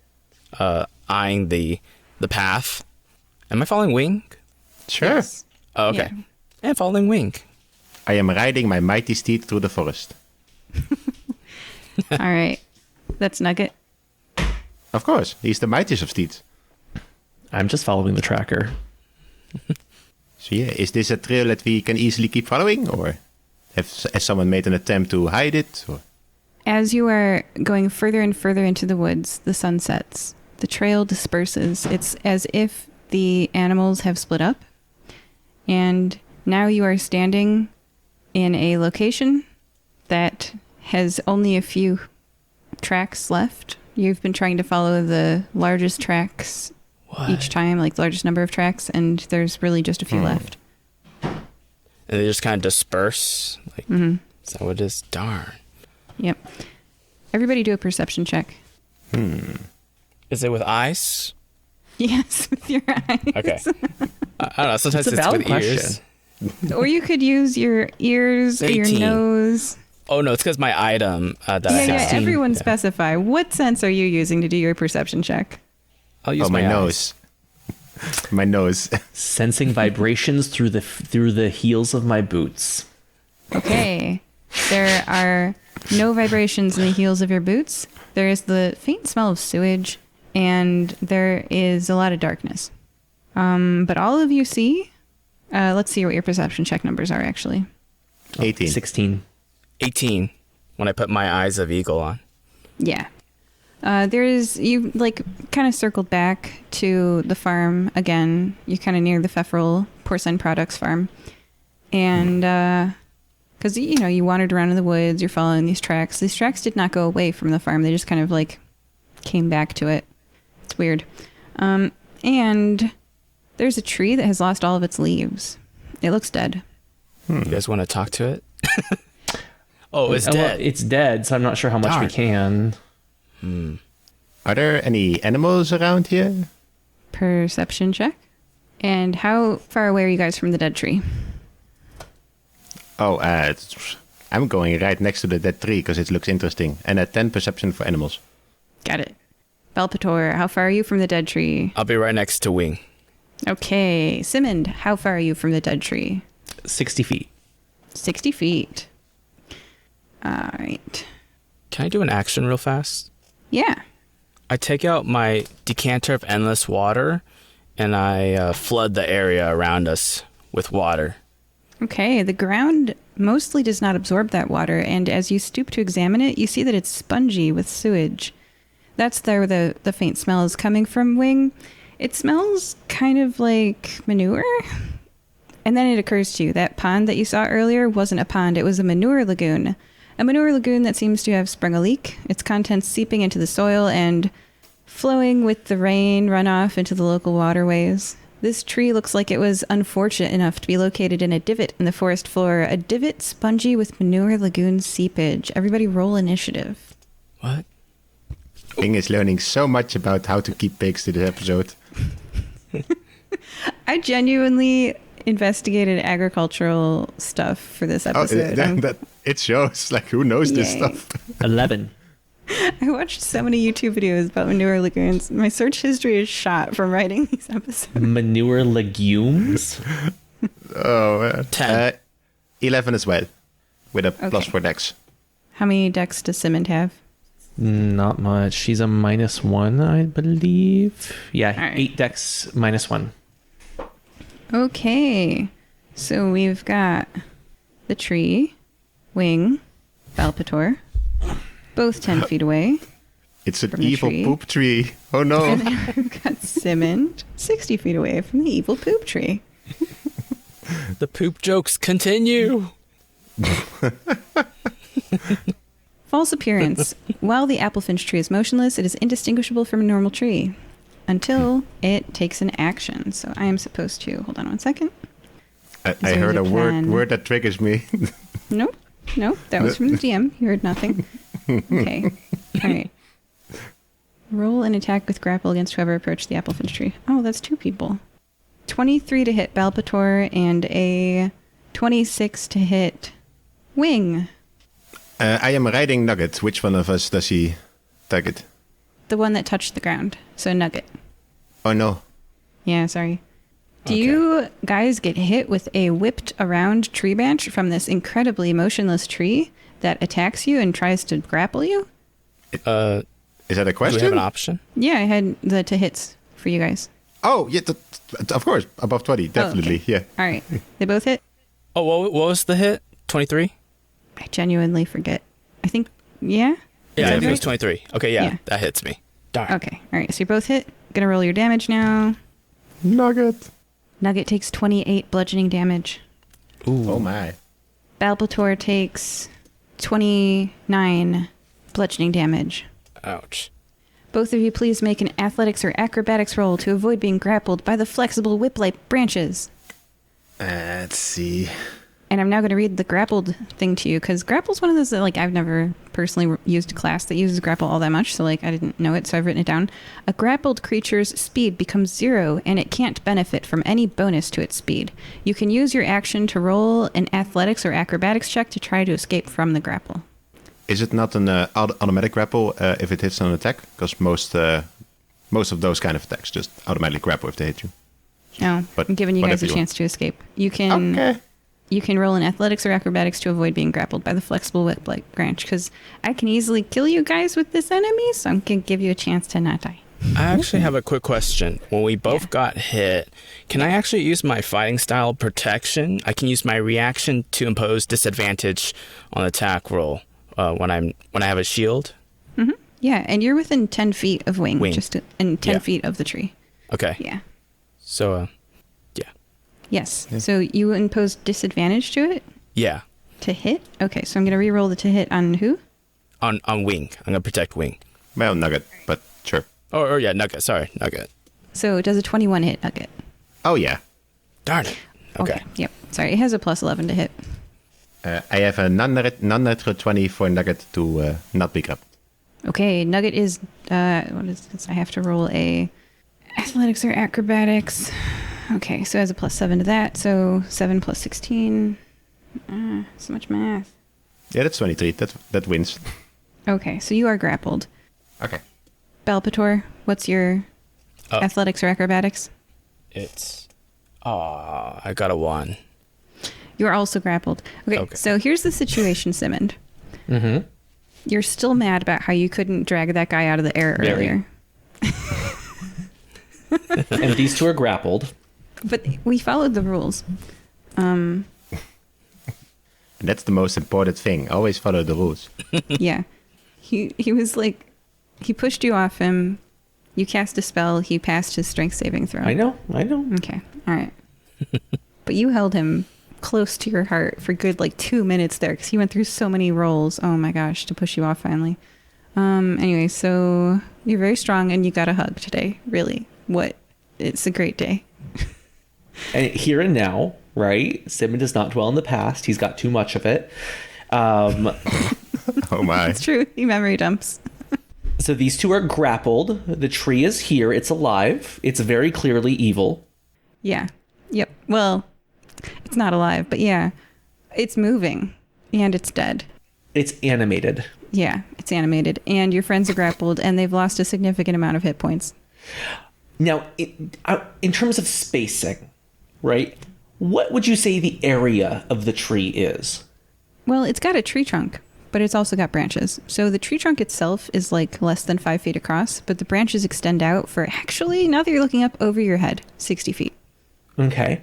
Eyeing the path. Am I following Wing? Sure. Yes. Oh, okay. Yeah. And following Wing. I am riding my mighty steed through the forest. All right. That's Nugget. Of course, he's the mightiest of steeds. I'm just following the tracker. So yeah, is this a trail that we can easily keep following? Or has someone made an attempt to hide it? Or? As you are going further and further into the woods, the sun sets. The trail disperses. It's as if the animals have split up. And now you are standing in a location that has only a few tracks left. You've been trying to follow the largest tracks each time, like the largest number of tracks, and there's really just a few left. And they just kind of disperse. Like, Is that what it is? Darn. Yep. Everybody do a perception check. Is it with eyes? Yes, with your eyes. Okay. I don't know. Sometimes It's a it's valid with question. ears. Or you could use your ears or your 18. nose. Oh, no. It's because my item that I Yeah, have. everyone specify. What sense are you using to do your perception check? I'll use my eyes. nose. My nose. Sensing vibrations through the heels of my boots. Okay. There are no vibrations in the heels of your boots. There is the faint smell of sewage, and there is a lot of darkness. But all of you see... let's see what your perception check numbers are, actually. 18. 16. 18 when I put my eyes of eagle on. Yeah. You kind of circled back to the farm again. You're kind of near the Pfefferl Porcine Products farm. And, because, you wandered around in the woods, you're following these tracks. These tracks did not go away from the farm. They just kind of, came back to it. It's weird. And there's a tree that has lost all of its leaves. It looks dead. You guys want to talk to it? Oh, it's dead. It's dead, so I'm not sure how much we Darn. can. Are there any animals around here? Perception check. And how far away are you guys from the dead tree? Oh, I'm going right next to the dead tree because it looks interesting. And a 10 perception for animals. Got it. Balpetor, how far are you from the dead tree? I'll be right next to Wing. Okay. Simmond, how far are you from the dead tree? 60 feet. 60 feet. All right. Can I do an action real fast? Yeah. I take out my decanter of endless water, and I flood the area around us with water. Okay, the ground mostly does not absorb that water, and as you stoop to examine it, you see that it's spongy with sewage. That's where the faint smell is coming from, Wing. It smells kind of like manure. And then it occurs to you, that pond that you saw earlier wasn't a pond, it was a manure lagoon. A manure lagoon that seems to have sprung a leak, its contents seeping into the soil and flowing with the rain runoff into the local waterways. This tree looks like it was unfortunate enough to be located in a divot in the forest floor, a divot spongy with manure lagoon seepage. Everybody roll initiative. What? King is learning so much about how to keep pigs to this episode. I genuinely investigated agricultural stuff for this episode. It shows, like, who knows this Yay. stuff? 11. I watched so many YouTube videos about manure lagoons. My search history is shot from writing these episodes. Manure legumes? Oh, man. 10. 11 as well, with a plus 4 dex. How many decks does Simmond have? Not much. She's a -1, I believe. Yeah, All right. 8 dex -1. Okay. So we've got the tree, Wing, Balpetor, both 10 feet away. It's an From the evil tree. poop tree. Oh no. And then we've got Simmond, 60 feet away from the evil poop tree. The poop jokes continue. False appearance. While the applefinch tree is motionless, it is indistinguishable from a normal tree until it takes an action. So I am supposed to... Hold on one second. I there heard a a plan? word that triggers me. Nope. Nope. That was from the DM. You heard nothing. Okay. All right. Roll an attack with grapple against whoever approached the applefinch tree. Oh, that's 2 people. 23 to hit Balpetor and a 26 to hit Wing. I am riding Nugget. Which one of us does he target? The one that touched the ground. So Nugget. Oh no. Yeah, sorry. Do Okay. you guys get hit with a whipped around tree branch from this incredibly motionless tree that attacks you and tries to grapple you? Is that a Do we question? have an option? Yeah, I had the to hits for you guys. Oh, yeah, of course. Above 20, definitely. okay. Yeah. All right. They both hit? Oh, what was the hit? 23? I genuinely forget. I think, yeah? Yeah, I that think it was right? 23. Okay, yeah, Yeah. that hits me. Darn. Okay. All right. So you both hit. Gonna roll your damage now. Nugget. Nugget takes 28 bludgeoning damage. Ooh. Oh my. Balpetor takes 29 bludgeoning damage. Ouch. Both of you please make an athletics or acrobatics roll to avoid being grappled by the flexible whip-like branches. Let's see. And I'm now going to read the grappled thing to you, because grapple's one of those that, like, I've never personally used a class that uses grapple all that much, so, like, I didn't know it, so I've written it down. A grappled creature's speed becomes 0, and it can't benefit from any bonus to its speed. You can use your action to roll an athletics or acrobatics check to try to escape from the grapple. Is it not an automatic grapple if it hits an attack? Because most of those kind of attacks just automatically grapple if they hit you. No, But I'm giving you guys whatever a you chance to escape. You can... Okay. You can roll an athletics or acrobatics to avoid being grappled by the flexible whip-like branch, because I can easily kill you guys with this enemy, so I'm going to give you a chance to not die. I actually have a quick question. When we both got hit, can I actually use my fighting style protection? I can use my reaction to impose disadvantage on attack roll when I have a shield. Yeah, and you're within 10 feet of Wing, Wing. just and 10 Yeah. feet of the tree. Okay. Yeah. So, Yes. So you impose disadvantage to it yeah, to hit? Okay, so I'm going to re-roll the to hit on who? on Wing. I'm gonna protect Wing. Well, Nugget, but sure. Or yeah, Nugget. Sorry, Nugget. So it does a 21 hit Nugget. Oh, yeah. Darn it. Okay. Yep. Sorry, it has a plus 11 to hit. I have a non-natural 20 for Nugget to not be grappled. Okay, Nugget is, what is this? I have to roll a athletics or acrobatics. Okay, so it has a +7 to that, so 7 plus 16. So much math. Yeah, that's 23. That wins. Okay, so you are grappled. Okay. Balpetor, what's your athletics or acrobatics? It's... I got a 1. You're also grappled. Okay, so here's the situation, Simmond. Mm-hmm. You're still mad about how you couldn't drag that guy out of the air earlier. And these two are grappled. But we followed the rules. That's the most important thing. Always follow the rules. Yeah. He was like, he pushed you off him. You cast a spell. He passed his strength saving throw. I know. Okay. All right. But you held him close to your heart for good 2 minutes there because he went through so many rolls. Oh my gosh, to push you off finally. Anyway, so you're very strong and you got a hug today. Really. It's a great day. And here and now, right? Simmond does not dwell in the past. He's got too much of it. Oh my. It's true. He memory dumps. So these two are grappled. The tree is here. It's alive. It's very clearly evil. Yeah. Yep. Well, it's not alive, but yeah. It's moving. And it's dead. It's animated. Yeah, it's animated. And your friends are grappled, and they've lost a significant amount of hit points. Now, in terms of spacing, right? What would you say the area of the tree is? Well, it's got a tree trunk, but it's also got branches. So the tree trunk itself is less than 5 feet across, but the branches extend out for actually, now that you're looking up, over your head, 60 feet. Okay.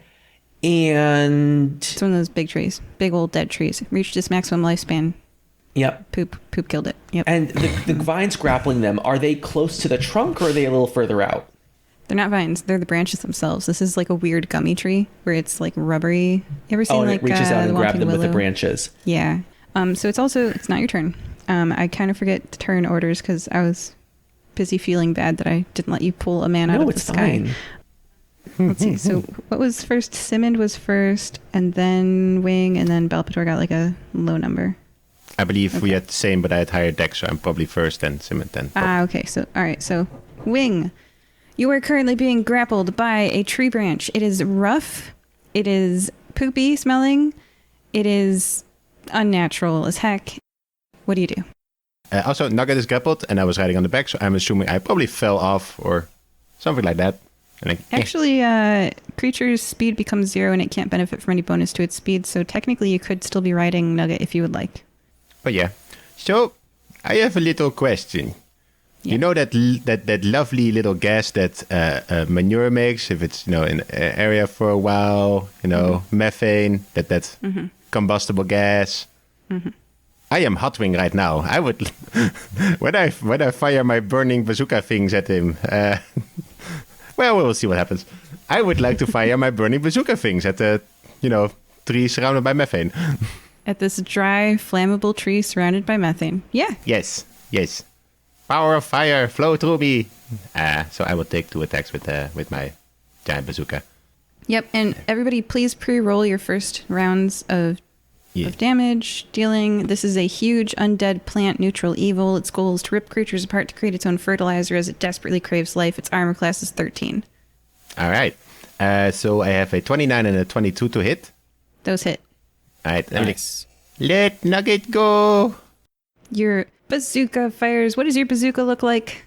And It's one of those big trees, big old dead trees. Reached its maximum lifespan. Yep. Poop killed it. Yep. And the vines grappling them, are they close to the trunk or are they a little further out? They're not vines. They're the branches themselves. This is a weird gummy tree where it's rubbery. You ever seen and it reaches out and grab them with the willow? branches. Yeah. So it's not your turn. I kind of forget the turn orders because I was busy feeling bad that I didn't let you pull a man out of the sky. Fine. Let's see. So what was first? Simmond was first, and then Wing, and then Balpetor got a low number. I believe we had the same, but I had higher deck, so I'm probably first, then Simmond, then. Okay. So, all right. So, Wing, you are currently being grappled by a tree branch. It is rough. It is poopy smelling. It is unnatural as heck. What do you do? Also, Nugget is grappled, and I was riding on the back, so I'm assuming I probably fell off or something like that. And Actually, creature's speed becomes 0, and it can't benefit from any bonus to its speed. So technically, you could still be riding Nugget if you would like. But yeah. So, I have a little question. Yeah. You know that lovely little gas that manure makes if it's in an area for a while, methane, that's combustible gas. Mm-hmm. I am hot wing right now. I would when I fire my burning bazooka things at him. Well, we'll see what happens. I would like to fire my burning bazooka things at the tree surrounded by methane. At this dry, flammable tree surrounded by methane. Yeah. Yes. Power of fire, flow through me. So I will take 2 attacks with my giant bazooka. Yep. And everybody, please pre-roll your first rounds of damage dealing. This is a huge undead plant neutral evil. Its goal is to rip creatures apart to create its own fertilizer as it desperately craves life. Its armor class is 13. All right. So I have a 29 and a 22 to hit. Those hit. All right. Nice. Let Nugget go. Your bazooka fires. What does your bazooka look like?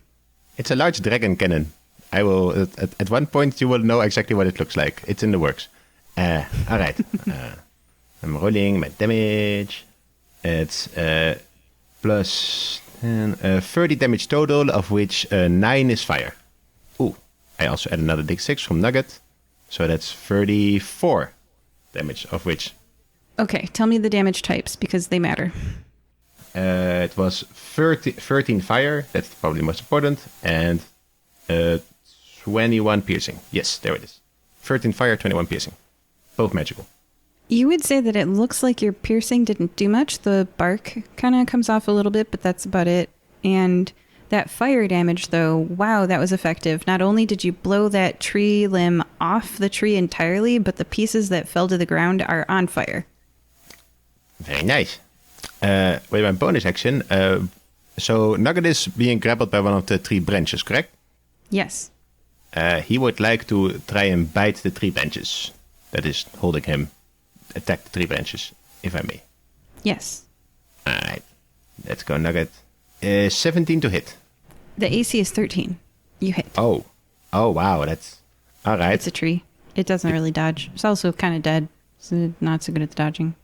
It's a large dragon cannon. I will, at one point, you will know exactly what it looks like. It's in the works. All right. I'm rolling my damage. It's plus 30 damage total, of which 9 is fire. Ooh, I also add another d6 from Nugget. So that's 34 damage, of which... Okay, tell me the damage types, because they matter. It was 13 fire, that's probably most important, and 21 piercing. Yes, there it is. 13 fire, 21 piercing. Both magical. You would say that it looks like your piercing didn't do much. The bark kind of comes off a little bit, but that's about it. And that fire damage, though, wow, that was effective. Not only did you blow that tree limb off the tree entirely, but the pieces that fell to the ground are on fire. Very nice. With my bonus action, so Nugget is being grappled by one of the tree branches, correct? Yes. He would like to try and bite the tree branches that is holding him. Attack the tree branches, if I may. Yes. Alright. Let's go, Nugget. 17 to hit. The AC is 13. You hit. Oh, wow. That's... Alright. It's a tree. It doesn't really dodge. It's also kind of dead, so not so good at the dodging.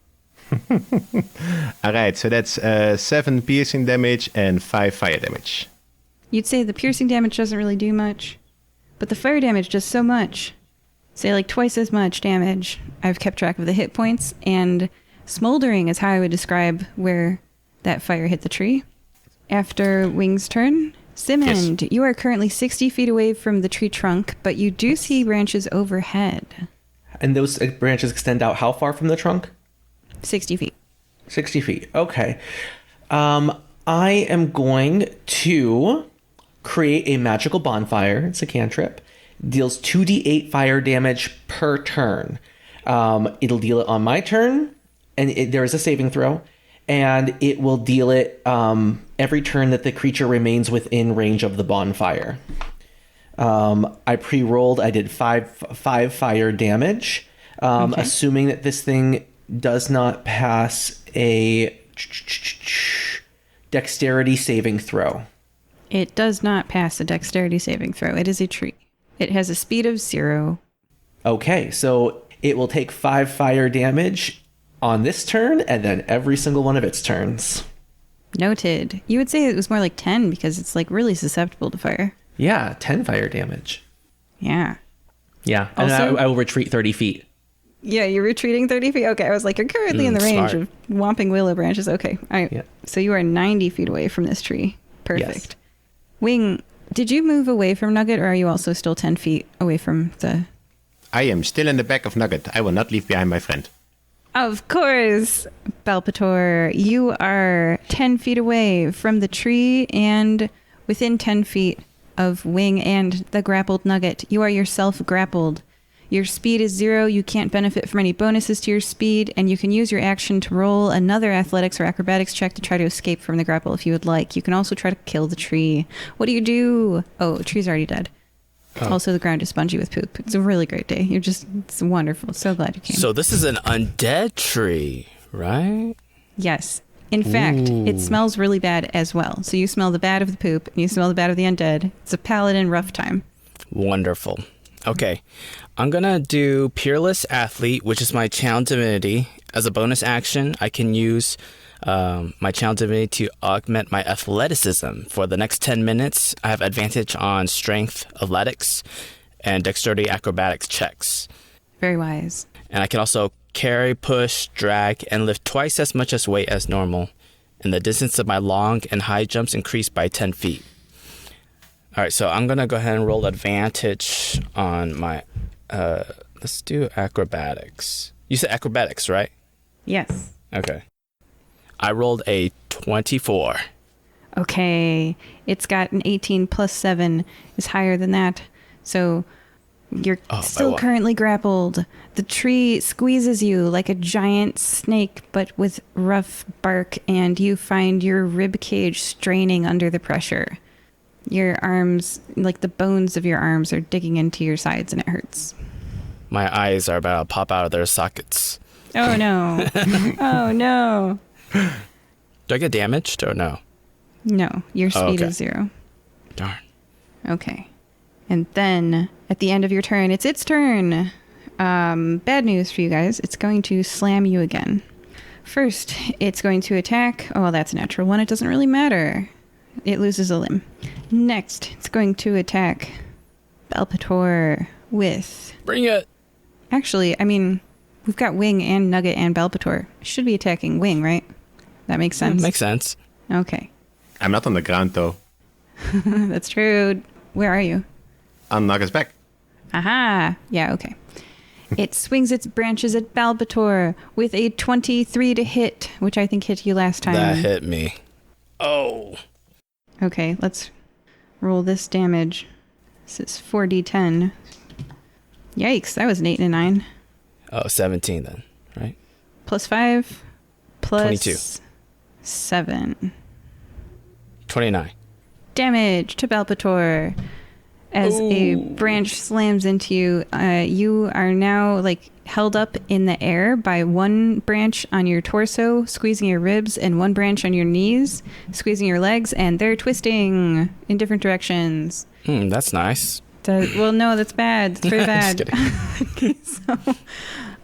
Alright, so that's 7 piercing damage and 5 fire damage. You'd say the piercing damage doesn't really do much, but the fire damage does so much. Say like twice as much damage. I've kept track of the hit points, and smoldering is how I would describe where that fire hit the tree. After Wing's turn, Simmond, yes. You are currently 60 feet away from the tree trunk, but you do see branches overhead. And those branches extend out how far from the trunk? 60 feet. 60 feet. Okay. I am going to create a magical bonfire. It's a cantrip. Deals 2d8 fire damage per turn. It'll deal it on my turn, and there is a saving throw, and it will deal it every turn that the creature remains within range of the bonfire. I pre-rolled. I did five fire damage, okay. Assuming that this thing does not pass a dexterity saving throw. It does not pass a dexterity saving throw. It is a tree. It has a speed of 0. Okay, so it will take 5 fire damage on this turn and then every single one of its turns. Noted. You would say it was more like 10 because it's like really susceptible to fire. Yeah, 10 fire damage. Yeah. Yeah, and also, I will retreat 30 feet. Yeah, you're retreating 30 feet? Okay, I was like, you're currently in the range smart. of whomping willow branches. Okay, all right. Yeah. So you are 90 feet away from this tree. Perfect. Yes. Wing, did you move away from Nugget, or are you also still 10 feet away from the... I am still in the back of Nugget. I will not leave behind my friend. Of course, Balpetor. You are 10 feet away from the tree and within 10 feet of Wing and the grappled Nugget. You are yourself grappled. Your speed is 0. You can't benefit from any bonuses to your speed, and you can use your action to roll another athletics or acrobatics check to try to escape from the grapple if you would like. You can also try to kill the tree. What do? Oh, the tree's already dead. Oh. Also, the ground is spongy with poop. It's a really great day. It's wonderful. So glad you came. So this is an undead tree, right? Yes. In fact, it smells really bad as well. So you smell the bad of the poop, and you smell the bad of the undead. It's a paladin rough time. Wonderful. Okay, I'm gonna do Peerless Athlete, which is my channel divinity. As a bonus action, I can use my channel divinity to augment my athleticism. For the next 10 minutes, I have advantage on strength, athletics, and dexterity acrobatics checks. Very wise. And I can also carry, push, drag, and lift twice as much as weight as normal. And the distance of my long and high jumps increase by 10 feet. All right, so I'm going to go ahead and roll advantage on my... let's do acrobatics. You said acrobatics, right? Yes. Okay. I rolled a 24. Okay. It's got an 18 plus 7 is higher than that. So you're still currently grappled. The tree squeezes you like a giant snake, but with rough bark, and you find your rib cage straining under the pressure. Your arms, like the bones of your arms, are digging into your sides, and it hurts. My eyes are about to pop out of their sockets. Oh, no. Oh, no. Do I get damaged or no? No, your speed is 0. Darn. Okay. And then, at the end of your turn, it's its turn. Bad news for you guys. It's going to slam you again. First, it's going to attack. Oh, well, that's a natural one. It doesn't really matter. It loses a limb. Next, it's going to attack Balpetor with... Bring it! Actually, I mean, we've got Wing and Nugget and Balpetor. Should be attacking Wing, right? That makes sense. Makes sense. Okay. I'm not on the ground, though. That's true. Where are you? On Nugget's back. Aha! Yeah, okay. It swings its branches at Balpetor with a 23 to hit, which I think hit you last time. That hit me. Oh. Okay, let's roll this damage. This is 4d10. Yikes, that was an 8 and a 9. Oh, 17 then, right? Plus 5. plus 22. 7 29. damage to Balpetor. As a branch slams into you, you are now like held up in the air by one branch on your torso, squeezing your ribs, and one branch on your knees, squeezing your legs, and they're twisting in different directions. That's nice. Well, no, that's bad. It's very bad. Just kidding. Okay,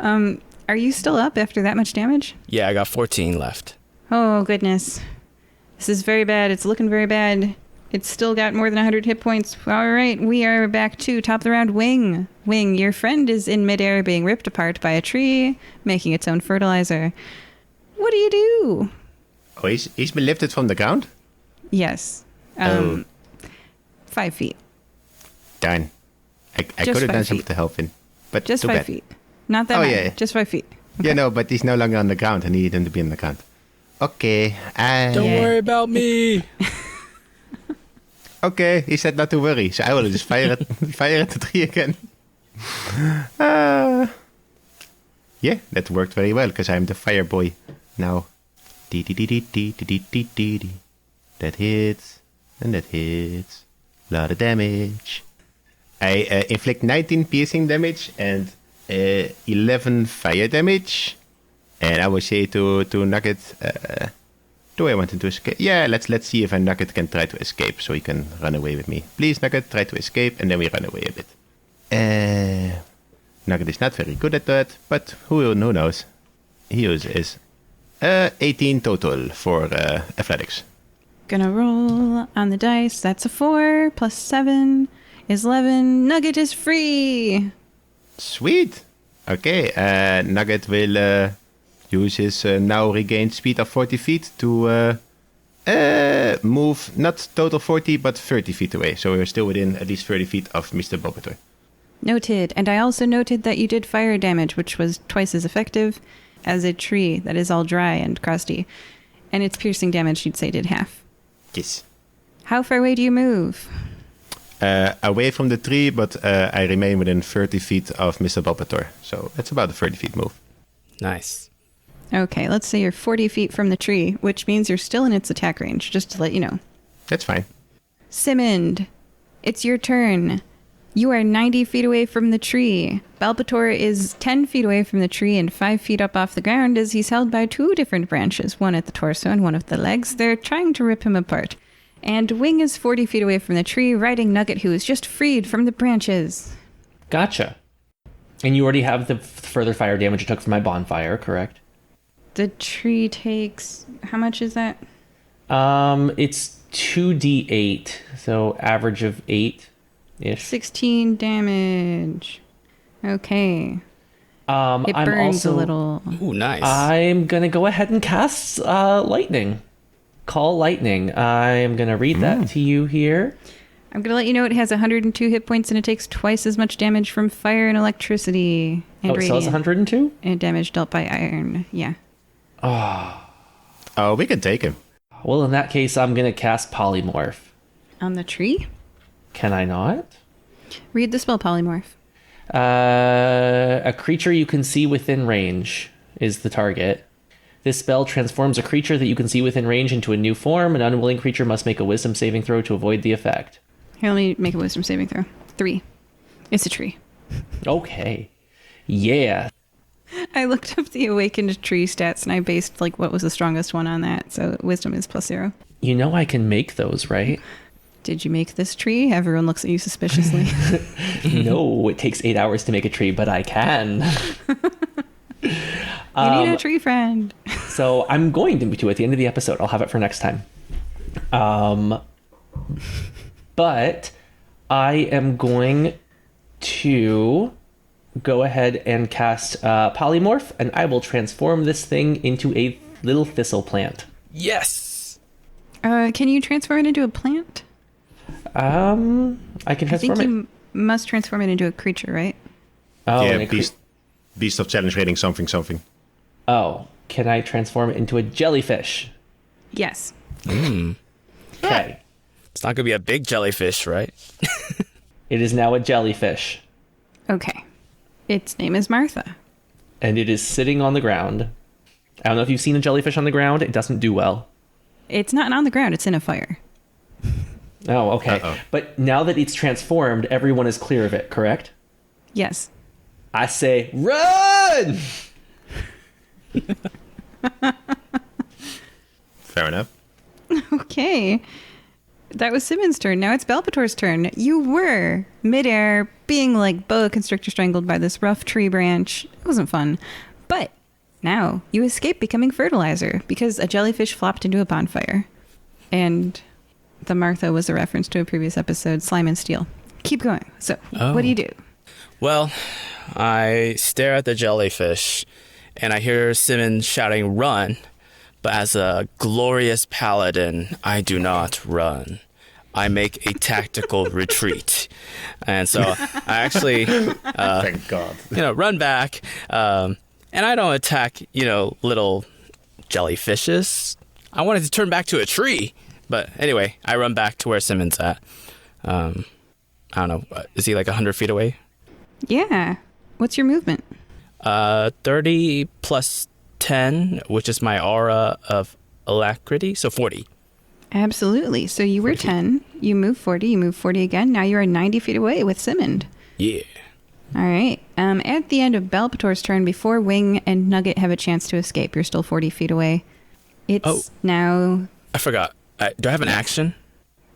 so, are you still up after that much damage? Yeah, I got 14 left. Oh, goodness. This is very bad. It's looking very bad. It's still got more than 100 hit points. All right, we are back to top of the round. Wing. Wing, your friend is in midair being ripped apart by a tree, making its own fertilizer. What do you do? Oh, he's been lifted from the ground? Yes. 5 feet. Darn. I Just could have 5 done feet. something to help him. But Just too 5 bad. feet. Not that Oh, high. yeah. Just 5 feet. Yeah, no, but he's no longer on the ground. I need him to be on the ground. Okay. Don't Yeah. worry about me. Okay, he said not to worry. So I will just fire at the tree again. Yeah, that worked very well because I'm the fire boy now. Dee-dee-dee-dee-dee-dee-dee-dee. That hits, and that hits. Lot of damage. I inflict 19 piercing damage and 11 fire damage. And I will say to Nugget, do I want him to escape? Yeah, let's see if Nugget can try to escape so he can run away with me. Please, Nugget, try to escape, and then we run away a bit. Nugget is not very good at that, but who knows? He is 18 total for athletics. Gonna roll on the dice. That's a 4 plus 7 is 11. Nugget is free. Sweet. Okay, Nugget will use his now regained speed of 40 feet to move not total 40 but 30 feet away. So we're still within at least 30 feet of Mr. Balpetor. Noted. And I also noted that you did fire damage, which was twice as effective as a tree that is all dry and crusty. And its piercing damage, you'd say, did half. Yes. How far away do you move? Away from the tree, but I remain within 30 feet of Mr. Balpetor. So it's about a 30 feet move. Nice. Okay, let's say you're 40 feet from the tree, which means you're still in its attack range, just to let you know. That's fine. Simmond, it's your turn. You are 90 feet away from the tree. Balpetor is 10 feet away from the tree and 5 feet up off the ground as he's held by 2 different branches, one at the torso and one at the legs. They're trying to rip him apart. And Wing is 40 feet away from the tree, riding Nugget, who is just freed from the branches. Gotcha. And you already have the further fire damage you took from my bonfire, correct? The tree takes... How much is that? It's 2d8, so average of 8-ish. 16 damage. Okay. It I'm burns also, a little. Ooh, nice. I'm going to go ahead and cast lightning. Call lightning. I'm going to read that to you here. I'm going to let you know it has 102 hit points and it takes twice as much damage from fire and electricity. And It sells radiant. 102? And damage dealt by iron. Yeah. Oh, we can take him. Well, in that case, I'm going to cast polymorph. On the tree? Can I not? Read the spell polymorph. A creature you can see within range is the target. This spell transforms a creature that you can see within range into a new form. An unwilling creature must make a wisdom saving throw to avoid the effect. Here, let me make a wisdom saving throw. 3. It's a tree. Okay. Yeah. I looked up the awakened tree stats and I based like what was the strongest one on that. So wisdom is +0. You know I can make those, right? Did you make this tree? Everyone looks at you suspiciously. No, it takes 8 hours to make a tree, but I can. You need a tree friend. So I'm going to at the end of the episode. I'll have it for next time. But I am going to go ahead and cast polymorph, and I will transform this thing into a little thistle plant. Yes. Can you transform it into a plant? I can I think transform it. you must transform it into a creature, right? Oh, yeah, and it beast of challenge rating something. Oh, can I transform it into a jellyfish? Yes. Okay. It's not gonna be a big jellyfish, right? It is now a jellyfish, Okay. Its name is Martha. and it is sitting on the ground. I don't know if you've seen a jellyfish on the ground. It doesn't do well. It's not on the ground. It's in a fire. Oh, okay. Uh-oh. But now that it's transformed, everyone is clear of it, correct? Yes. I say, run! Fair enough. Okay. That was Simmond's turn. Now it's Balpetor's turn. You were midair, being like boa constrictor strangled by this rough tree branch. It wasn't fun. But now you escape becoming fertilizer because a jellyfish flopped into a bonfire. And the Martha was a reference to a previous episode, Slime and Steel. Keep going. So, what do you do? Well, I stare at the jellyfish, and I hear Simmond shouting, "Run!" But as a glorious paladin, I do not run. I make a tactical retreat. And so I actually, Thank God. run back, and I don't attack, little jellyfishes. I wanted to turn back to a tree. But anyway, I run back to where Simmond's at. I don't know. Is he like 100 feet away? Yeah. What's your movement? 30 plus 10, which is my aura of alacrity, so 40. Absolutely. So you were 10, you move 40, you move 40 again. Now you are 90 feet away with Simmond. Yeah. All right. At the end of Balpetor's turn, before Wing and Nugget have a chance to escape, you're still 40 feet away. It's now... I forgot. Do I have an action?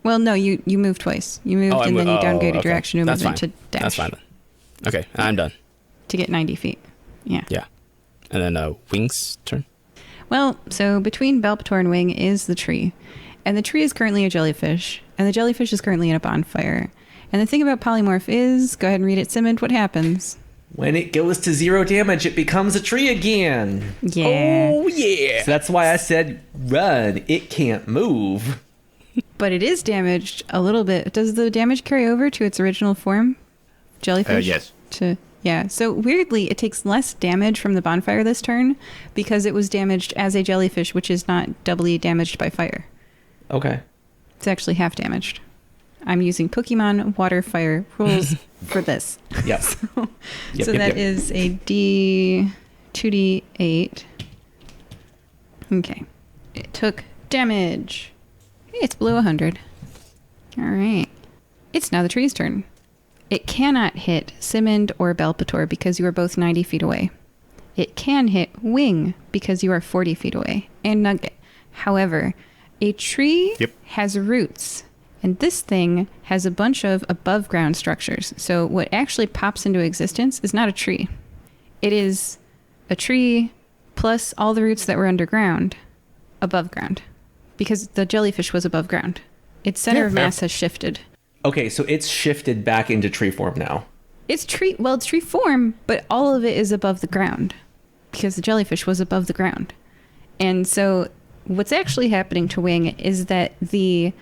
Well, no, you move twice. You moved and then you downgraded your action to movement to dash. That's fine then. Okay, I'm done. To get 90 feet. Yeah. Yeah. And then Wing's turn. Well, so between Balpetor and Wing is the tree. And the tree is currently a jellyfish. And the jellyfish is currently in a bonfire. And the thing about polymorph is, go ahead and read it, Simmond, what happens? When it goes to 0 damage, it becomes a tree again. Yeah. Oh, yeah. So that's why I said run. It can't move. But it is damaged a little bit. Does the damage carry over to its original form? Jellyfish? Yes. Yeah. So weirdly, it takes less damage from the bonfire this turn because it was damaged as a jellyfish, which is not doubly damaged by fire. Okay. It's actually half damaged. I'm using Pokemon Water Fire rules for this. Yep. So that is a 2d8. Okay. It took damage. Hey, it's below 100. All right. It's now the tree's turn. It cannot hit Simmond or Balpetor because you are both 90 feet away. It can hit Wing because you are 40 feet away, and Nugget. However, a tree has roots, and this thing has a bunch of above ground structures. So what actually pops into existence is not a tree. It is a tree plus all the roots that were underground, above ground, because the jellyfish was above ground. Its center of mass has shifted. Okay, so it's shifted back into tree form now. It's tree form, but all of it is above the ground because the jellyfish was above the ground. And so what's actually happening to Wing is that the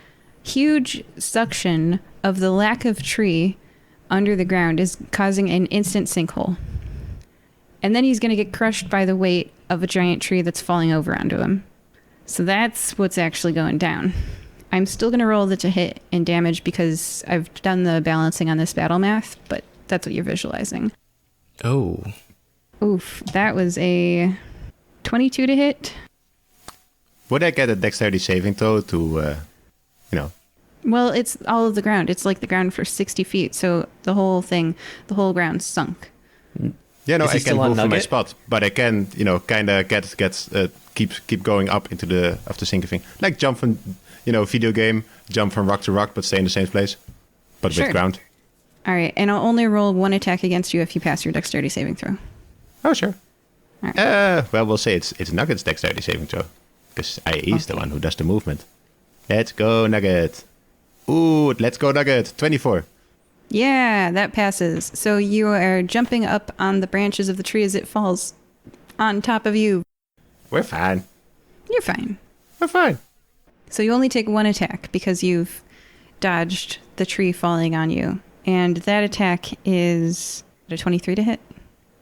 huge suction of the lack of tree under the ground is causing an instant sinkhole. And then he's going to get crushed by the weight of a giant tree that's falling over onto him. So that's what's actually going down. I'm still going to roll the to hit and damage because I've done the balancing on this battle math, but that's what you're visualizing. Oh. Oof, that was a 22 to hit. Would I get a dexterity saving throw to, Well, it's all of the ground. It's like the ground for 60 feet, so the whole ground sunk. Yeah, no, Is he I can still on move from my Nugget? spot, but I can, kind of keep going up into the sinking thing, like jump from, video game, jump from rock to rock, but stay in the same place, but Sure. with ground. All right, and I'll only roll one attack against you if you pass your dexterity saving throw. Oh, sure. All right. Well, we'll say it's Nugget's dexterity saving throw, because he's the one who does the movement. Let's go, Nugget. Ooh, let's go, Nugget. 24. Yeah, that passes. So you are jumping up on the branches of the tree as it falls on top of you. We're fine. You're fine. We're fine. So you only take one attack because you've dodged the tree falling on you. And that attack is a 23 to hit.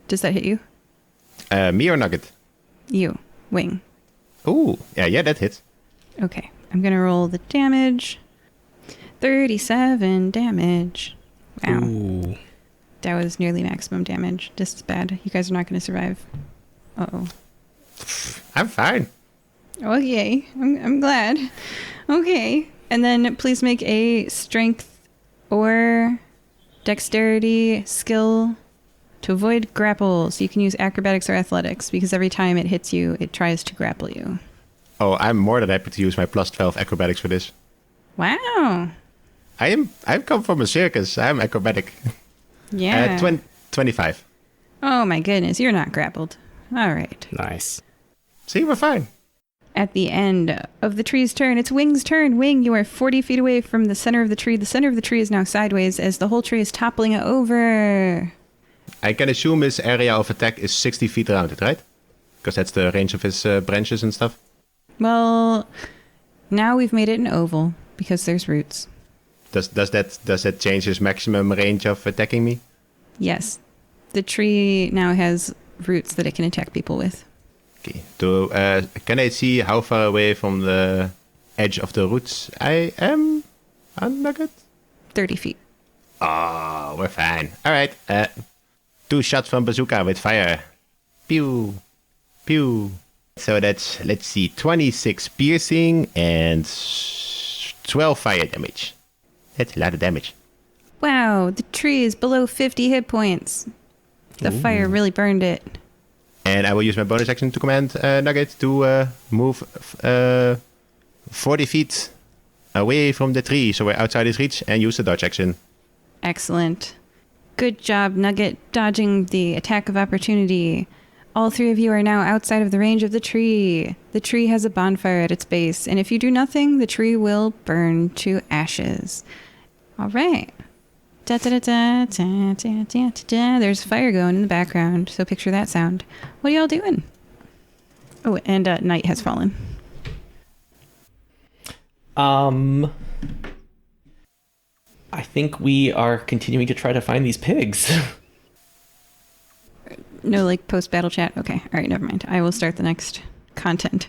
Does that hit you? Me or Nugget? You. Wing. Ooh, yeah, that hits. Okay. I'm going to roll the damage. 37 damage. Wow. Ooh. That was nearly maximum damage. This is bad. You guys are not going to survive. Uh-oh. I'm fine. Okay, I'm glad. Okay, and then please make a strength or dexterity skill to avoid grapples. You can use acrobatics or athletics because every time it hits you, it tries to grapple you. Oh, I'm more than happy to use my plus 12 acrobatics for this. Wow. I've come from a circus. I'm acrobatic. Yeah. 25. Oh my goodness, you're not grappled. All right. Nice. See, we're fine. At the end of the tree's turn, it's Wing's turn. Wing, you are 40 feet away from the center of the tree. The center of the tree is now sideways as the whole tree is toppling over. I can assume his area of attack is 60 feet around it, right? Because that's the range of his branches and stuff. Well, now we've made it an oval because there's roots. Does that change his maximum range of attacking me? Yes. The tree now has roots that it can attack people with. Okay. Can I see how far away from the edge of the roots I am? A nugget? 30 feet. Oh, we're fine. All right. 2 shots from bazooka with fire. Pew. Pew. So that's, let's see, 26 piercing and 12 fire damage. That's a lot of damage. Wow, the tree is below 50 hit points. The fire really burned it. And I will use my bonus action to command Nugget to move 40 feet away from the tree, so we're outside his reach, and use the dodge action. Excellent. Good job, Nugget, dodging the attack of opportunity. All 3 of you are now outside of the range of the tree. The tree has a bonfire at its base, and if you do nothing, the tree will burn to ashes. All right. There's fire going in the background, so picture that sound. What are y'all doing? Oh, and night has fallen. I think we are continuing to try to find these pigs. No, like post-battle chat? Okay, all right, never mind. I will start the next content.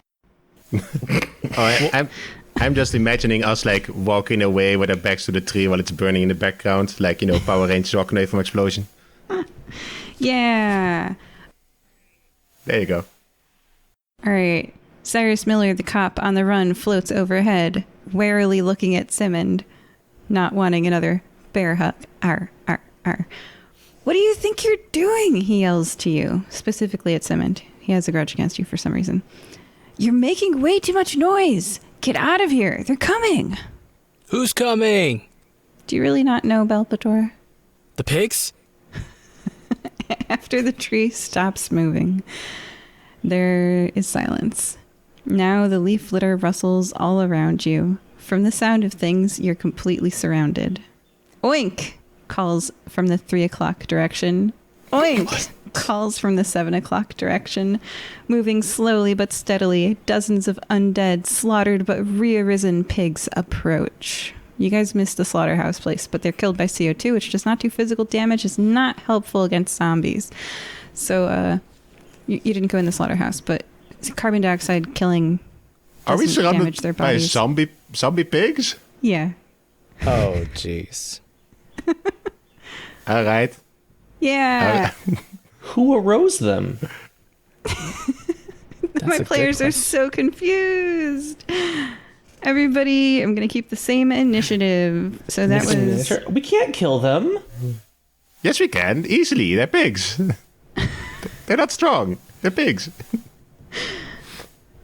I'm just imagining us like walking away with our backs to the tree while it's burning in the background, like, Power Rangers walking away from explosion. Yeah. There you go. All right. Cyrus Miller, the cop on the run, floats overhead, warily looking at Simmond, not wanting another bear hug. Arr, arr, arr. What do you think you're doing? He yells to you, specifically at Simmond. He has a grudge against you for some reason. You're making way too much noise. Get out of here. They're coming. Who's coming? Do you really not know, Balpetor? The pigs? After the tree stops moving, there is silence. Now the leaf litter rustles all around you. From the sound of things, you're completely surrounded. Oink! Calls from the 3 o'clock direction. Oink! Calls from the 7 o'clock direction. Moving slowly but steadily, dozens of undead, slaughtered but rearisen pigs approach. You guys missed the slaughterhouse place, but they're killed by CO2, which does not do physical damage, is not helpful against zombies. So, you didn't go in the slaughterhouse, but carbon dioxide killing Are we doesn't damage surrounded their by bodies. zombie pigs? Yeah. Oh, jeez. All right. Yeah. Who arose them? My players are so confused. Everybody, I'm going to keep the same initiative. So that was... Sure, we can't kill them. Yes, we can. Easily. They're pigs. They're not strong. They're pigs.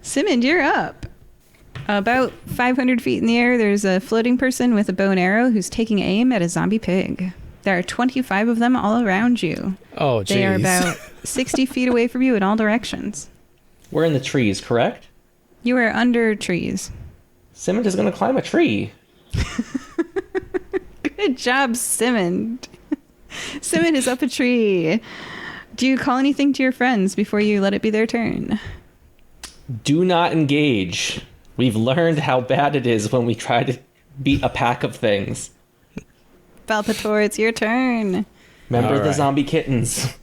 Simmond, you're up. About 500 feet in the air, there's a floating person with a bow and arrow who's taking aim at a zombie pig. There are 25 of them all around you. Oh, jeez. They are about 60 feet away from you in all directions. We're in the trees, correct? You are under trees. Simmond is going to climb a tree. Good job, Simmond. Simmond is up a tree. Do you call anything to your friends before you let it be their turn? Do not engage. We've learned how bad it is when we try to beat a pack of things. Balpetor, it's your turn. Remember All the right. zombie kittens.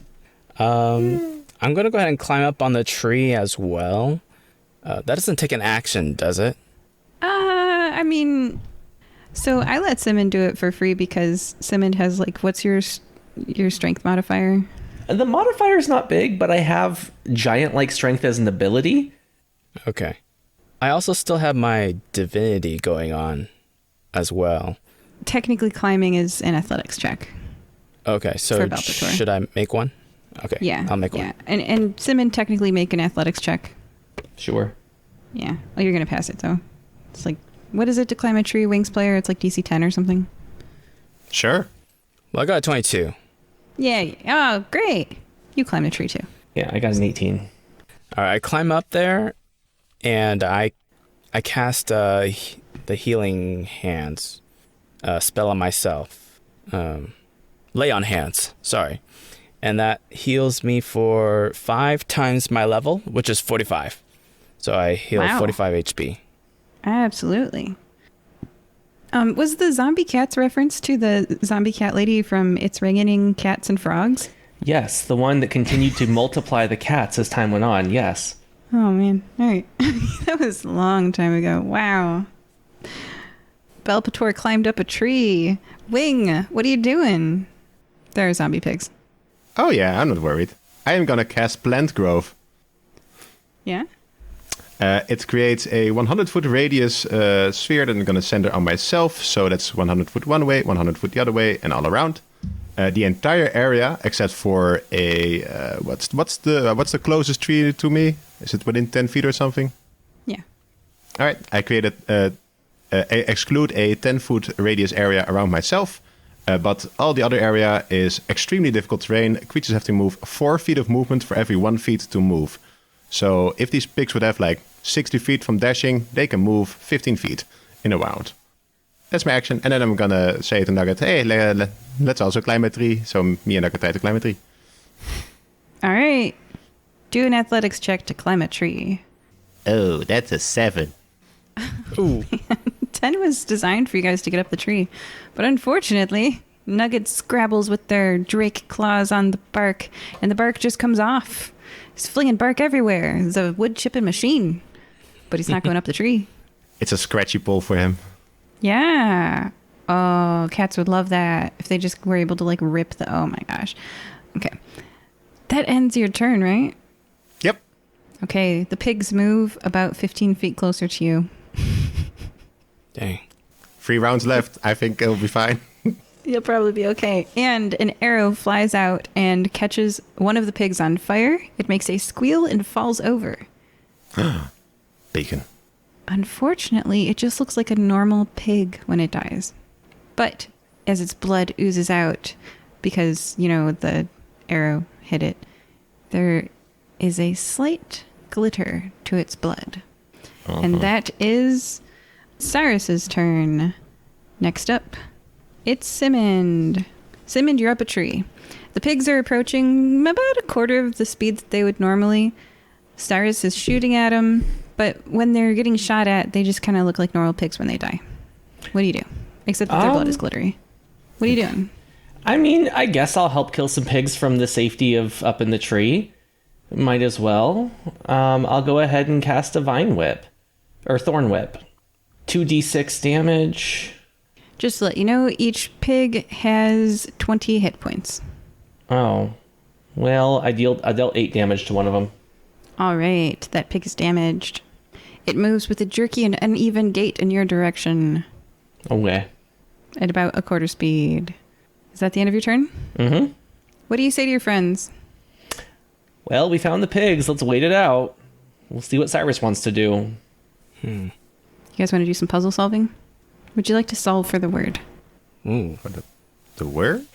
I'm going to go ahead and climb up on the tree as well. That doesn't take an action, does it? I mean, so I let Simmond do it for free because Simmond has, like, what's your strength modifier? The modifier is not big, but I have giant-like strength as an ability. Okay. I also still have my divinity going on as well. Technically, climbing is an athletics check. Okay, so For Balpetor. should I make one? Okay, Yeah. I'll make yeah. one. And Simmond technically make an athletics check. Sure. Yeah. Oh, you're going to pass it, though. It's like, what is it to climb a tree, Wings player? It's like DC 10 or something. Sure. Well, I got a 22. Yeah. Oh, great. You climbed a tree, too. Yeah, I got an 18. All right, I climb up there, and I cast the healing hands spell on myself. Lay on hands, sorry. And that heals me for 5 times my level, which is 45. So I heal Wow. 45 HP. Absolutely. Was the zombie cats reference to the zombie cat lady from It's Ringing Cats and Frogs? Yes, the one that continued to multiply the cats as time went on, yes. Oh, man. All right. That was a long time ago. Wow. Balpetor climbed up a tree. Wing, what are you doing? There are zombie pigs. Oh yeah, I'm not worried. I am gonna cast Plant Growth. Yeah? It creates a 100-foot radius sphere that I'm gonna center on myself. So that's 100 foot one way, 100 foot the other way, and all around. The entire area, except for a what's the closest tree to me? Is it within 10 feet or something? Yeah. All right, I created exclude a 10-foot radius area around myself, but all the other area is extremely difficult terrain. Creatures have to move 4 feet of movement for every 1 feet to move. So if these pigs would have like 60 feet from dashing, they can move 15 feet in a round. That's my action, and then I'm gonna say to Nugget, hey, let's also climb a tree. So me and Nugget try to climb a tree. All right. Do an athletics check to climb a tree. Oh, that's a 7. Ooh. 10 was designed for you guys to get up the tree. But unfortunately, Nugget scrabbles with their drake claws on the bark, and the bark just comes off. He's flinging bark everywhere. It's a wood chipping machine. But he's not going up the tree. It's a scratchy pull for him. Yeah. Oh, cats would love that. If they just were able to, like, rip the... Oh, my gosh. Okay. That ends your turn, right? Yep. Okay, the pigs move about 15 feet closer to you. Dang. 3 rounds left. I think it'll be fine. You'll probably be okay. And an arrow flies out and catches one of the pigs on fire. It makes a squeal and falls over. Bacon. Unfortunately, it just looks like a normal pig when it dies. But as its blood oozes out, because, you know, the arrow hit it, there is a slight glitter to its blood. And that is Cyrus's turn. Next up, it's Simmond. Simmond, you're up a tree. The pigs are approaching about a quarter of the speed that they would normally. Cyrus is shooting at them, but when they're getting shot at, they just kind of look like normal pigs when they die. What do you do? Except that their blood is glittery. What are you doing? I mean, I guess I'll help kill some pigs from the safety of up in the tree. Might as well. I'll go ahead and cast a Vine Whip. Or Thorn Whip. 2d6 damage. Just to let you know, each pig has 20 hit points. Oh. Well, I dealt 8 damage to one of them. All right, that pig is damaged. It moves with a jerky and uneven gait in your direction Okay. at about a quarter speed. Is that the end of your turn? Mm-hmm. What do you say to your friends? Well, we found the pigs. Let's wait it out. We'll see what Cyrus wants to do. You guys want to do some puzzle solving? Would you like to solve for the word? Ooh. The word?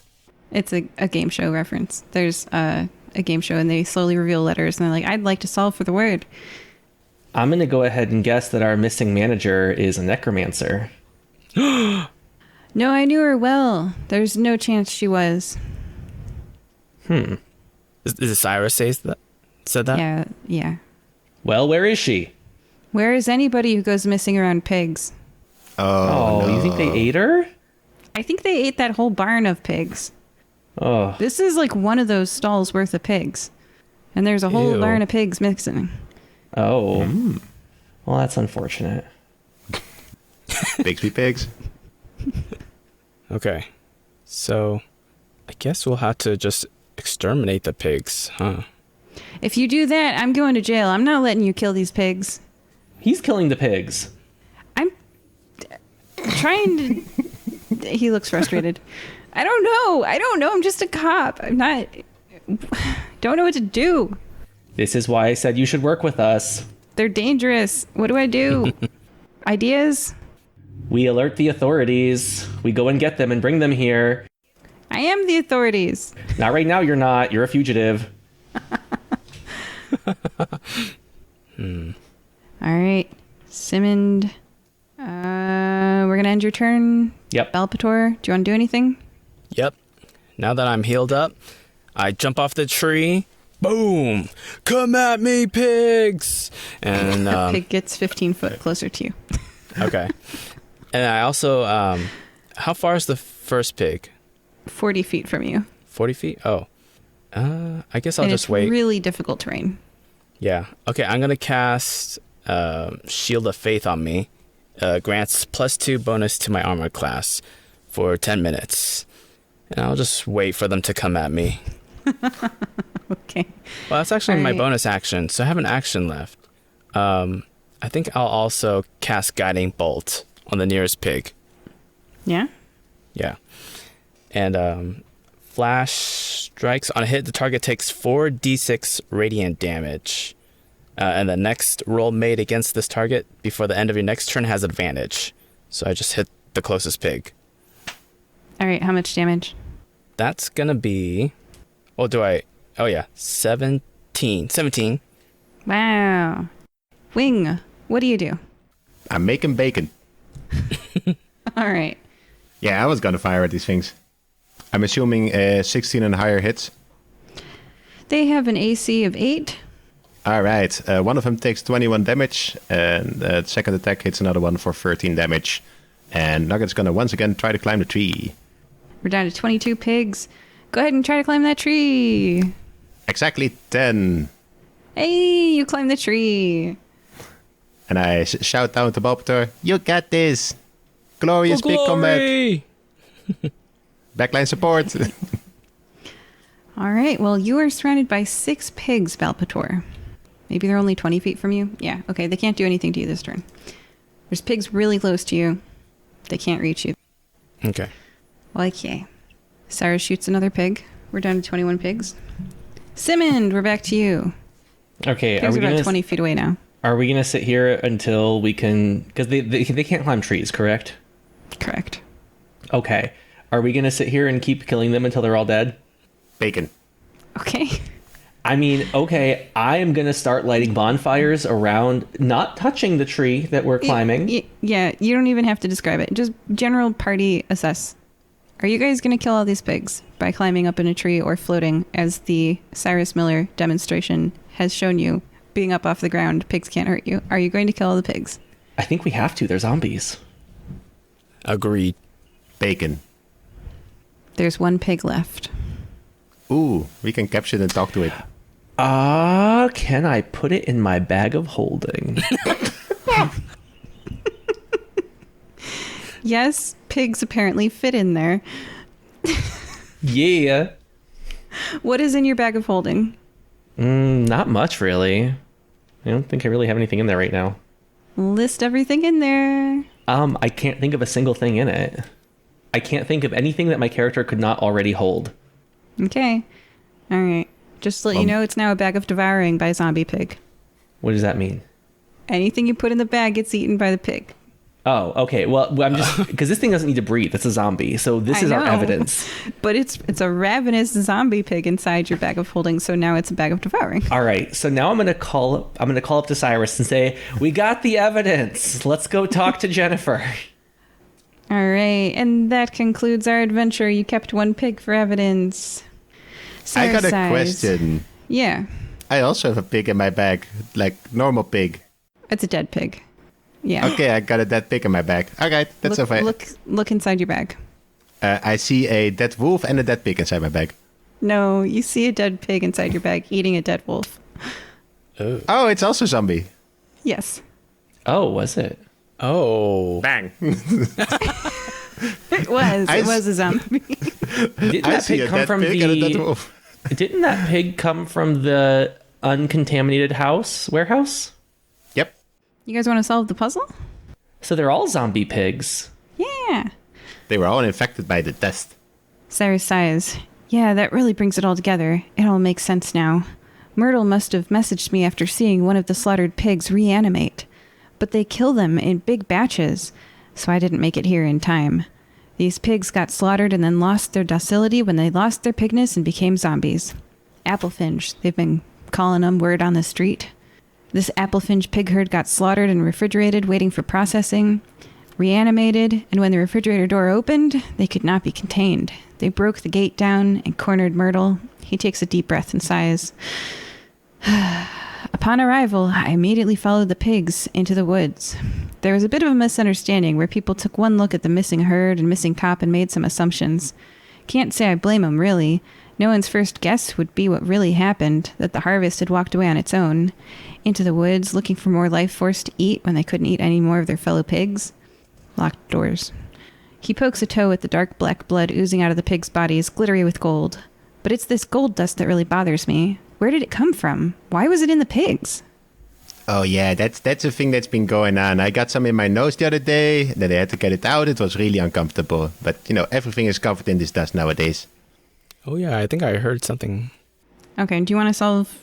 It's a game show reference. There's a game show and they slowly reveal letters and they're like, I'd like to solve for the word. I'm going to go ahead and guess that our missing manager is a necromancer. No, I knew her well. There's no chance she was. Is it Cyrus said that? Yeah. Well, where is she? Where is anybody who goes missing around pigs? Oh, no. You think they ate her? I think they ate that whole barn of pigs. Oh, This is like one of those stalls worth of pigs. And there's a whole Ew. barn of pigs mixing. oh. Well, that's unfortunate. Pigs be pigs. Okay. So I guess we'll have to just Exterminate the pigs, huh? If you do that, I'm going to jail. I'm not letting you kill these pigs. He's killing the pigs. I'm trying to... He looks frustrated. I don't know. I'm just a cop. I'm not... Don't know what to do. This is why I said you should work with us. They're dangerous. What do I do? Ideas? We alert the authorities. We go and get them and bring them here. I am the authorities. Not right now, you're not. You're a fugitive. All right. Simmond. We're going to end your turn. Yep. Balpetor, do you want to do anything? Yep. Now that I'm healed up, I jump off the tree. Boom! Come at me, pigs! And Pig gets 15 foot closer to you. okay. And I also, how far is the first pig? 40 feet from you. 40 feet? Oh. I guess I'll And just it's wait. really difficult terrain. Yeah. Okay, I'm going to cast Shield of Faith on me. Grants +2 bonus to my armor class for 10 minutes. And I'll just wait for them to come at me. Okay. Well, that's actually my Alright. bonus action, so I have an action left. I think I'll also cast Guiding Bolt on the nearest pig. Yeah? Yeah. And Flash strikes. On a hit, the target takes 4d6 radiant damage. And the next roll made against this target before the end of your next turn has advantage. So I just hit the closest pig. All right, how much damage? That's going to be... Oh, yeah. 17. Wow. Wing, what do you do? I'm making bacon. All right. Yeah, I was gonna fire at these things. I'm assuming 16 and higher hits. They have an AC of 8. All right. One of them takes 21 damage, and the second attack hits another one for 13 damage. And Nugget's gonna once again try to climb the tree. We're down to 22 pigs. Go ahead and try to climb that tree. Exactly 10. Hey, you climbed the tree. And I shout down to Balpetor, "You got this! Glorious big combat! Backline support!" All right, well, you are surrounded by 6 pigs, Balpetor. Maybe they're only 20 feet from you? Yeah, okay, they can't do anything to you this turn. There's pigs really close to you. They can't reach you. Okay. Okay. Cyrus shoots another pig. We're down to 21 pigs. Simmond, we're back to you. Okay, Pigs are about 20 feet away now. Are we gonna sit here until we can? Because they can't climb trees, correct? Correct. Okay. Are we gonna sit here and keep killing them until they're all dead? Bacon. Okay. I mean, okay, I am gonna start lighting bonfires around, not touching the tree that we're climbing. Yeah, you don't even have to describe it. Just general party assess. Are you guys going to kill all these pigs by climbing up in a tree or floating, as the Cyrus Miller demonstration has shown you? Being up off the ground, pigs can't hurt you. Are you going to kill all the pigs? I think we have to. They're zombies. Agreed. Bacon. There's 1 pig left. Ooh, we can capture it and talk to it. Can I put it in my bag of holding? Yes, pigs apparently fit in there. Yeah. What is in your bag of holding? Not much, really. I don't think I really have anything in there right now. List everything in there. I can't think of a single thing in it. I can't think of anything that my character could not already hold. Okay. All right. Just to let you know, it's now a bag of devouring by a zombie pig. What does that mean? Anything you put in the bag gets eaten by the pig. Oh, okay. Well, I'm just because this thing doesn't need to breathe. It's a zombie, so this is our evidence. But it's a ravenous zombie pig inside your bag of holding, so now it's a bag of devouring. All right. So now I'm gonna call up to Cyrus and say, "We got the evidence. Let's go talk to Jennifer." All right, and that concludes our adventure. You kept 1 pig for evidence. I got a Size. question. Yeah, I also have a pig in my bag, like normal pig. it's a dead pig. Yeah. Okay, I got a dead pig in my bag. All right, that's look, okay. look inside your bag. I see a dead wolf and a dead pig inside my bag. No, you see a dead pig inside your bag eating a dead wolf. Oh, it's also zombie. Yes. Oh, was it? Oh. Bang. It was. It was a zombie. Did I that see pig a come dead from pig and a dead the? wolf. Didn't that pig come from the uncontaminated warehouse? Yep. You guys want to solve the puzzle? So they're all zombie pigs. Yeah. They were all infected by the dust. Cyrus sighs. Yeah, that really brings it all together. It all makes sense now. Myrtle must have messaged me after seeing one of the slaughtered pigs reanimate. But they kill them in big batches, so I didn't make it here in time. These pigs got slaughtered and then lost their docility when they lost their pigness and became zombies. Applefinch, they've been calling them word on the street. This Applefinch pig herd got slaughtered and refrigerated, waiting for processing, reanimated, and when the refrigerator door opened, they could not be contained. They broke the gate down and cornered Myrtle. He takes a deep breath and sighs. Upon arrival, I immediately followed the pigs into the woods. There was a bit of a misunderstanding where people took one look at the missing herd and missing cop and made some assumptions. Can't say I blame them, really. No one's first guess would be what really happened, that the harvest had walked away on its own, into the woods looking for more life force to eat when they couldn't eat any more of their fellow pigs. Locked doors. He pokes a toe at the dark black blood oozing out of the pigs' bodies, glittery with gold. But it's this gold dust that really bothers me. Where did it come from? Why was it in the pigs? Oh yeah, that's a thing that's been going on. I got some in my nose the other day, then I had to get it out. It was really uncomfortable. But, everything is covered in this dust nowadays. Oh yeah, I think I heard something. Okay, do you want to solve,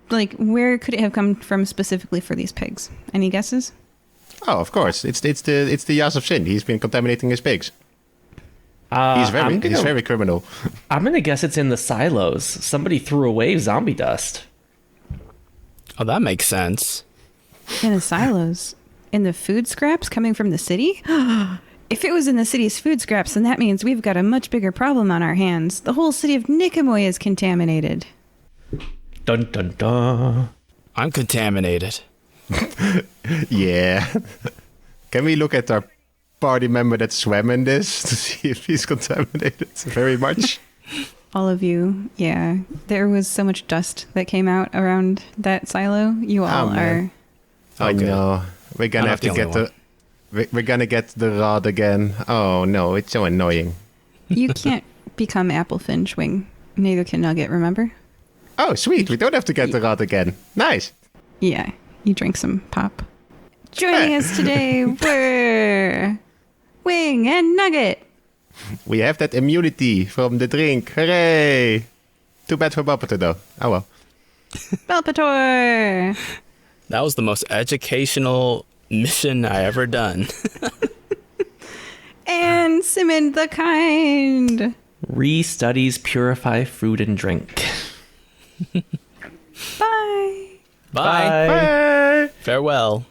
where could it have come from specifically for these pigs? Any guesses? Oh, of course. It's the Yas of Sin. He's been contaminating his pigs. He's very criminal. I'm going to guess it's in the silos. Somebody threw away zombie dust. Oh, that makes sense. In the silos? In the food scraps coming from the city? If it was in the city's food scraps, then that means we've got a much bigger problem on our hands. The whole city of Nikomoy is contaminated. Dun dun dun. I'm contaminated. Yeah. Can we look at our party member that swam in this to see if he's contaminated very much? All of you, yeah. There was so much dust that came out around that silo. You all are... Oh, no. We're gonna have to get we're gonna get the rod again. Oh, no. It's so annoying. You can't become Applefinch, Wing. Neither can Nugget, remember? Oh, sweet. We don't have to get the rod again. Nice. Yeah. You drink some pop. Joining us today were Wing and Nugget. We have that immunity from the drink. Hooray! Too bad for Balpetor, though. Oh, well. Balpetor! That was the most educational mission I ever done. And Simmond the Kind. Re-studies purify food and drink. Bye. Bye. Bye. Farewell.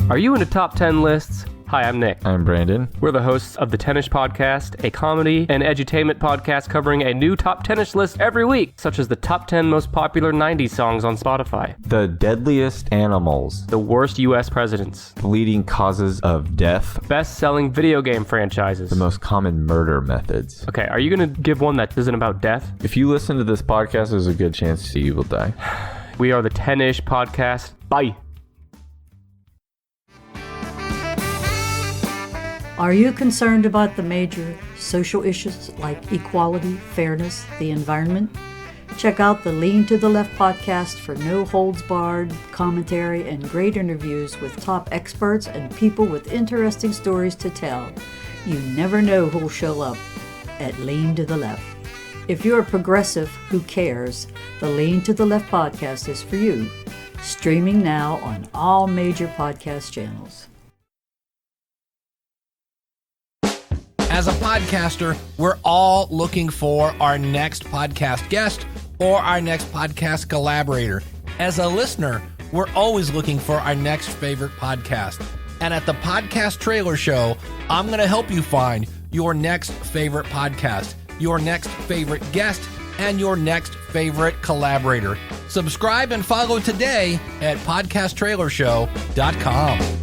Are you into top 10 lists? Hi, I'm Nick. I'm Brandon. We're the hosts of the Tennis Podcast, a comedy and edutainment podcast covering a new top tennis list every week, such as the top 10 most popular 90s songs on Spotify, The deadliest animals, the worst U.S. presidents, the leading causes of death, best-selling video game franchises. the most common murder methods. Okay, are you going to give one that isn't about death? If you listen to this podcast, there's a good chance you will die. We are the 10-ish podcast. Bye. Are you concerned about the major social issues like equality, fairness, the environment? Check out the Lean to the Left podcast for no-holds-barred commentary and great interviews with top experts and people with interesting stories to tell. You never know who'll show up at Lean to the Left. If you're a progressive who cares, the Lean to the Left podcast is for you. Streaming now on all major podcast channels. As a podcaster, we're all looking for our next podcast guest or our next podcast collaborator. As a listener, we're always looking for our next favorite podcast. And at the Podcast Trailer Show, I'm going to help you find your next favorite podcast, your next favorite guest, and your next favorite collaborator. Subscribe and follow today at podcasttrailershow.com.